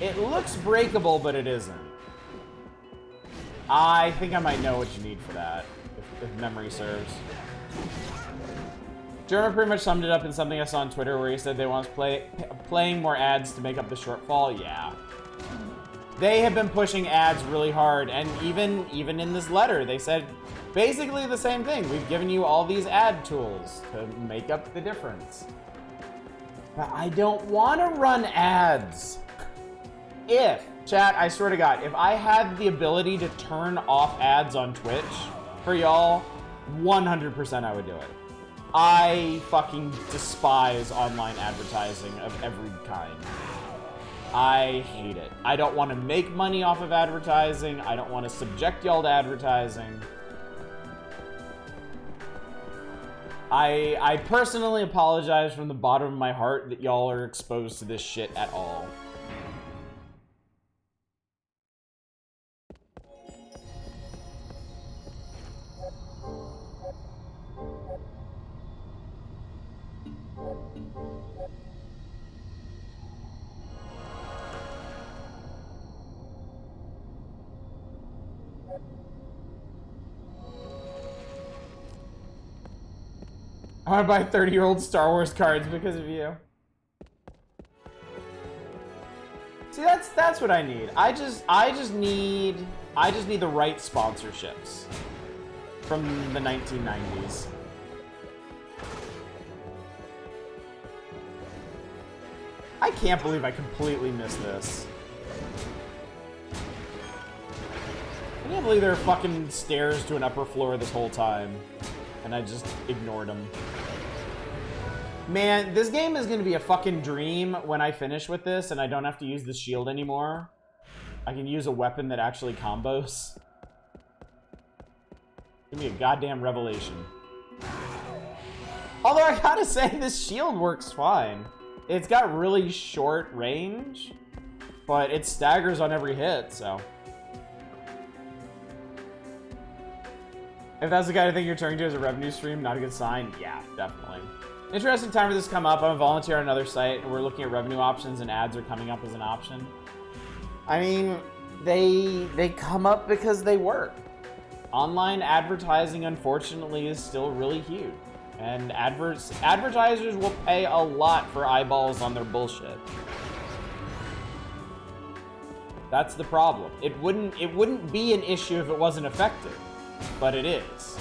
It looks breakable, but it isn't. I think I might know what you need for that, if memory serves. Jeremy pretty much summed it up in something I saw on Twitter where he said they want us playing more ads to make up the shortfall. Yeah. They have been pushing ads really hard, and even in this letter, they said basically the same thing. We've given you all these ad tools to make up the difference. But I don't want to run ads. Chat, I swear to God, if I had the ability to turn off ads on Twitch for y'all, 100% I would do it. I fucking despise online advertising of every kind. I hate it. I don't want to make money off of advertising. I don't want to subject y'all to advertising. I personally apologize from the bottom of my heart that y'all are exposed to this shit at all. I want to buy 30-year-old Star Wars cards because of you. See, that's what I need. I just need the right sponsorships from the 1990s. I can't believe I completely missed this. I can't believe there are fucking stairs to an upper floor this whole time. And I just ignored them. Man, this game is gonna be a fucking dream when I finish with this and I don't have to use the shield anymore. I can use a weapon that actually combos. Give me a goddamn revelation. Although I gotta say, this shield works fine. It's got really short range, but it staggers on every hit, so. If that's the kind of thing you're turning to as a revenue stream, not a good sign? Yeah, definitely. Interesting time for this to come up. I'm a volunteer on another site, and we're looking at revenue options, and ads are coming up as an option. I mean, they come up because they work. Online advertising, unfortunately, is still really huge. And advertisers will pay a lot for eyeballs on their bullshit. That's the problem. It wouldn't be an issue if it wasn't effective. But it is.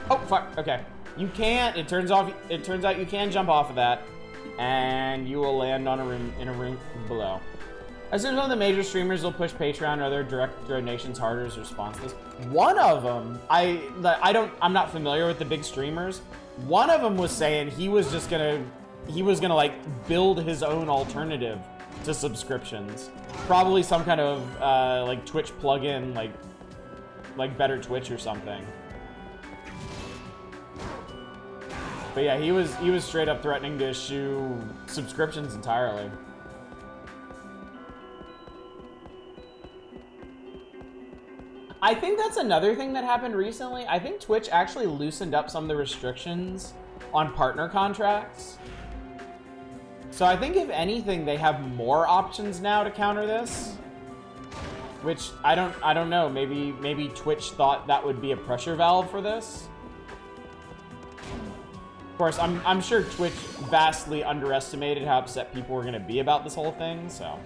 Oh, fuck. Okay. You can't. It turns out you can jump off of that, and you will land on in a room below. As soon as one of the major streamers will push Patreon or other direct donations harder as response to this. One of them, I'm not familiar with the big streamers. One of them was saying he was gonna like build his own alternative to subscriptions. Probably some kind of like Twitch plugin, like better Twitch or something. But yeah, he was straight up threatening to eschew subscriptions entirely. I think that's another thing that happened recently. I think Twitch actually loosened up some of the restrictions on partner contracts. So I think if anything, they have more options now to counter this. Which I don't know. Maybe Twitch thought that would be a pressure valve for this. Of course, I'm sure Twitch vastly underestimated how upset people were gonna be about this whole thing, so.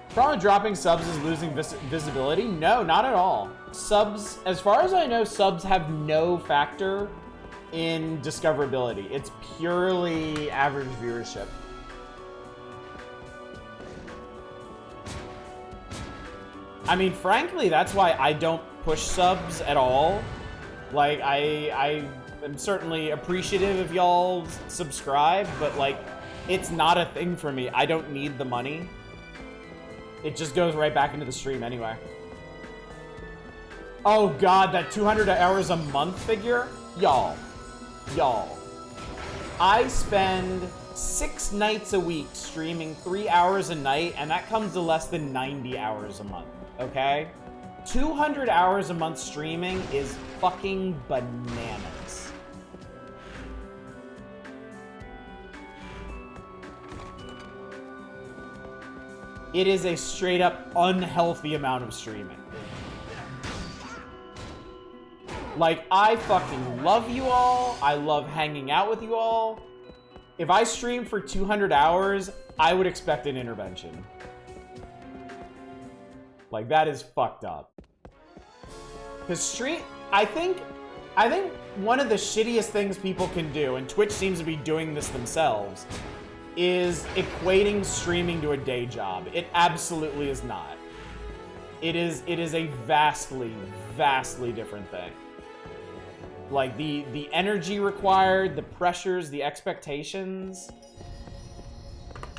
Problem with dropping subs is losing visibility? No, not at all. Subs, as far as I know, subs have no factor in discoverability. It's purely average viewership. I mean, frankly, that's why I don't push subs at all. Like, I am certainly appreciative if y'all subscribe, but like, it's not a thing for me. I don't need the money. It just goes right back into the stream anyway. Oh god, that 200 hours a month figure? Y'all. I spend 6 nights a week streaming 3 hours a night, and that comes to less than 90 hours a month, okay? 200 hours a month streaming is fucking bananas. It is a straight up unhealthy amount of streaming. Like, I fucking love you all. I love hanging out with you all. If I stream for 200 hours, I would expect an intervention. Like, that is fucked up. Because I think one of the shittiest things people can do, and Twitch seems to be doing this themselves, is equating streaming to a day job. It absolutely is not. It is a vastly, vastly different thing. Like, the energy required, the pressures, the expectations.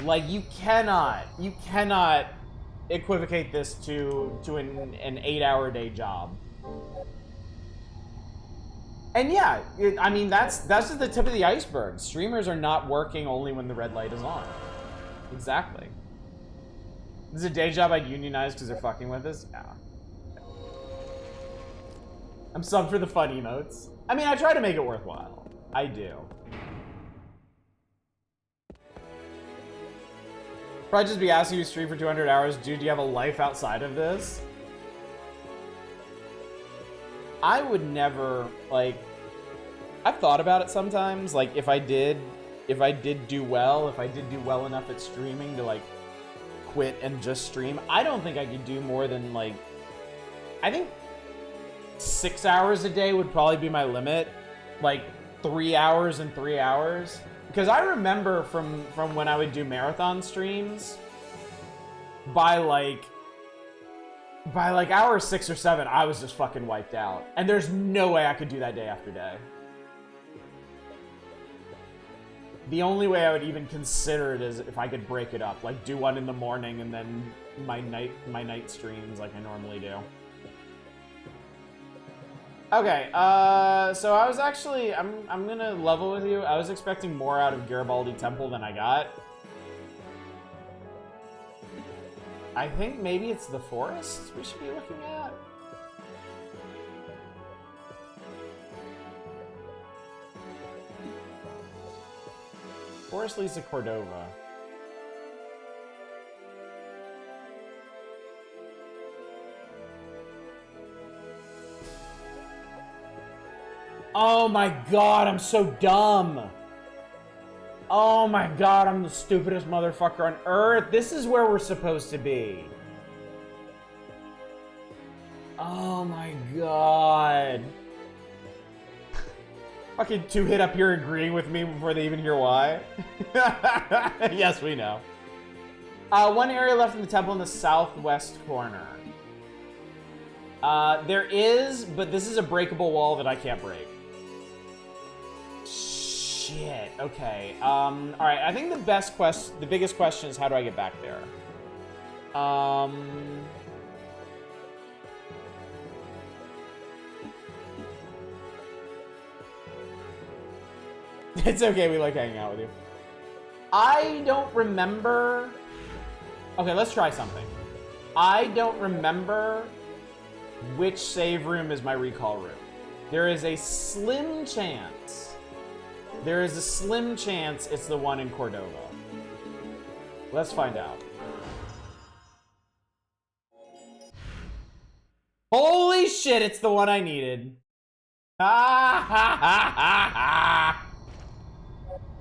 Like, you cannot equivocate this to an 8-hour day job. And yeah, I mean, that's just the tip of the iceberg. Streamers are not working only when the red light is on. Exactly. This is a day job I'd unionize because they're fucking with us? Yeah. I'm subbed for the fun emotes. I mean, I try to make it worthwhile. I do. Probably just be asking you to stream for 200 hours. Dude, do you have a life outside of this? I would never, like, I've thought about it sometimes, like, if I did do well enough at streaming to, like, quit and just stream, I don't think I could do more than, like, I think 6 hours a day would probably be my limit, like, 3 hours and 3 hours, because I remember from when I would do marathon streams, by hour 6 or 7, I was just fucking wiped out. And there's no way I could do that day after day. The only way I would even consider it is if I could break it up. Like, do one in the morning and then my night streams like I normally do. Okay, so I was actually, I'm gonna level with you. I was expecting more out of Garibaldi Temple than I got. I think maybe it's the forest we should be looking at. Forest leads to Cordova. Oh my god, I'm so dumb. Oh my god, I'm the stupidest motherfucker on earth. This is where we're supposed to be. Oh my god. Fucking 2-hit up here agreeing with me before they even hear why. Yes, we know. One area left in the temple in the southwest corner. There is, but this is a breakable wall that I can't break. Shit, okay. Alright, I think the biggest question is how do I get back there? It's okay, we like hanging out with you. I don't remember... Okay, let's try something. I don't remember which save room is my recall room. There is a slim chance. There is a slim chance it's the one in Cordova. Let's find out. Holy shit, it's the one I needed. Ha ha ha ha ha!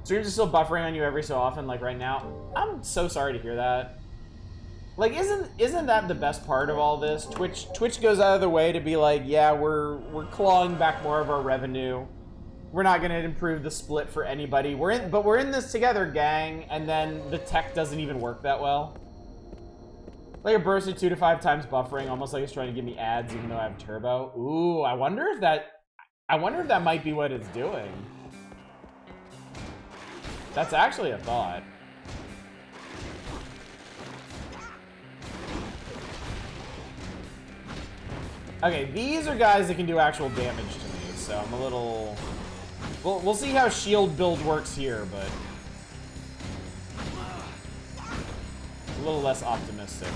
Streams are still buffering on you every so often, like right now. I'm so sorry to hear that. Like, isn't that the best part of all this? Twitch goes out of the way to be like, yeah, we're clawing back more of our revenue. We're not gonna improve the split for anybody. But we're in this together, gang. And then the tech doesn't even work that well. Like a burst of 2 to 5 times buffering, almost like it's trying to give me ads, even though I have turbo. Ooh, I wonder if that might be what it's doing. That's actually a thought. Okay, these are guys that can do actual damage to me, so I'm a little... We'll see how shield build works here, but... a little less optimistic.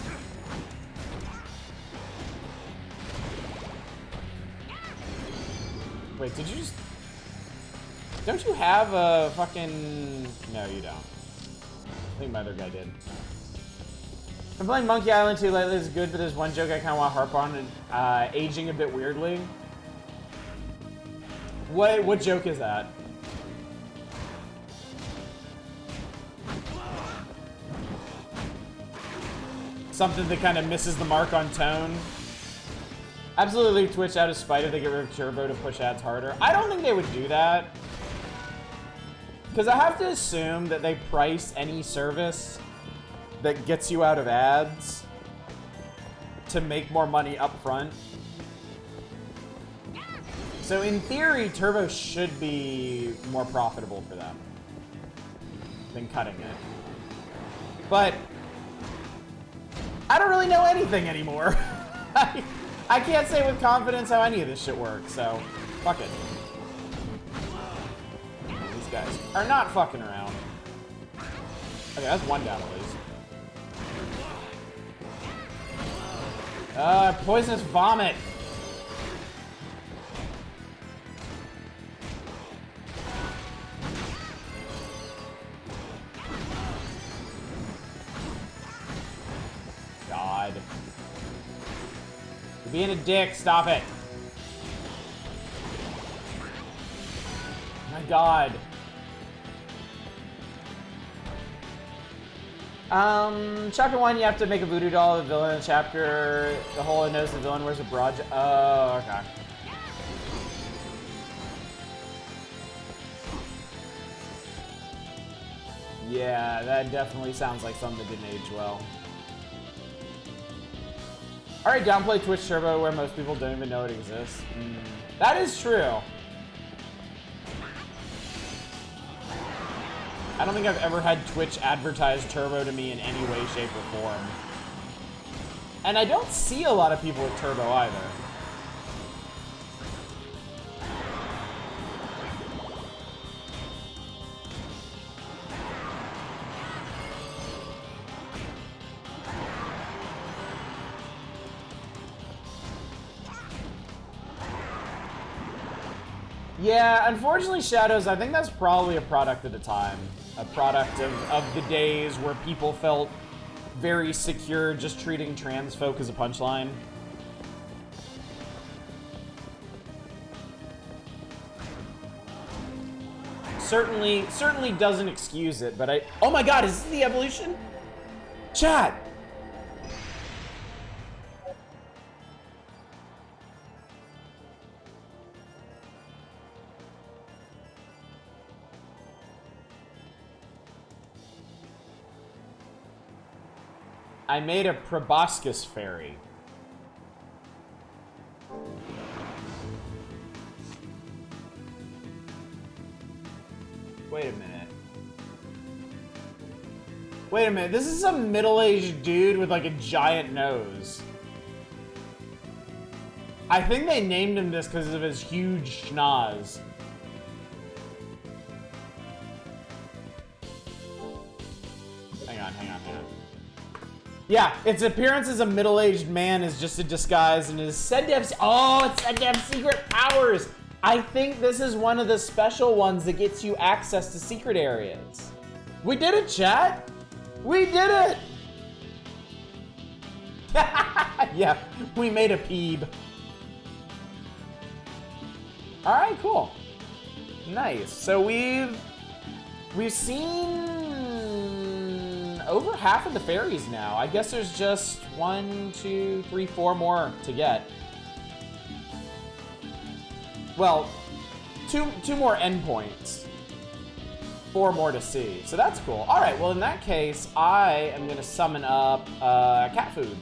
Wait, did you just... Don't you have a fucking... No, you don't. I think my other guy did. I'm playing Monkey Island 2 lately. It's good, but there's one joke I kind of want to harp on, and aging a bit weirdly. What joke is that? Something that kind of misses the mark on tone. Absolutely leave Twitch out of spite if they get rid of Turbo to push ads harder. I don't think they would do that. Because I have to assume that they price any service that gets you out of ads to make more money up front. So in theory, Turbo should be more profitable for them than cutting it. But I don't really know anything anymore. I can't say with confidence how any of this shit works, so fuck it. These guys are not fucking around. Okay, that's one down at least. Poisonous vomit. God. You're being a dick, stop it. My God. Chapter 1, you have to make a voodoo doll of the villain in the chapter. The whole knows the villain wears a broad... Oh, okay. Yeah, that definitely sounds like something that didn't age well. Alright, downplay Twitch Turbo where most people don't even know it exists. That is true. I don't think I've ever had Twitch advertise Turbo to me in any way, shape, or form. And I don't see a lot of people with Turbo either. Yeah, unfortunately, Shadows, I think that's probably a product of the time. A product of the days where people felt very secure just treating trans folk as a punchline. Certainly doesn't excuse it, but oh my God, is this the evolution? Chat! I made a proboscis fairy. Wait a minute. Wait a minute, this is some middle-aged dude with like a giant nose. I think they named him this because of his huge schnoz. hang on. Yeah, its appearance as a middle-aged man is just a disguise and is said to have... it's said to have secret powers! I think this is one of the special ones that gets you access to secret areas. We did it, chat! We did it! Yeah, we made a peeb. Alright, cool. Nice. So we've seen over half of the fairies now. I guess there's just 1, 2, 3, 4 more to get. Well, two more endpoints. 4 more to see. So that's cool. All right, well, in that case, I am going to summon up cat food.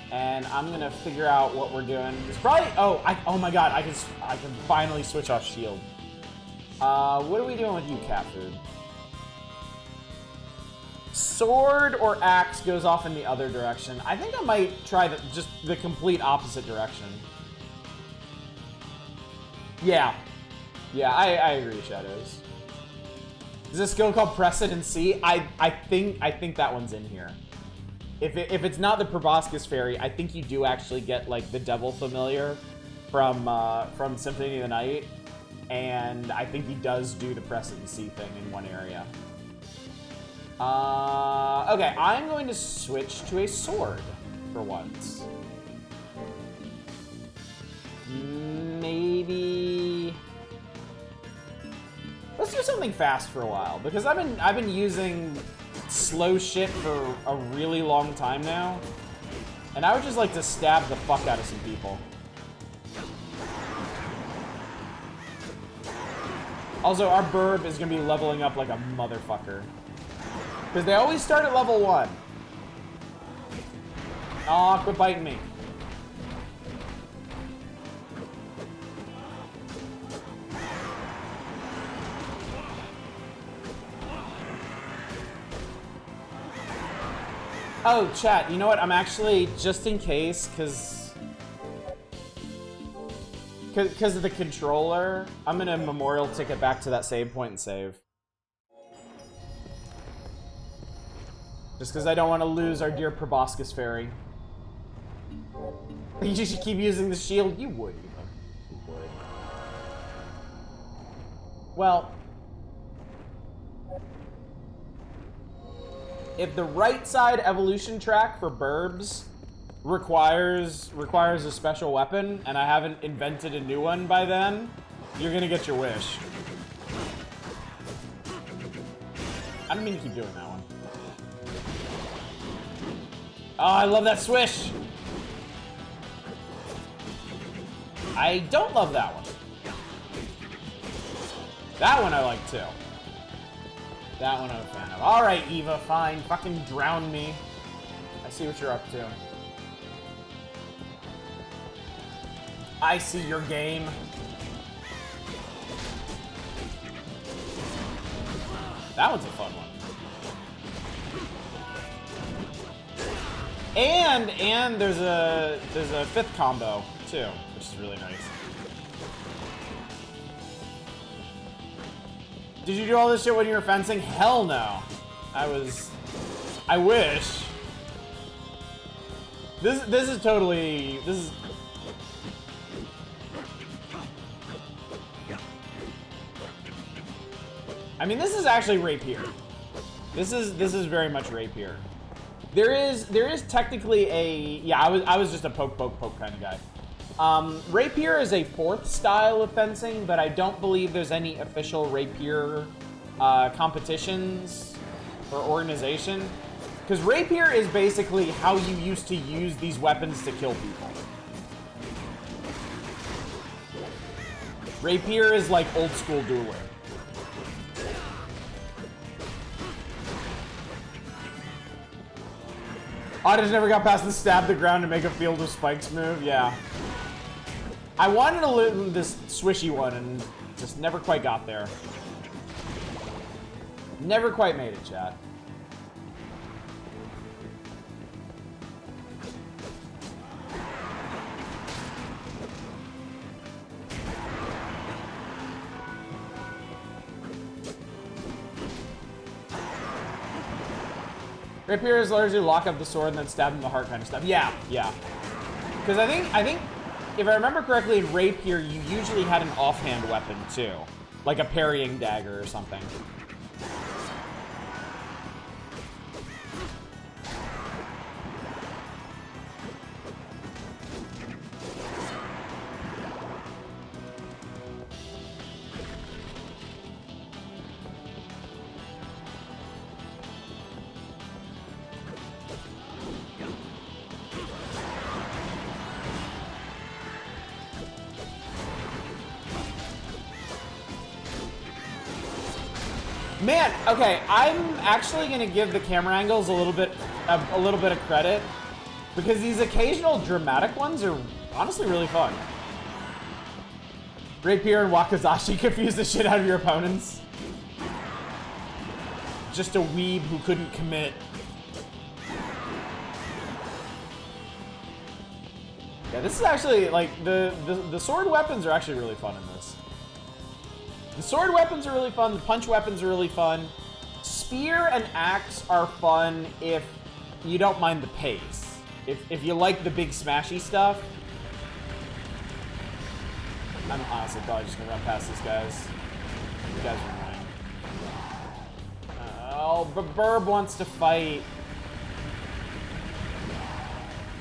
And I'm going to figure out what we're doing. It's probably... Oh my god, I can finally switch off shield. What are we doing with you, cat food? Sword or axe goes off in the other direction. I think I might try just the complete opposite direction. Yeah. Yeah, I agree, Shadows. Is this skill called Precedency? I think that one's in here. If it's not the Proboscis Fairy, I think you do actually get like the Devil Familiar from Symphony of the Night, and I think he does do the Precedency thing in one area. Okay, I'm going to switch to a sword for once. Maybe let's do something fast for a while, because I've been using slow shit for a really long time now, and I would just like to stab the fuck out of some people. Also, our burb is gonna be leveling up like a motherfucker, because they always start at level 1. Aw, quit biting me. Oh, chat, you know what? I'm actually, just in case, because of the controller, I'm gonna memorial ticket back to that save point and save. Just because I don't want to lose our dear Proboscis Fairy. You should keep using the shield. You would, Eva. You would. Well, if the right side evolution track for burbs requires a special weapon, and I haven't invented a new one by then, you're gonna get your wish. I don't mean to keep doing that one. Oh, I love that swish! I don't love that one. That one I like too. That one I'm a fan of. Alright, Eva, fine. Fucking drown me. I see what you're up to. I see your game. That one's a fun one. And there's a 5th combo too, which is really nice. Did you do all this shit when you were fencing? Hell no. I wish. This is totally, I mean, this is actually rapier. This is very much rapier. There is technically a, yeah, I was just a poke kind of guy. Rapier is a 4th style of fencing, but I don't believe there's any official rapier competitions or organization. Because rapier is basically how you used to use these weapons to kill people. Rapier is like old school dueling. I just never got past the stab the ground to make a field of spikes move. Yeah. I wanted to learn this swishy one and just never quite got there. Never quite made it, chat. Rapier is largely lock up the sword and then stab in the heart kind of stuff. Yeah, yeah. Because I think, if I remember correctly, in Rapier, you usually had an offhand weapon, too. Like a parrying dagger or something. Man, okay, I'm actually gonna give the camera angles a little bit of credit because these occasional dramatic ones are honestly really fun. Rapier and Wakazashi confuse the shit out of your opponents. Just a weeb who couldn't commit. Yeah, this is actually like the sword weapons are actually really fun in this. The sword weapons are really fun, the punch weapons are really fun. Spear and axe are fun if you don't mind the pace. If you like the big smashy stuff. I'm honestly probably just gonna run past these guys. These guys are annoying. Oh, but Burb wants to fight.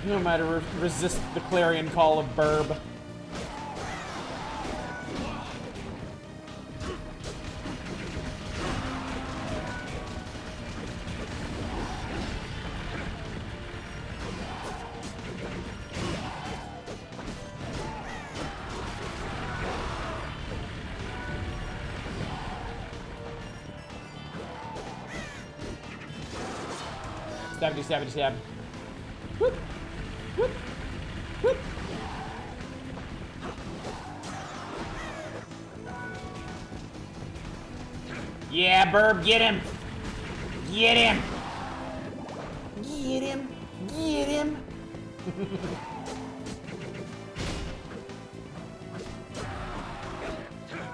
No matter resist the clarion call of Burb. Stabby, stabby, stab. Whoop. Whoop. Whoop. Yeah, Burb, get him! Get him! Get him! Get him!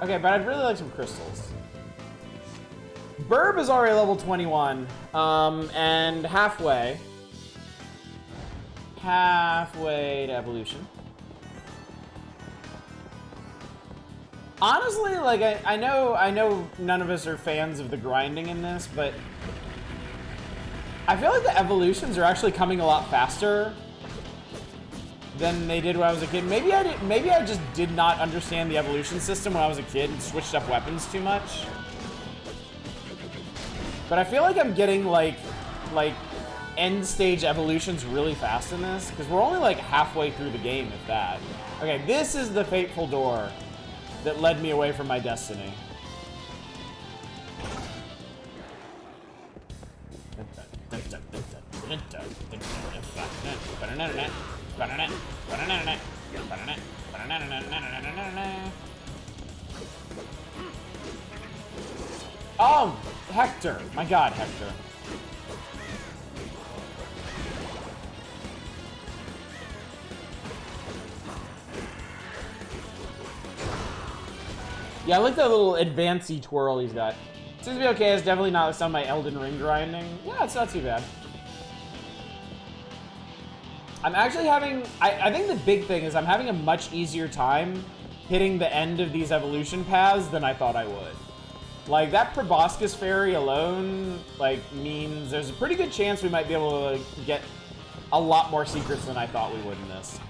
Okay, but I'd really like some crystals. Burb is already level 21, and halfway to evolution. Honestly, like, I know none of us are fans of the grinding in this, but I feel like the evolutions are actually coming a lot faster than they did when I was a kid. Maybe I just did not understand the evolution system when I was a kid and switched up weapons too much. But I feel like I'm getting like end stage evolutions really fast in this because we're only like halfway through the game, if that. Okay, this is the fateful door that led me away from my destiny. Oh, Hector. My God, Hector. Yeah, I like that little advancey twirl he's got. Seems to be okay. It's definitely not some of my Elden Ring grinding. Yeah, it's not too bad. I'm actually having... I think the big thing is I'm having a much easier time hitting the end of these evolution paths than I thought I would. Like, that Proboscis Fairy alone, like, means there's a pretty good chance we might be able to get a lot more secrets than I thought we would in this.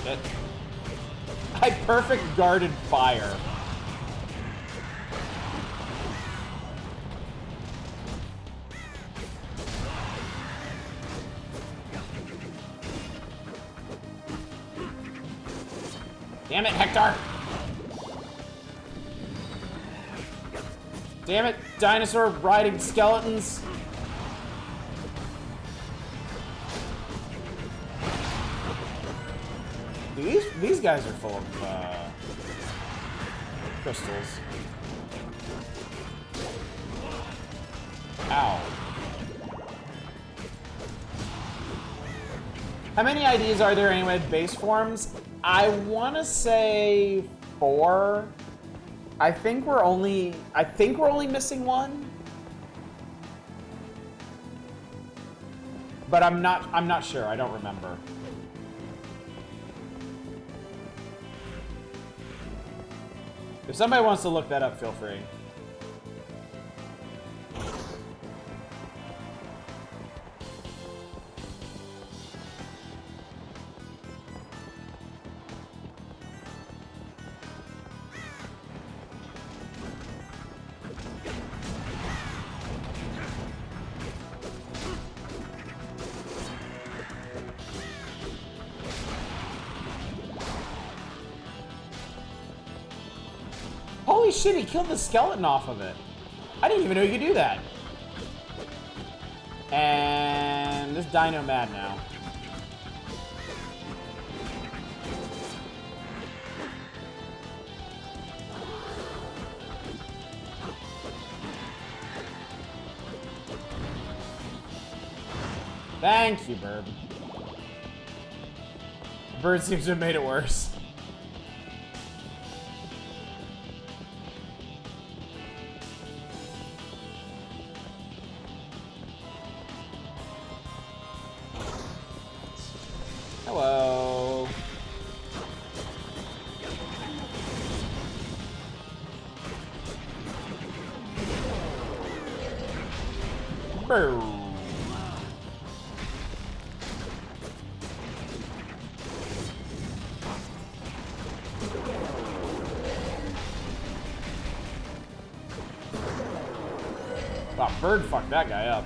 Shit. I perfect guarded fire. Damn it, Hector! Damn it, dinosaur riding skeletons. These guys are full of crystals. Ow. How many IDs are there anyway with base forms? I want to say 4. I think we're only missing 1. But I'm not sure. I don't remember. If somebody wants to look that up, feel free. Holy shit, he killed the skeleton off of it. I didn't even know you could do that. And this dino mad now. Thank you, Bird. Bird seems to have made it worse. Hello. Boom. Wow, Bird fucked that guy up.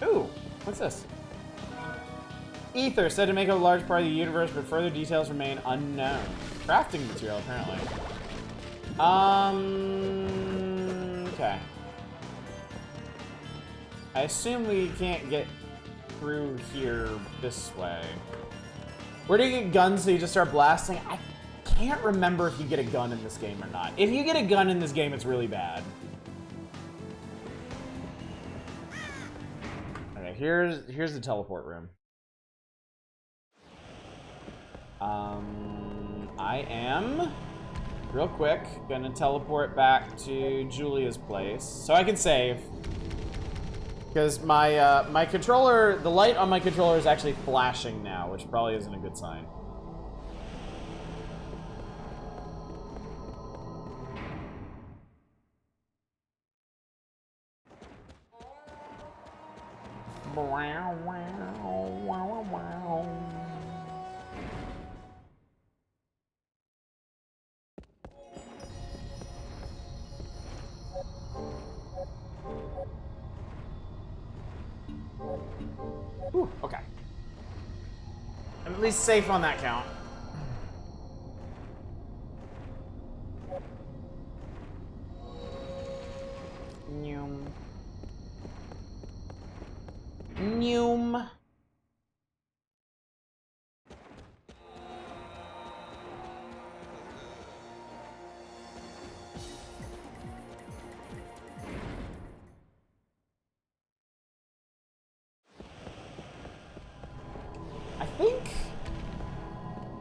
Ooh, what's this? Ether said to make up a large part of the universe, but further details remain unknown. Crafting material, apparently. Okay. I assume we can't get through here this way. Where do you get guns so you just start blasting? I can't remember if you get a gun in this game or not. If you get a gun in this game, it's really bad. Okay, here's the teleport room. I am, real quick, gonna teleport back to Julia's place so I can save. Because my my controller, the light on my controller is actually flashing now, which probably isn't a good sign. Whew, okay. I'm at least safe on that count. Noom. Noom.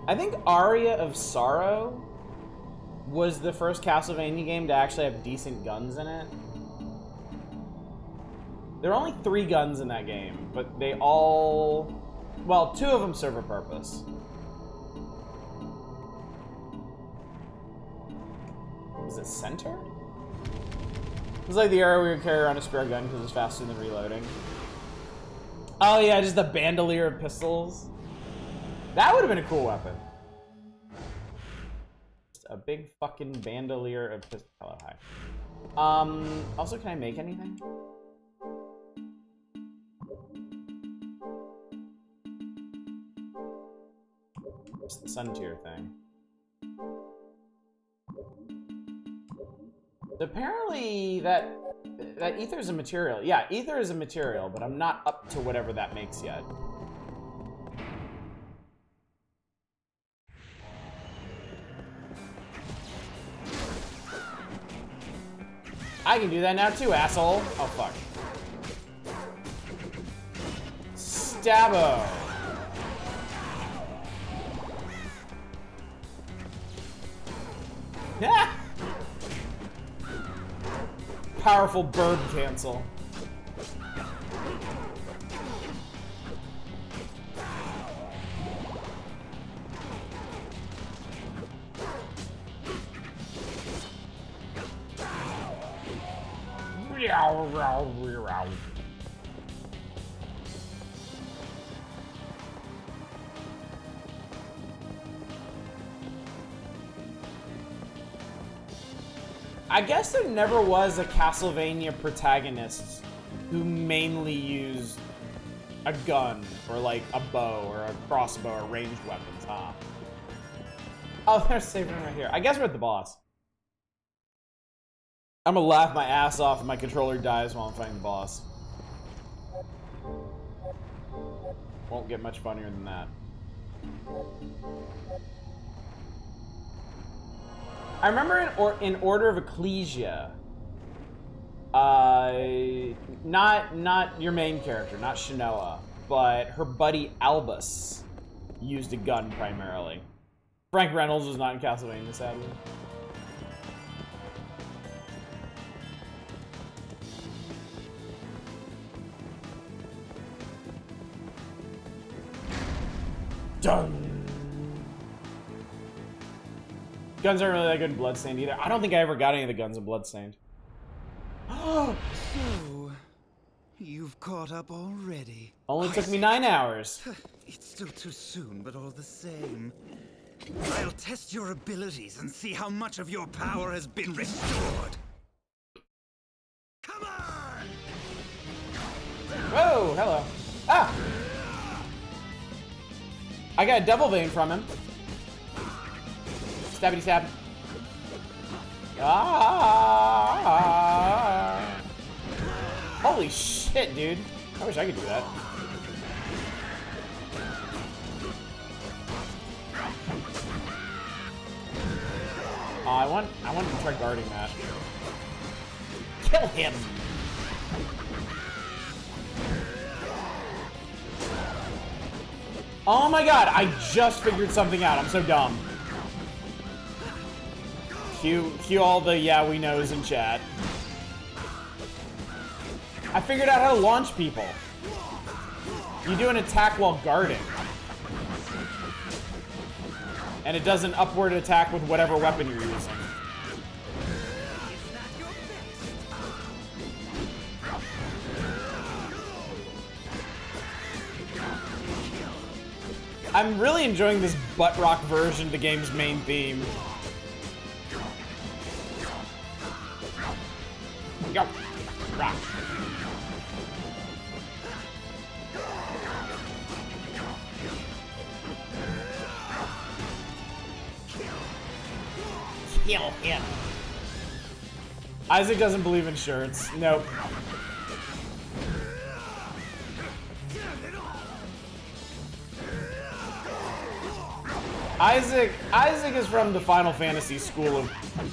I think Aria of Sorrow was the first Castlevania game to actually have decent guns in it. There are only 3 guns in that game, but they all... well, 2 of them serve a purpose. Is it center? It's like the era we would carry around a spare gun because it's faster than reloading. Oh yeah, just the bandolier of pistols. That would have been a cool weapon. Just a big fucking bandolier of pistols. Hello, hi. Also, can I make anything? Just the sun tier thing. Apparently, that ether is a material. Yeah, ether is a material, but I'm not up to whatever that makes yet. I can do that now too, asshole. Oh, fuck. Stabbo. Yeah. Powerful bird cancel. I guess there never was a Castlevania protagonist who mainly used a gun or like a bow or a crossbow or ranged weapons, huh? Oh, there's a save room right here. I guess we're at the boss. I'm gonna laugh my ass off if my controller dies while I'm fighting the boss. Won't get much funnier than that. I remember in Order of Ecclesia, not your main character, not Shinoa, but her buddy Albus used a gun primarily. Frank Reynolds was not in Castlevania, sadly. Done. Guns aren't really that good in Bloodstained either. I don't think I ever got any of the guns in Bloodstained. So, you've caught up already. Only took me 9 hours. It's still too soon, but all the same. I'll test your abilities and see how much of your power has been restored. Come on! Whoa, hello. Ah! I got a double vein from him. Stabby stab. Ah! Holy shit, dude. I wish I could do that. I want to try guarding that. Kill him! Oh my god, I just figured something out. I'm so dumb. Cue all the yeah we knows in chat. I figured out how to launch people. You do an attack while guarding. And it does an upward attack with whatever weapon you're using. I'm really enjoying this butt rock version of the game's main theme. Yo, rock. Kill him. Isaac doesn't believe in shirts. Nope. Isaac is from the Final Fantasy school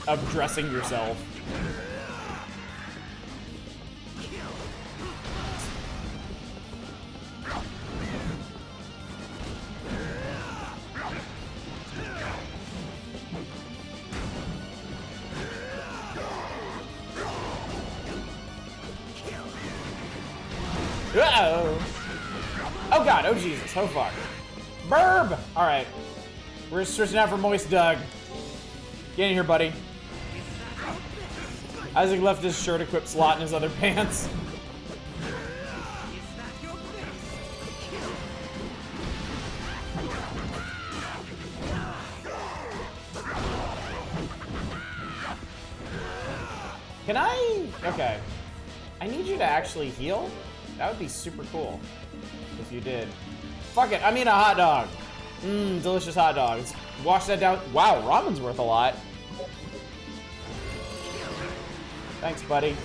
of dressing yourself. Uh-oh. Oh god, oh Jesus, oh fuck. Burb! Alright. We're switching out for Moist Doug. Get in here, buddy. Isaac left his shirt equipped slot in his other pants. Can I? Okay. I need you to actually heal. That would be super cool if you did. Fuck it, I mean a hot dog. Mmm, delicious hot dogs. Wash that down. Wow, ramen's worth a lot. Thanks, buddy.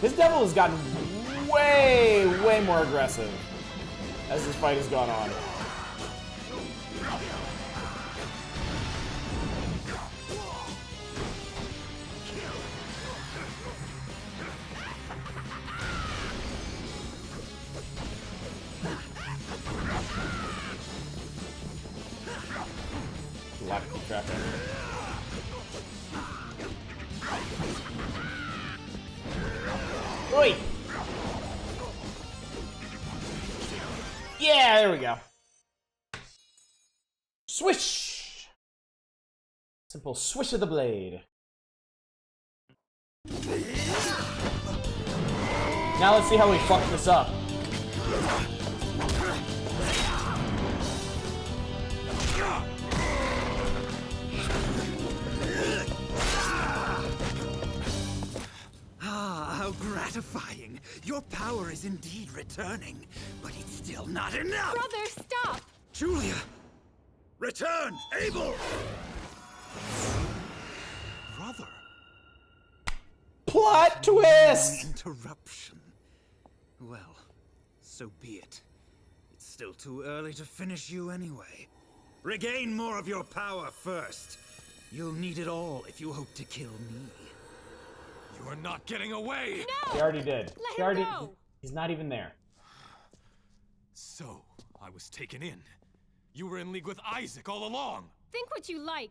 This devil has gotten way more aggressive as this fight has gone on. Oi! Yeah, there we go. Swish! Simple swish of the blade. Now let's see how we fuck this up. Ah, how gratifying. Your power is indeed returning, but it's still not enough. Brother, stop! Julia! Return! Abel! Brother? Plot twist! Interruption. Well, so be it. It's still too early to finish you anyway. Regain more of your power first. You'll need it all if you hope to kill me. You are not getting away! No! He already did. Let him go! He's not even there. So, I was taken in. You were in league with Isaac all along! Think what you like,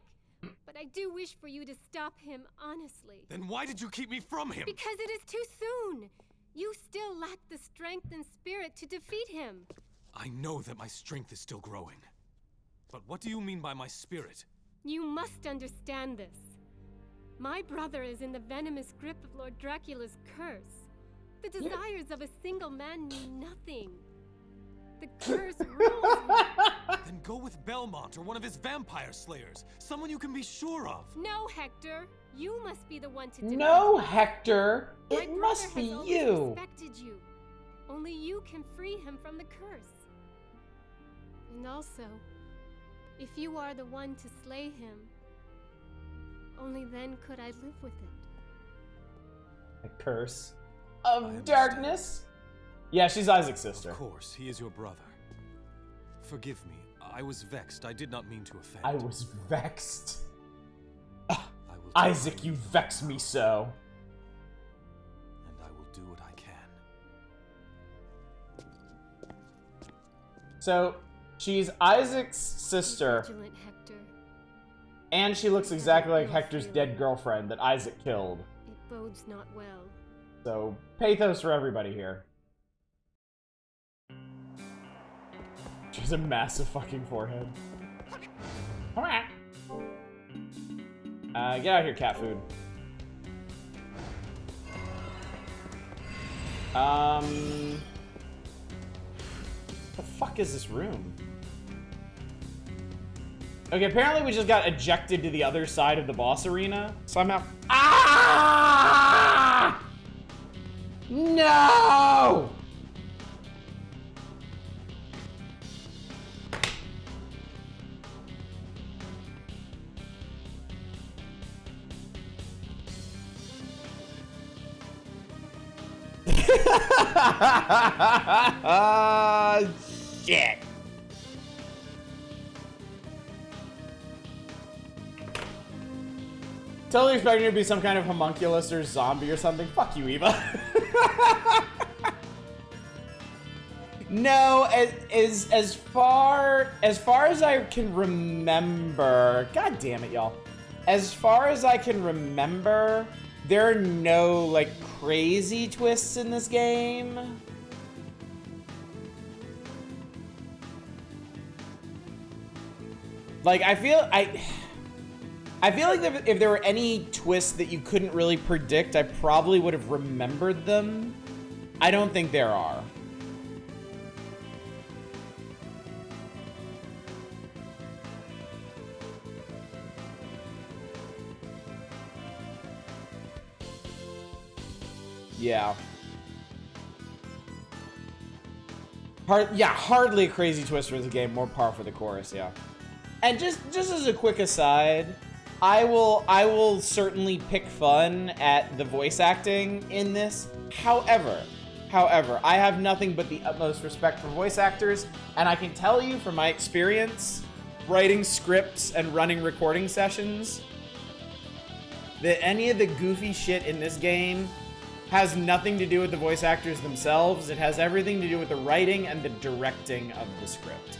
but I do wish for you to stop him, honestly. Then why did you keep me from him? Because it is too soon. You still lack the strength and spirit to defeat him. I know that my strength is still growing. But what do you mean by my spirit? You must understand this. My brother is in the venomous grip of Lord Dracula's curse. The desires of a single man mean nothing. The curse rules him. Then go with Belmont or one of his vampire slayers. Someone you can be sure of. No, Hector. You must be the one to defeat No, him. Hector. My It brother must be has always you. respected you. Only you can free him from the curse. And also, if you are the one to slay him, only then could I live with it. A curse I of understand. darkness. Yeah, she's Isaac's sister. Of course, he is your brother. Forgive me. I was vexed. I did not mean to offend. I was vexed. I will do Isaac, what I you can, vex me so. and I will do what I can. So, she's Isaac's Be sister, vigilant, Hector. and she looks exactly like Hector's dead girlfriend that Isaac killed. It bodes not well. So, pathos for everybody here. She has a massive fucking forehead. Get out of here, cat food. The fuck is this room? Okay, apparently we just got ejected to the other side of the boss arena. Somehow. Ah! No! Shit. Totally expecting you to be some kind of homunculus or zombie or something. Fuck you, Eva. No, as far as I can remember, god damn it, y'all. As far as I can remember, there are no like crazy twists in this game. Like I feel like if there were any twists that you couldn't really predict, I probably would have remembered them. I don't think there are. Yeah. Hardly a crazy twist for the game, more par for the course, yeah. And just as a quick aside, I will certainly pick fun at the voice acting in this. However, I have nothing but the utmost respect for voice actors, and I can tell you from my experience writing scripts and running recording sessions that any of the goofy shit in this game has nothing to do with the voice actors themselves. It has everything to do with the writing and the directing of the script.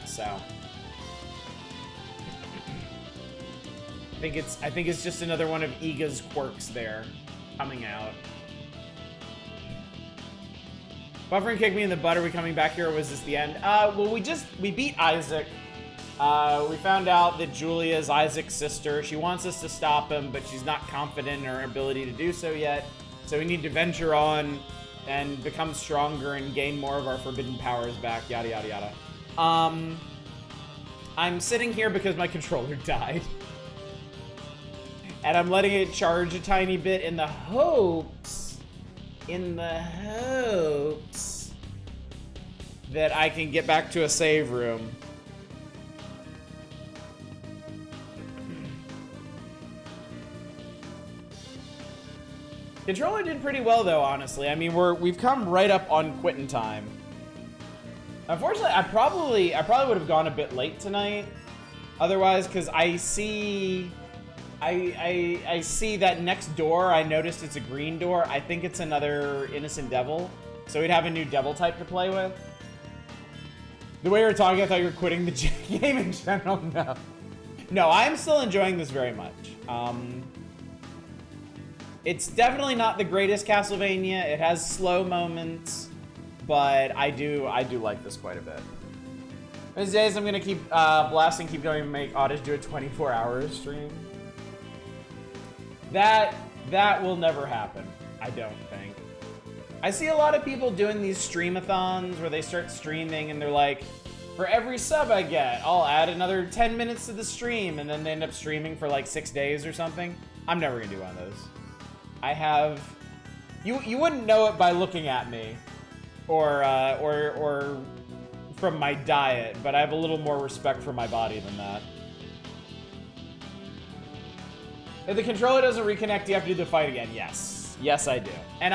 So I think it's just another one of Iga's quirks there coming out. Buffering kicked me in the butt. Are we coming back here, or was this the end? Well, we beat Isaac. We found out that Julia is Isaac's sister. She wants us to stop him, but she's not confident in her ability to do so yet. So we need to venture on and become stronger and gain more of our forbidden powers back, yada, yada, yada. I'm sitting here because my controller died. And I'm letting it charge a tiny bit in the hopes that I can get back to a save room. Controller did pretty well though, honestly. I mean, we've come right up on quitting time. Unfortunately, I probably would have gone a bit late tonight. Otherwise, because I see that next door. I noticed it's a green door. I think it's another innocent devil. So we'd have a new devil type to play with. The way you were talking, I thought you were quitting the game in general. No, I'm still enjoying this very much. It's definitely not the greatest Castlevania. It has slow moments, but I do like this quite a bit. These days I'm gonna keep blasting, keep going, and make Oddish do a 24-hour stream. That will never happen, I don't think. I see a lot of people doing these streamathons where they start streaming and they're like, for every sub I get, I'll add another 10 minutes to the stream, and then they end up streaming for like 6 days or something. I'm never gonna do one of those. I have, you wouldn't know it by looking at me, or from my diet, but I have a little more respect for my body than that. If the controller doesn't reconnect, do you have to do the fight again? Yes. Yes, I do. And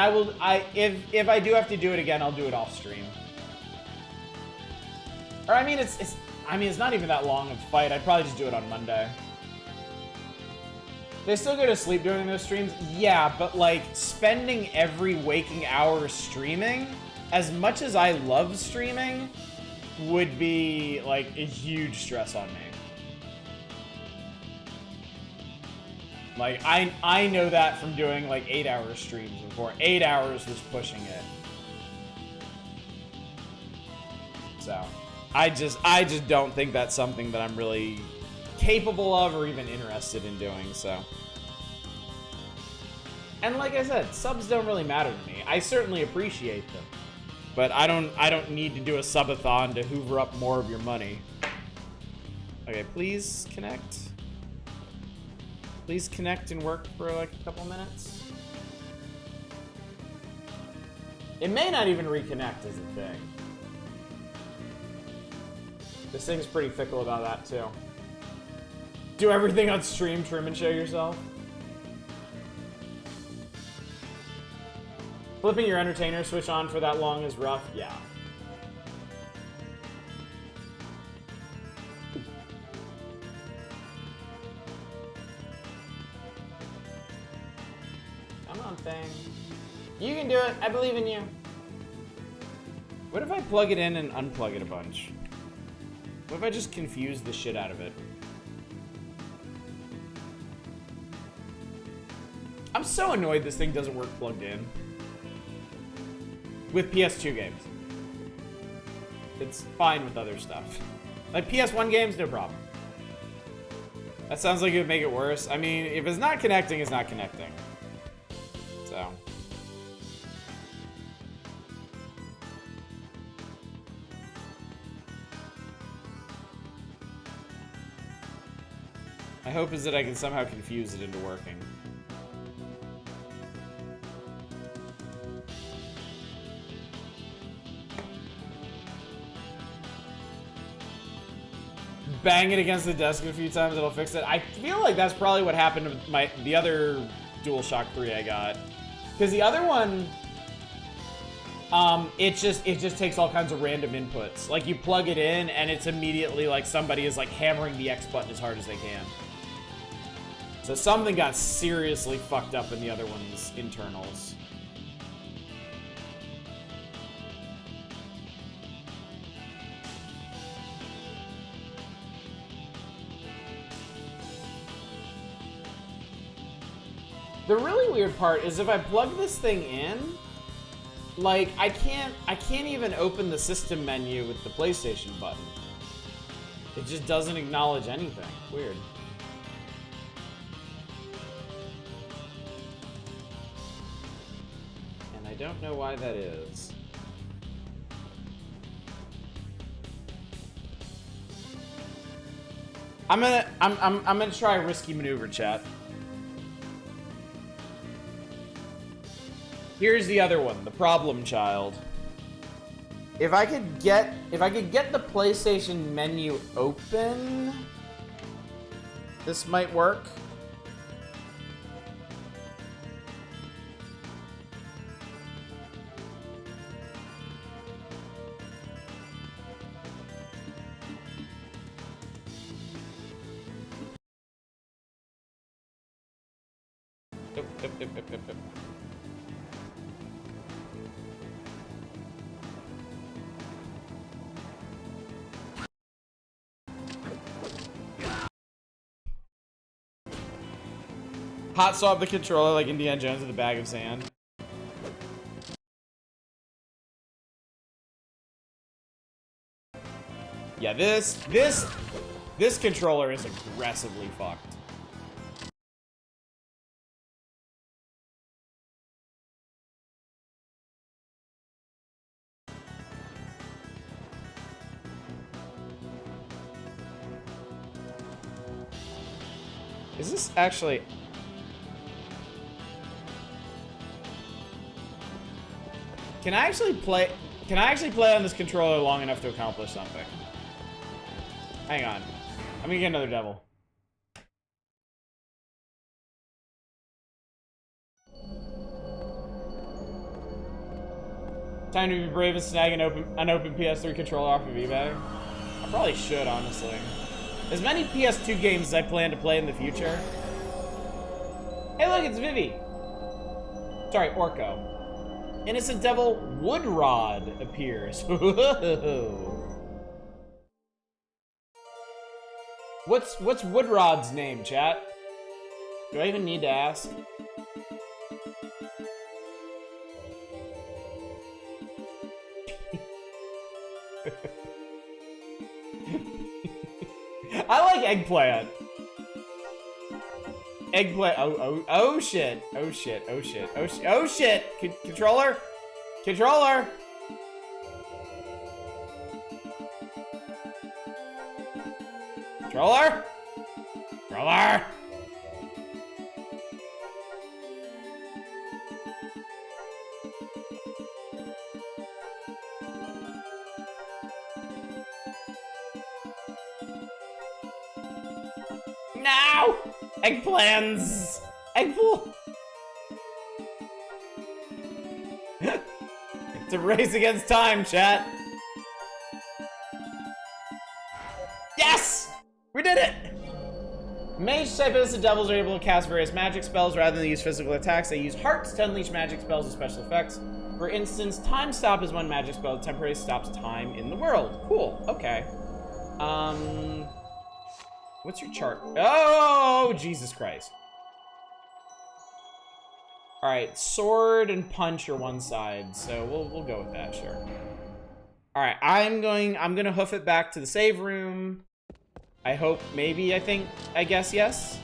if I do have to do it again, I'll do it off stream. Or I mean, it's not even that long of a fight. I'd probably just do it on Monday. They still go to sleep during those streams? Yeah, but like spending every waking hour streaming, as much as I love streaming, would be like a huge stress on me. Like, I know that from doing like 8-hour streams before. 8 hours was pushing it. So, I just don't think that's something that I'm really capable of or even interested in doing, so. And like I said, subs don't really matter to me. I certainly appreciate them. But I don't need to do a subathon to hoover up more of your money. Okay, please connect. Please connect and work for like a couple minutes. It may not even reconnect is the thing. This thing's pretty fickle about that too. Do everything on stream, trim and show yourself. Flipping your entertainer switch on for that long is rough, yeah. Come on, thing. You can do it, I believe in you. What if I plug it in and unplug it a bunch? What if I just confuse the shit out of it? I'm so annoyed this thing doesn't work plugged in. With PS2 games. It's fine with other stuff. Like PS1 games, no problem. That sounds like it would make it worse. I mean, if it's not connecting, it's not connecting. So. My hope is that I can somehow confuse it into working. Bang it against the desk a few times, it'll fix it. I feel like that's probably what happened to the other DualShock 3 I got. Because the other one, it just takes all kinds of random inputs. Like you plug it in and it's immediately like somebody is like hammering the X button as hard as they can. So something got seriously fucked up in the other one's internals. The really weird part is if I plug this thing in, Like, I can't even open the system menu with the PlayStation button. It just doesn't acknowledge anything. Weird. And I don't know why that is. I'm gonna try a risky maneuver, chat. Here's the other one, the problem child. If I could get the PlayStation menu open, this might work. Yep. Hot swap the controller like Indiana Jones in the bag of sand. Yeah, this controller is aggressively fucked. Is this actually... Can I actually play on this controller long enough to accomplish something? Hang on. I'm gonna get another devil. Time to be brave and snag an open PS3 controller off of eBay. I probably should, honestly. As many PS2 games as I plan to play in the future. Hey, look, it's Vivi. Sorry, Orko. Innocent Devil Woodrod appears. What's Woodrod's name, chat? Do I even need to ask? I like eggplant. Eggplant. Oh shit. Oh shit. Oh shit. Oh shit. Oh shit. Controller. Controller. Controller. Controller. No! Eggplants! Eggpl... It's a race against time, chat. Yes! We did it! Mage type innocent devils are able to cast various magic spells rather than use physical attacks. They use hearts to unleash magic spells with special effects. For instance, time stop is one magic spell that temporarily stops time in the world. Cool, okay. What's your chart? Oh, Jesus Christ. All right, sword and punch are one side, so we'll go with that, sure. All right, I'm gonna hoof it back to the save room. I hope, maybe, I guess yes.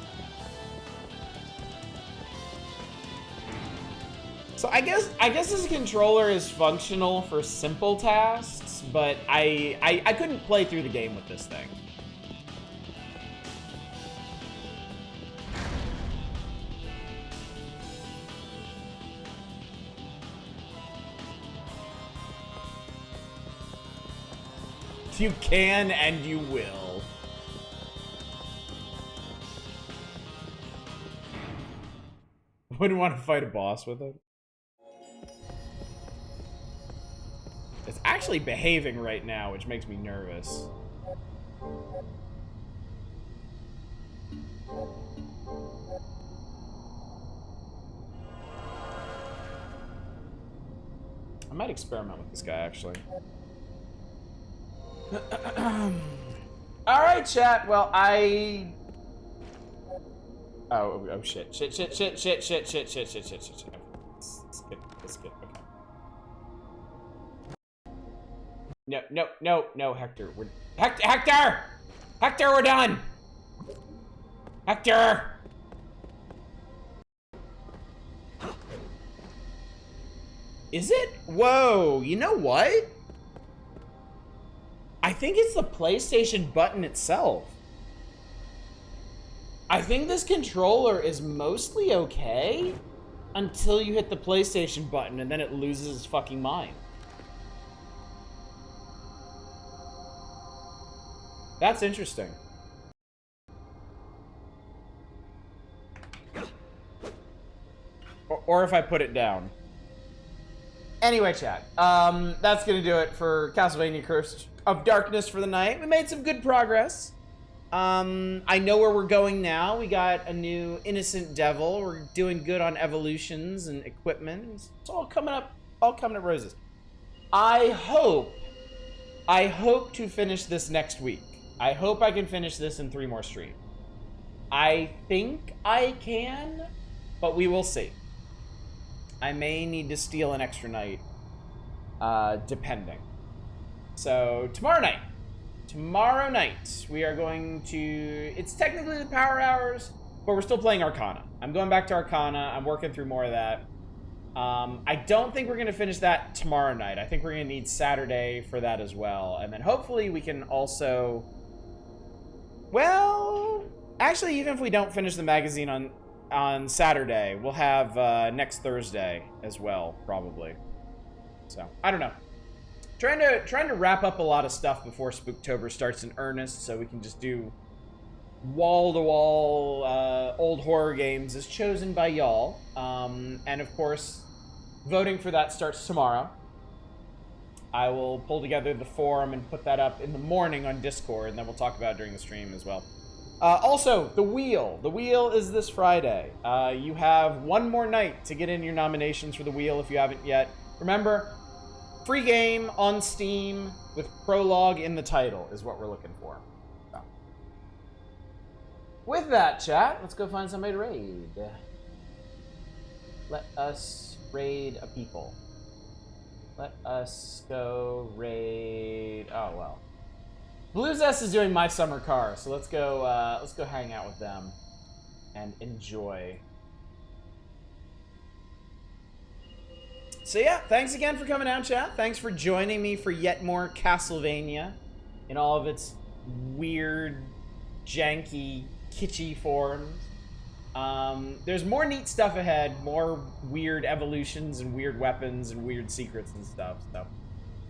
So I guess this controller is functional for simple tasks, but I couldn't play through the game with this thing. You can and you will. Wouldn't want to fight a boss with it. It's actually behaving right now, which makes me nervous. I might experiment with this guy, actually. All right, chat. Well, oh shit. Shit. Let's skip. Okay. No, Hector. Hector! Hector, we're done! Hector! Is it? Whoa, you know what? I think it's the PlayStation button itself. I think this controller is mostly okay until you hit the PlayStation button and then it loses its fucking mind. That's interesting. Or if I put it down. Anyway, chat. That's gonna do it for Castlevania Curse of Darkness for the night. We made some good progress. I know where we're going now. We got a new Innocent Devil. We're doing good on evolutions and equipment. It's all coming up roses. I hope to finish this next week. I hope I can finish this in 3 more streams. I think I can, but we will see. I may need to steal an extra night, depending. So, tomorrow night, we are going to... It's technically the Power Hours, but we're still playing Arcana. I'm going back to Arcana. I'm working through more of that. I don't think we're going to finish that tomorrow night. I think we're going to need Saturday for that as well. And then hopefully we can also... Well, actually, even if we don't finish the magazine on Saturday, we'll have next Thursday as well, probably. So, I don't know. Trying to wrap up a lot of stuff before Spooktober starts in earnest, so we can just do wall-to-wall old horror games as chosen by y'all. And of course, voting for that starts tomorrow. I will pull together the forum and put that up in the morning on Discord, and then we'll talk about it during the stream as well. Also, the wheel. The wheel is this Friday. You have 1 more night to get in your nominations for the wheel if you haven't yet. Remember, free game on Steam with prologue in the title is what we're looking for. So. With that, chat, let's go find somebody to raid. Let us raid a people. Let us go raid... Oh, well. Blue Zest is doing My Summer Car, so let's go hang out with them and enjoy. So yeah, thanks again for coming out, chat. Thanks for joining me for yet more Castlevania in all of its weird, janky, kitschy forms. There's more neat stuff ahead, more weird evolutions and weird weapons and weird secrets and stuff, so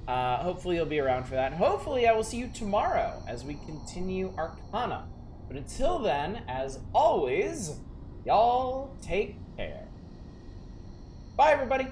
hopefully you'll be around for that. And hopefully I will see you tomorrow as we continue Arcana. But until then, as always, y'all take care. Bye, everybody.